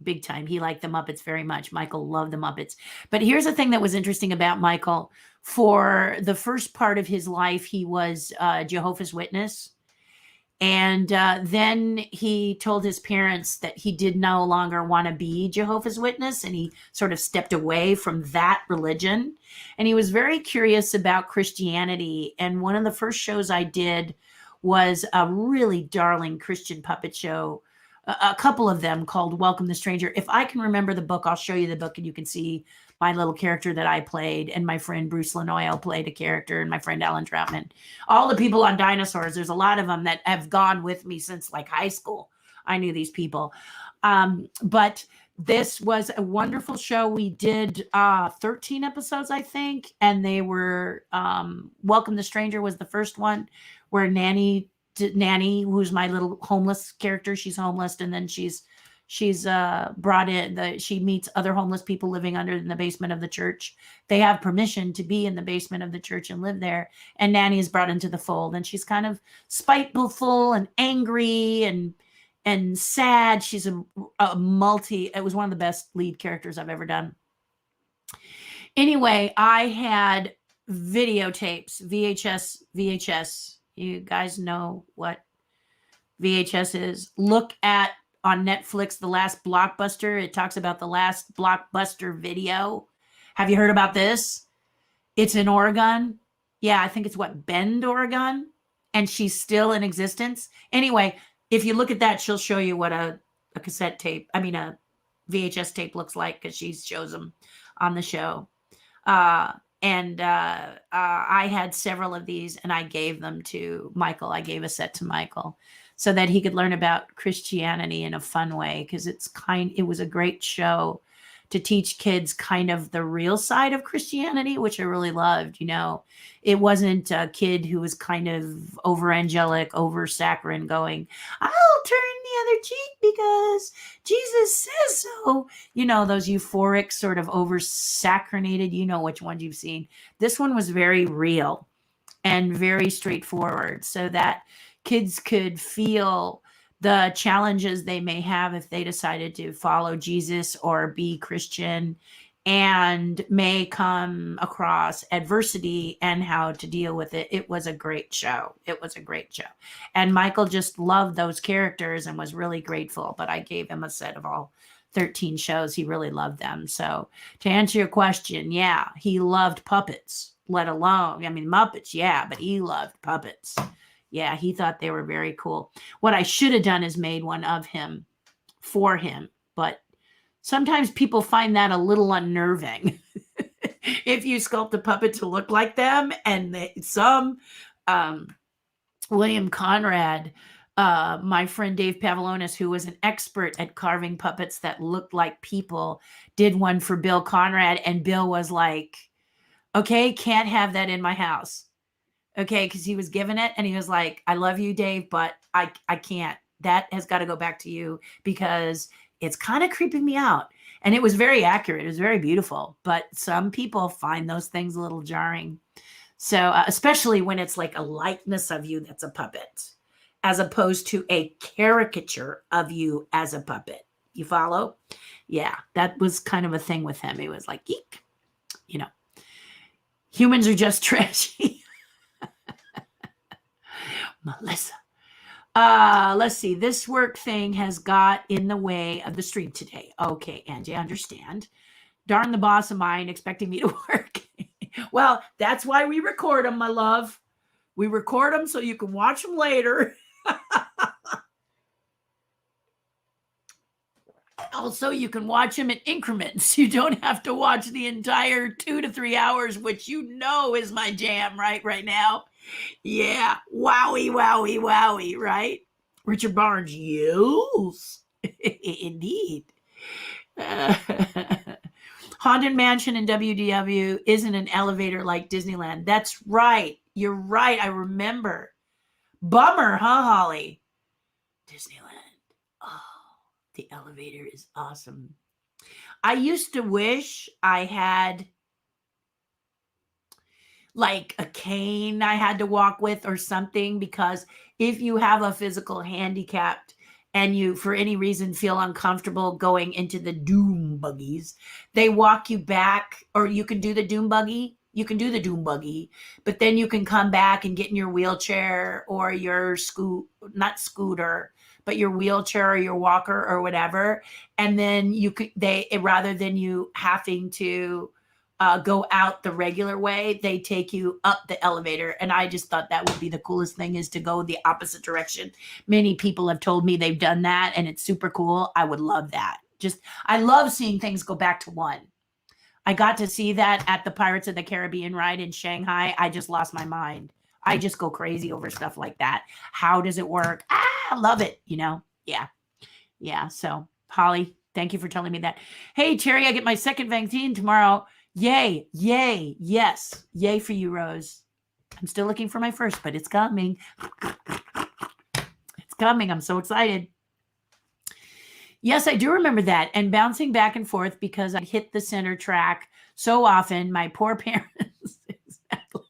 Big time. He liked the Muppets very much. Michael loved the Muppets. But here's the thing that was interesting about Michael. For the first part of his life, he was Jehovah's Witness. And then he told his parents that he did no longer want to be Jehovah's Witness, and he sort of stepped away from that religion. And he was very curious about Christianity. And one of the first shows I did was a really darling Christian puppet show, a couple of them, called Welcome the Stranger. If I can remember the book, I'll show you the book, and you can see my little character that I played, and my friend Bruce Lanoyle played a character, and my friend Alan Troutman. All the people on Dinosaurs, there's a lot of them that have gone with me since like high school. I knew these people. But this was a wonderful show. We did 13 episodes, I think, and they were Welcome the Stranger was the first one, where Nanny, who's my little homeless character, she's homeless, and then she's brought in, she meets other homeless people living in the basement of the church. They have permission to be in the basement of the church and live there. And Nanny is brought into the fold, and she's kind of spiteful and angry and sad. She's it was one of the best lead characters I've ever done. Anyway, I had videotapes, VHS. You guys know what VHS is. Look at on Netflix, The Last Blockbuster. It talks about the last blockbuster video. Have you heard about this? It's in Oregon. Yeah, I think it's Bend, Oregon. And she's still in existence. Anyway, if you look at that, she'll show you what a cassette tape, a VHS tape looks like, because she shows them on the show. And I had several of these, and I gave them to Michael. I gave a set to Michael so that he could learn about Christianity in a fun way, because it was a great show to teach kids kind of the real side of Christianity, which I really loved. It wasn't a kid who was kind of over angelic, over saccharine going, I'll turn the other cheek because Jesus says so. Those euphoric sort of over sacranated, which ones you've seen. This one was very real and very straightforward, so that kids could feel the challenges they may have if they decided to follow Jesus or be Christian, and may come across adversity and how to deal with it. It was a great show. And Michael just loved those characters and was really grateful. But I gave him a set of all 13 shows. He really loved them. So to answer your question, yeah, he loved puppets, let alone, Muppets, yeah, but he loved puppets. Yeah, he thought they were very cool. What I should have done is made one of him for him, but sometimes people find that a little unnerving. If you sculpt a puppet to look like them, and William Conrad, my friend Dave Pavlonis, who was an expert at carving puppets that looked like people, did one for Bill Conrad, and Bill was like, okay, can't have that in my house. Okay, because he was given it, and he was like, I love you, Dave, but I can't. That has got to go back to you, because it's kind of creeping me out. And it was very accurate. It was very beautiful. But some people find those things a little jarring. So especially when it's like a likeness of you that's a puppet, as opposed to a caricature of you as a puppet. You follow? Yeah, that was kind of a thing with him. He was like, eek. Humans are just trashy. Melissa. Let's see. This work thing has got in the way of the stream today. Okay, Angie, I understand. Darn the boss of mine expecting me to work. Well, that's why we record them, my love. We record them so you can watch them later. Also, you can watch them in increments. You don't have to watch the entire 2 to 3 hours, which is my jam right now. Yeah. Wowie, wowie, wowie, right? Richard Barnes, yes. Indeed. Haunted Mansion in WDW isn't an elevator like Disneyland. That's right. You're right. I remember. Bummer, huh, Holly? Disneyland. Oh, the elevator is awesome. I used to wish I had like a cane I had to walk with or something, because if you have a physical handicap and you, for any reason, feel uncomfortable going into the doom buggies, they walk you back, or you can do the doom buggy. You can do the doom buggy, but then you can come back and get in your wheelchair or your not scooter, but your wheelchair or your walker or whatever. And then rather than you having to go out the regular way, they take you up the elevator. And I just thought that would be the coolest thing, is to go the opposite direction. Many people have told me they've done that, and it's super cool. I would love that. I love seeing things go back to one. I got to see that at the Pirates of the Caribbean ride in Shanghai. I just lost my mind. I just go crazy over stuff like that. How does it work? I love it, Yeah. So, Holly, thank you for telling me that. Hey, Terri, I get my second vaccine tomorrow. Yay, yay, yes. Yay for you, Rose. I'm still looking for my first, but it's coming. It's coming. I'm so excited. Yes, I do remember that. And bouncing back and forth because I hit the center track so often. My poor parents. Exactly.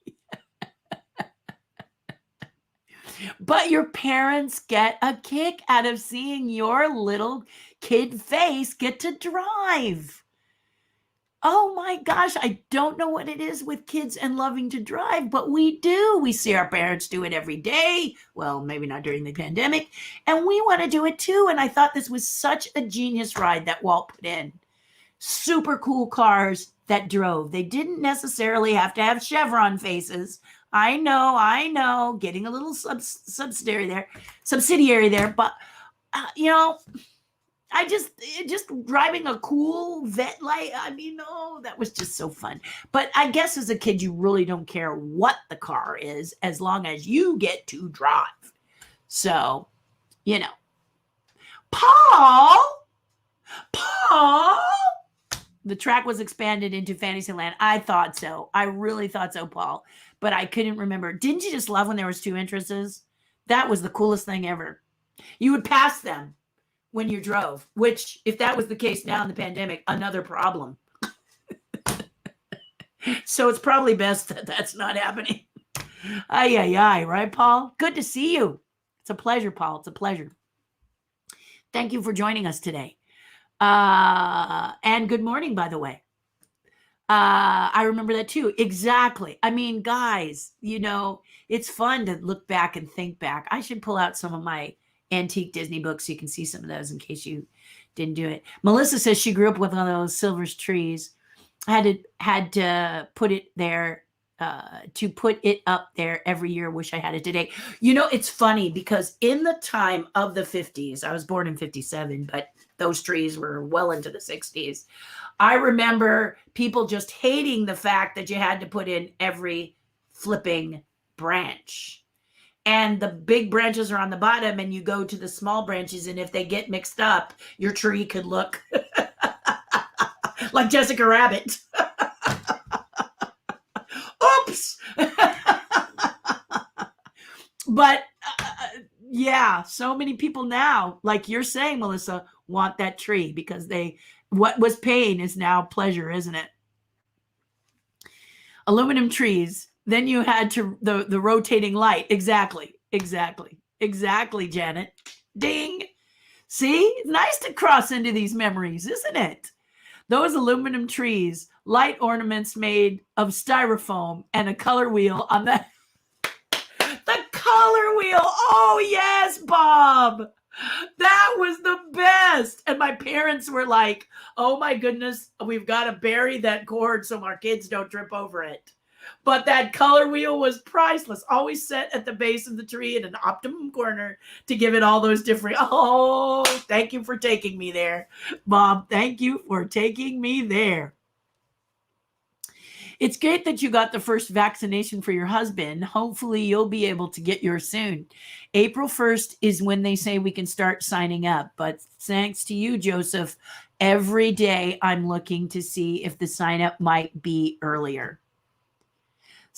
But your parents get a kick out of seeing your little kid face get to drive. Oh my gosh, I don't know what it is with kids and loving to drive, but we do. We see our parents do it every day. Well, maybe not during the pandemic. And we want to do it too. And I thought this was such a genius ride that Walt put in. Super cool cars that drove. They didn't necessarily have to have chevron faces. I know, getting a little subsidiary there, but you know, I just driving a cool vet light. I mean, oh, that was just so fun. But I guess as a kid, you really don't care what the car is as long as you get to drive. So, you know, Paul, Paul, the track was expanded into Fantasyland. I thought so. I really thought so, Paul. But I couldn't remember. Didn't you just love when there was two entrances? That was the coolest thing ever. You would pass them when you drove, which, if that was the case now in the pandemic, another problem. So it's probably best that that's not happening. Ay, right, Paul? Good to see you. It's a pleasure, Paul. It's a pleasure. Thank you for joining us today. And good morning, by the way. I remember that too. Exactly. I mean, guys, you know, it's fun to look back and think back. I should pull out some of my antique Disney books so you can see some of those in case you didn't do it. Melissa says she grew up with one of those Silver's trees. I had to put it there, to put it up there every year. Wish I had it today. You know, it's funny because in the time of the 50s, I was born in 57, but those trees were well into the 60s. I remember people just hating the fact that you had to put in every flipping branch. And the big branches are on the bottom, and you go to the small branches, and if they get mixed up, your tree could look like Jessica Rabbit. Oops. But yeah, so many people now, like you're saying, Melissa, want that tree because what was pain is now pleasure, isn't it? Aluminum trees. Then you had to the rotating light. Exactly, Janet. Ding. See, it's nice to cross into these memories, isn't it? Those aluminum trees, light ornaments made of styrofoam, and a color wheel on the color wheel. Oh yes, Bob. That was the best. And my parents were like, oh my goodness, we've got to bury that cord so our kids don't trip over it. But that color wheel was priceless. Always set at the base of the tree in an optimum corner to give it all those different. Oh, thank you for taking me there, Bob. Thank you for taking me there. It's great that you got the first vaccination for your husband. Hopefully you'll be able to get yours soon. April 1st is when they say we can start signing up. But thanks to you, Joseph, every day I'm looking to see if the sign up might be earlier.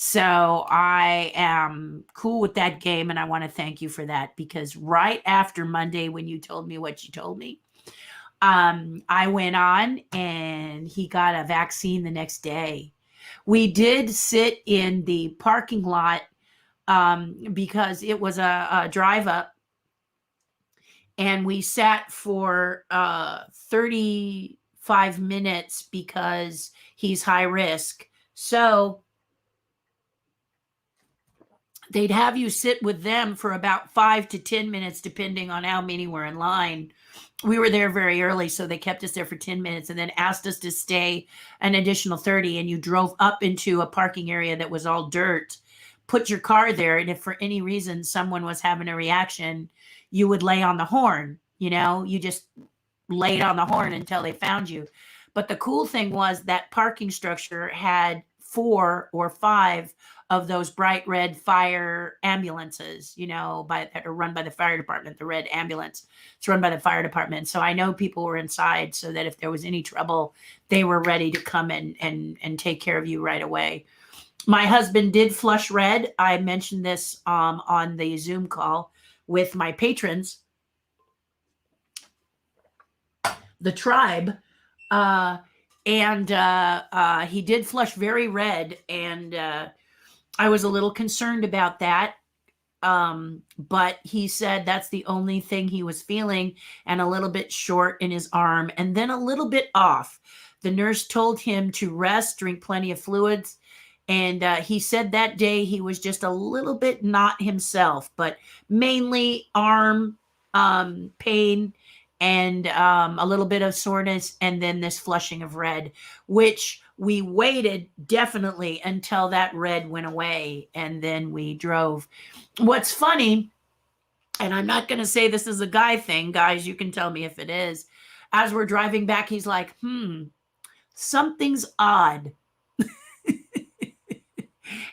So I am cool with that game, and I want to thank you for that, because right after Monday, when you told me what you told me, I went on and he got a vaccine the next day. We did sit in the parking lot because it was a drive up, and we sat for 35 minutes because he's high risk. So they'd have you sit with them for about 5 to 10 minutes, depending on how many were in line. We were there very early, so they kept us there for 10 minutes and then asked us to stay an additional 30. And you drove up into a parking area that was all dirt, put your car there. And if for any reason someone was having a reaction, you would lay on the horn. You know, you just laid on the horn until they found you. But the cool thing was that parking structure had 4 or 5 of those bright red fire ambulances, you know, that are run by the fire department. The red ambulance, it's run by the fire department. So I know people were inside so that if there was any trouble, they were ready to come and take care of you right away. My husband did flush red. I mentioned this on the Zoom call with my patrons, the tribe, and he did flush very red, and I was a little concerned about that, but he said that's the only thing he was feeling, and a little bit short in his arm, and then a little bit off. The nurse told him to rest, drink plenty of fluids. And he said that day he was just a little bit not himself, but mainly arm pain and a little bit of soreness, and then this flushing of red, which we waited definitely until that red went away, and then we drove. What's funny, and I'm not going to say this is a guy thing, guys, you can tell me if it is. As we're driving back, he's like, something's odd.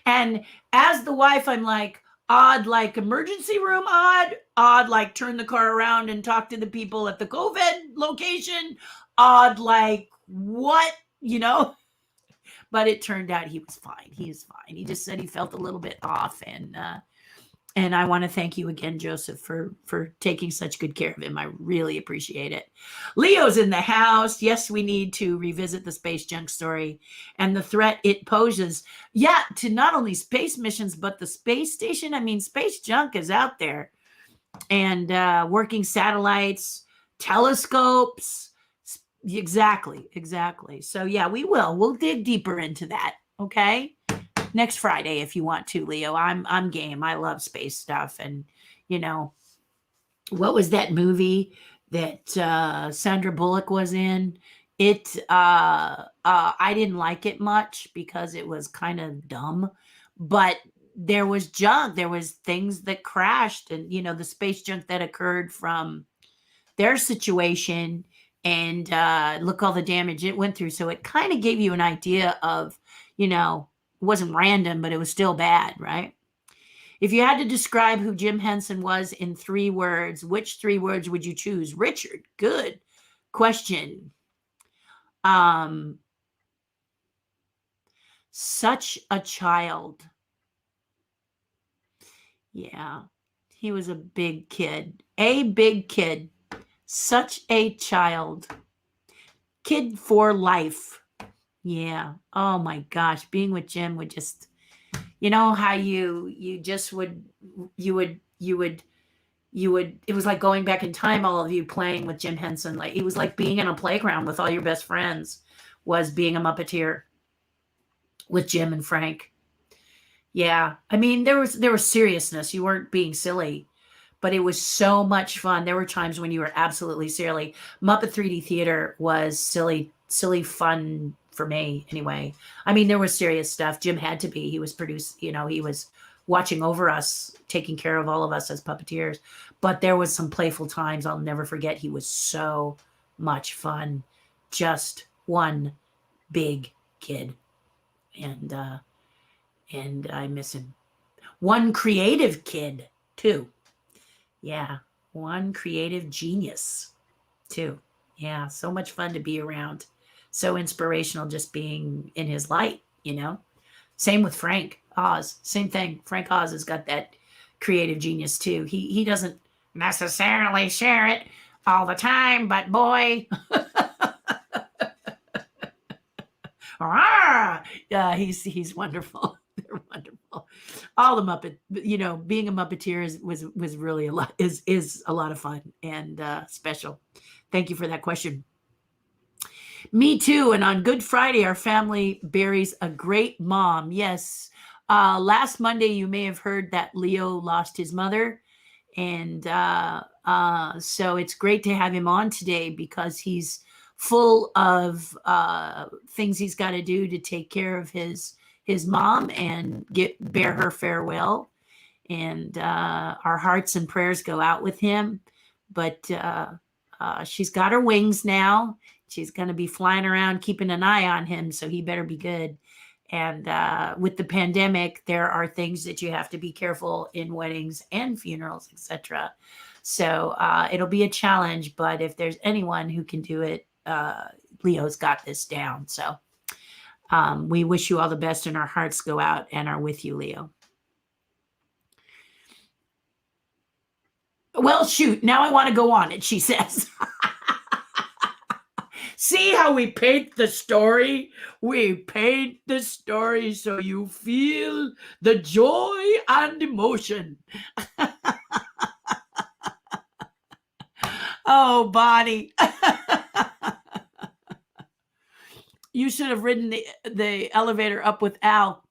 And as the wife, I'm like, odd like emergency room, odd like turn the car around and talk to the people at the COVID location, odd like what, but it turned out he was fine. He is fine. He just said he felt a little bit off, and I want to thank you again, Joseph, for taking such good care of him. I really appreciate it. Leo's in the house. Yes, we need to revisit the space junk story and the threat it poses. Yeah, to not only space missions, but the space station. I mean, space junk is out there. And working satellites, telescopes. Exactly. So, yeah, we'll dig deeper into that. Okay. Next Friday, if you want to, Leo. I'm game. I love space stuff. And, what was that movie that Sandra Bullock was in? I didn't like it much because it was kind of dumb, but there was junk. There was things that crashed, and, the space junk that occurred from their situation, and look all the damage it went through. So it kind of gave you an idea of, it wasn't random, but it was still bad, right? If you had to describe who Jim Henson was in 3 words, which 3 words would you choose? Richard, good question. Such a child. Yeah, he was a big kid. A big kid. Such a child. Kid for life. Yeah. Oh my gosh. Being with Jim would just, how you just would, it was like going back in time, all of you playing with Jim Henson. Like, it was like being in a playground with all your best friends, was being a Muppeteer with Jim and Frank. Yeah. I mean, there was seriousness. You weren't being silly, but it was so much fun. There were times when you were absolutely silly. Muppet 3D Theater was silly fun for me anyway. I mean, there was serious stuff. Jim had to be. He was he was watching over us, taking care of all of us as puppeteers. But there was some playful times I'll never forget. He was so much fun. Just one big kid. And I miss him. One creative kid, too. Yeah, one creative genius, too. Yeah, so much fun to be around. So inspirational just being in his light, Same with Frank Oz. Same thing. Frank Oz has got that creative genius, too. He doesn't necessarily share it all the time, but boy. He's wonderful. They're wonderful. All the Muppet, being a Muppeteer was really a lot, is a lot of fun and special. Thank you for that question. Me too. And on Good Friday, our family buries a great mom. Yes. Last Monday, you may have heard that Leo lost his mother. And so it's great to have him on today because he's full of things he's got to do to take care of his mom and bear her farewell. And our hearts and prayers go out with him. But she's got her wings now. She's going to be flying around, keeping an eye on him. So he better be good. And with the pandemic, there are things that you have to be careful in weddings and funerals, etc. So it'll be a challenge. But if there's anyone who can do it, Leo's got this down. So we wish you all the best, and our hearts go out and are with you, Leo. Well, shoot, now I want to go on it, she says. See how we paint the story? We paint the story so you feel the joy and emotion. Oh, Bonnie. You should have ridden the elevator up with Al.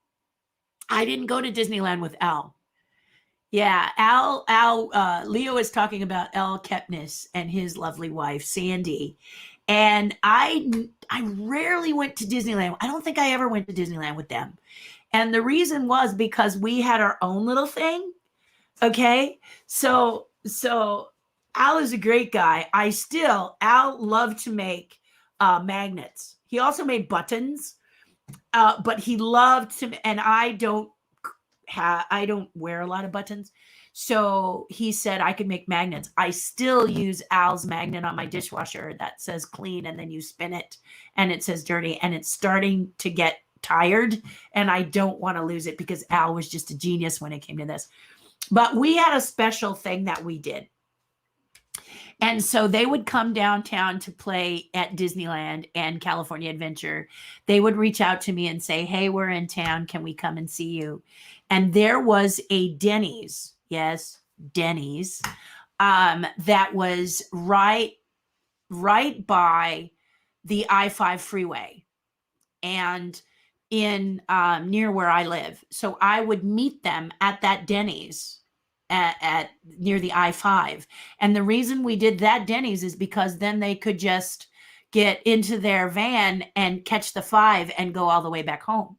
I didn't go to Disneyland with Al. Yeah, Leo is talking about Al Kepnes and his lovely wife, Sandy. And I rarely went to Disneyland. I don't think I ever went to Disneyland with them. And the reason was because we had our own little thing. Okay. So Al is a great guy. Al loved to make magnets. He also made buttons, but he loved to, and I don't wear a lot of buttons. So he said I could make magnets. I still use Al's magnet on my dishwasher that says clean, and then you spin it and it says dirty, and it's starting to get tired, and I don't want to lose it because Al was just a genius when it came to this. But we had a special thing that we did. And so they would come downtown to play at Disneyland and California Adventure. They would reach out to me and say, hey, we're in town. Can we come and see you? And there was a Denny's. Yes, Denny's. That was right by the I-5 freeway and in near where I live. So I would meet them at that Denny's at near the I-5. And the reason we did that Denny's is because then they could just get into their van and catch the 5 and go all the way back home.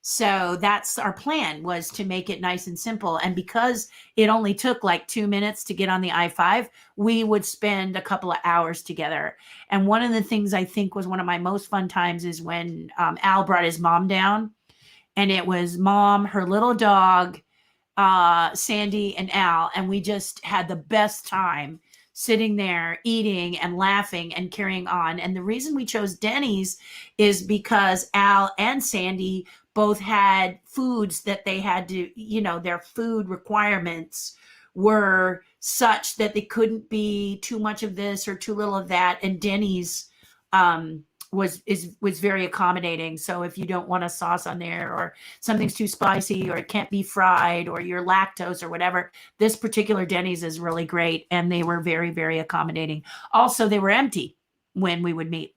So that's our plan, was to make it nice and simple. And because it only took like 2 minutes to get on the I-5, we would spend a couple of hours together. And one of the things I think was one of my most fun times is when Al brought his mom down, and it was mom, her little dog, Sandy, and Al. And we just had the best time sitting there eating and laughing and carrying on. And the reason we chose Denny's is because Al and Sandy both had foods that they had to, their food requirements were such that they couldn't be too much of this or too little of that. And Denny's was very accommodating. So if you don't want a sauce on there, or something's too spicy, or it can't be fried, or you're lactose or whatever, this particular Denny's is really great. And they were very, very accommodating. Also, they were empty when we would meet.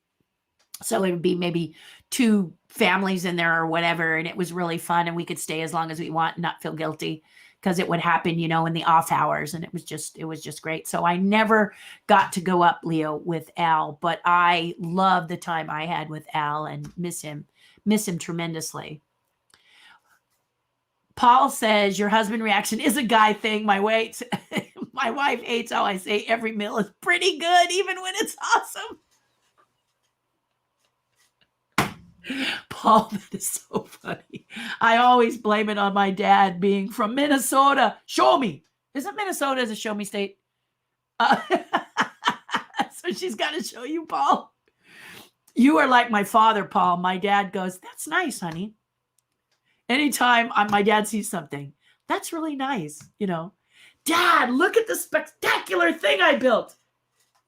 So it would be maybe 2 families in there or whatever. And it was really fun. And we could stay as long as we want and not feel guilty, because it would happen, in the off hours. And it was just great. So I never got to go up, Leo, with Al, but I love the time I had with Al and miss him tremendously. Paul says, your husband reaction is a guy thing. My wife hates how I say every meal is pretty good, even when it's awesome. Paul, that is so funny. I always blame it on my dad being from Minnesota. Show me. Isn't Minnesota a show me state? So she's got to show you, Paul. You are like my father, Paul. My dad goes, that's nice, honey. Anytime my dad sees something, that's really nice. Dad, look at the spectacular thing I built.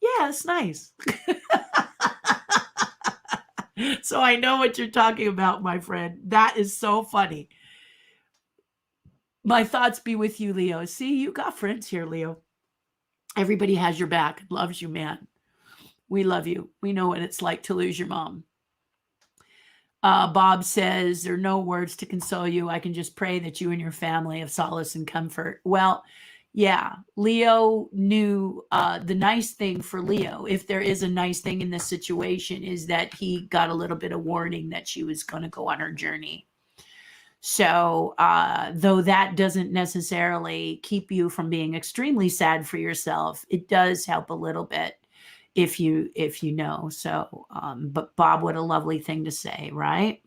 Yeah, it's nice. So I know what you're talking about, my friend. That is so funny. My thoughts be with you, Leo. See, you got friends here, Leo. Everybody has your back, loves you, man. We love you. We know what it's like to lose your mom. Bob says, there are no words to console you. I can just pray that you and your family have solace and comfort. Well, yeah, Leo knew the nice thing for Leo, if there is a nice thing in this situation, is that he got a little bit of warning that she was going to go on her journey. So though that doesn't necessarily keep you from being extremely sad for yourself, it does help a little bit if you know. So, but Bob, what a lovely thing to say, right?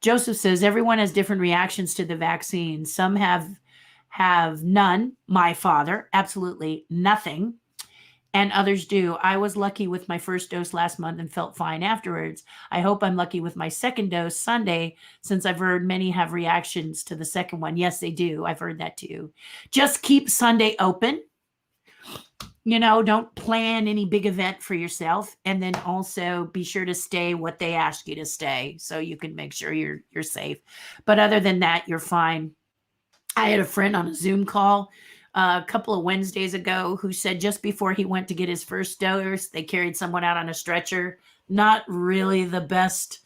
Joseph says, everyone has different reactions to the vaccine. Some have none. My father, absolutely nothing. And others do. I was lucky with my first dose last month and felt fine afterwards. I hope I'm lucky with my second dose Sunday, since I've heard many have reactions to the second one. Yes, they do. I've heard that too. Just keep Sunday open. Don't plan any big event for yourself. And then also be sure to stay what they ask you to stay, so you can make sure you're safe. But other than that, you're fine. I had a friend on a Zoom call a couple of Wednesdays ago who said just before he went to get his first dose, they carried someone out on a stretcher not really the best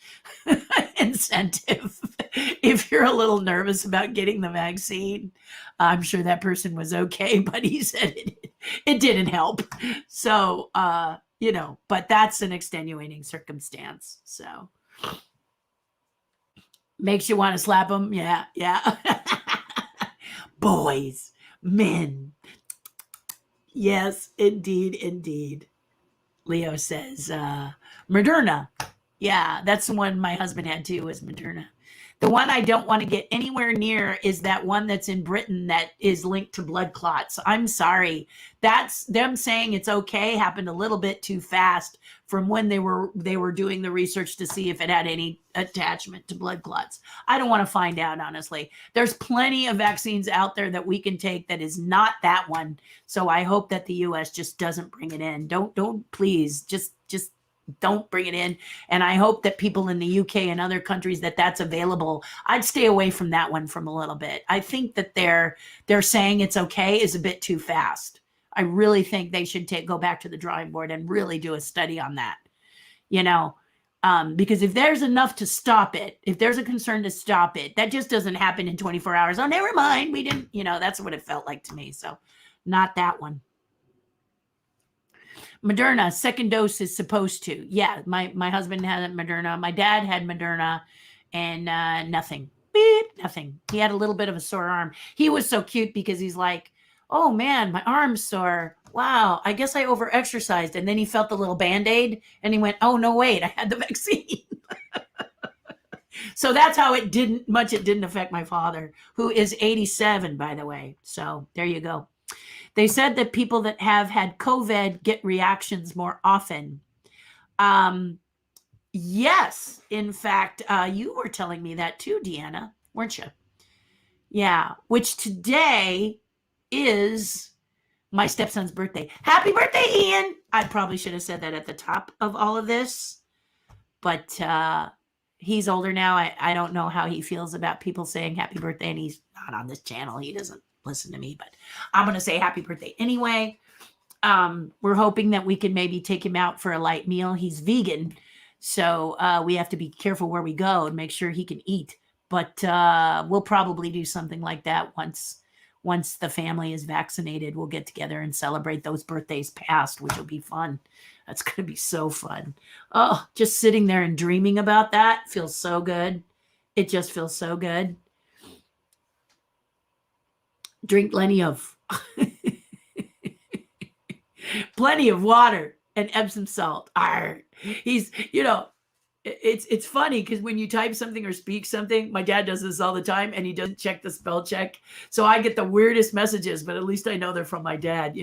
incentive if you're a little nervous about getting the vaccine. I'm sure that person was okay, but he said it didn't help. So, but that's an extenuating circumstance. So makes you want to slap them. Yeah, yeah. Boys, men. Yes, indeed, indeed. Leo says, Moderna. Yeah, that's the one my husband had too, was Moderna. The one I don't want to get anywhere near is that one that's in Britain that is linked to blood clots. I'm sorry. That's them saying it's okay happened a little bit too fast from when they were doing the research to see if it had any attachment to blood clots. I don't want to find out, honestly. There's plenty of vaccines out there that we can take that is not that one. So I hope that the US just doesn't bring it in. Don't please just don't bring it in. And I hope that people in the UK and other countries that's available. I'd stay away from that one from a little bit. I think that they're saying it's okay is a bit too fast. I really think they should go back to the drawing board and really do a study on that, because if there's enough to stop it, if there's a concern to stop it, that just doesn't happen in 24 hours. Oh, never mind. We didn't, that's what it felt like to me. So not that one. Moderna, second dose is supposed to. Yeah, my husband had Moderna. My dad had Moderna, and nothing. Beep, nothing. He had a little bit of a sore arm. He was so cute because he's like, oh man, my arm's sore. Wow, I guess I overexercised. And then he felt the little Band-Aid, and he went, oh, no, wait, I had the vaccine. So that's how it didn't affect my father, who is 87, by the way. So there you go. They said that people that have had COVID get reactions more often. Yes, in fact, you were telling me that too, Deanna, weren't you? Yeah, which today is my stepson's birthday. Happy birthday, Ian! I probably should have said that at the top of all of this, but he's older now. I don't know how he feels about people saying happy birthday, and he's not on this channel. He doesn't listen to me, but I'm going to say happy birthday anyway. We're hoping that we can maybe take him out for a light meal. He's vegan, so we have to be careful where we go and make sure he can eat. But we'll probably do something like that once the family is vaccinated. We'll get together and celebrate those birthdays past, which will be fun. That's going to be so fun. Oh, just sitting there and dreaming about that feels so good. It just feels so good. Drink plenty of water and Epsom salt. Arr. He's, it's funny because when you type something or speak something, my dad does this all the time, and he doesn't check the spell check. So I get the weirdest messages, but at least I know they're from my dad,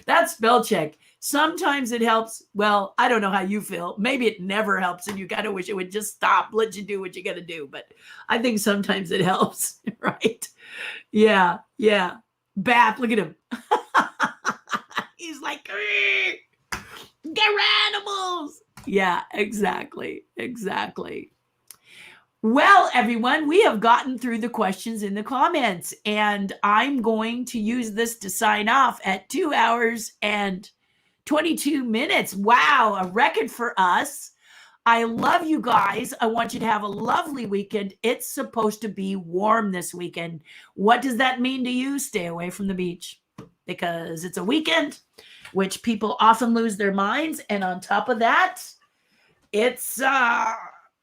That spell check. Sometimes it helps. Well, I don't know how you feel. Maybe it never helps, and you kind of wish it would just stop, let you do what you got to do. But I think sometimes it helps, right? Yeah. Bath, look at him. He's like, Garanimals. Yeah, exactly. Well, everyone, we have gotten through the questions in the comments, and I'm going to use this to sign off at 2 hours and 22 minutes. Wow, a record for us. I love you guys. I want you to have a lovely weekend. It's supposed to be warm this weekend. What does that mean to you? Stay away from the beach, because it's a weekend, which people often lose their minds. And on top of that, it's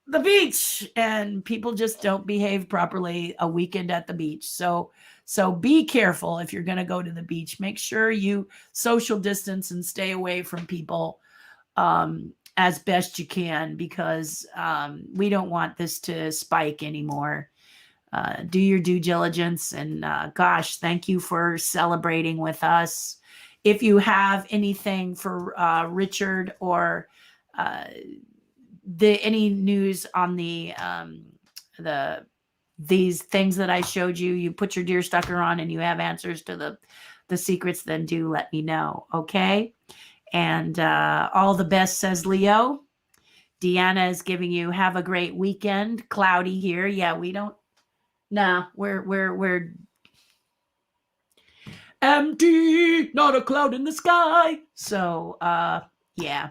the beach, and people just don't behave properly a weekend at the beach. So be careful if you're going to go to the beach. Make sure you social distance and stay away from people as best you can, because we don't want this to spike anymore. Do your due diligence, and gosh, thank you for celebrating with us. If you have anything for Richard or any news on these things that I showed you, you put your deer sucker on and you have answers to the secrets, then do let me know. Okay. And all the best, says Leo. Deanna is giving you have a great weekend. Cloudy here. Yeah, we don't. Nah, we're empty, not a cloud in the sky. So yeah.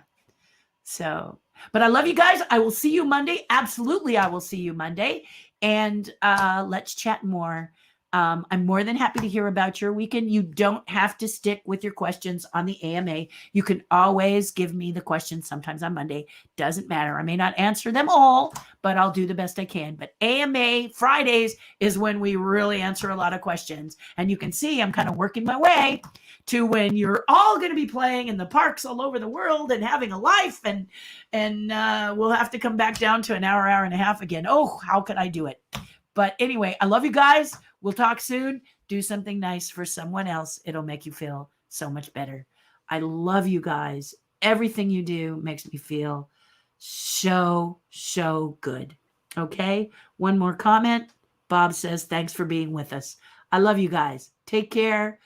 So, but I love you guys. I will see you Monday. Absolutely, I will see you Monday. And let's chat more. I'm more than happy to hear about your weekend. You don't have to stick with your questions on the AMA. You can always give me the questions sometimes on Monday. Doesn't matter. I may not answer them all, but I'll do the best I can. But AMA Fridays is when we really answer a lot of questions. And you can see I'm kind of working my way to when you're all going to be playing in the parks all over the world and having a life. And we'll have to come back down to an hour and a half again. Oh, how could I do it? But anyway, I love you guys. We'll talk soon. Do something nice for someone else. It'll make you feel so much better. I love you guys. Everything you do makes me feel so, so good. Okay. One more comment. Bob says, thanks for being with us. I love you guys. Take care.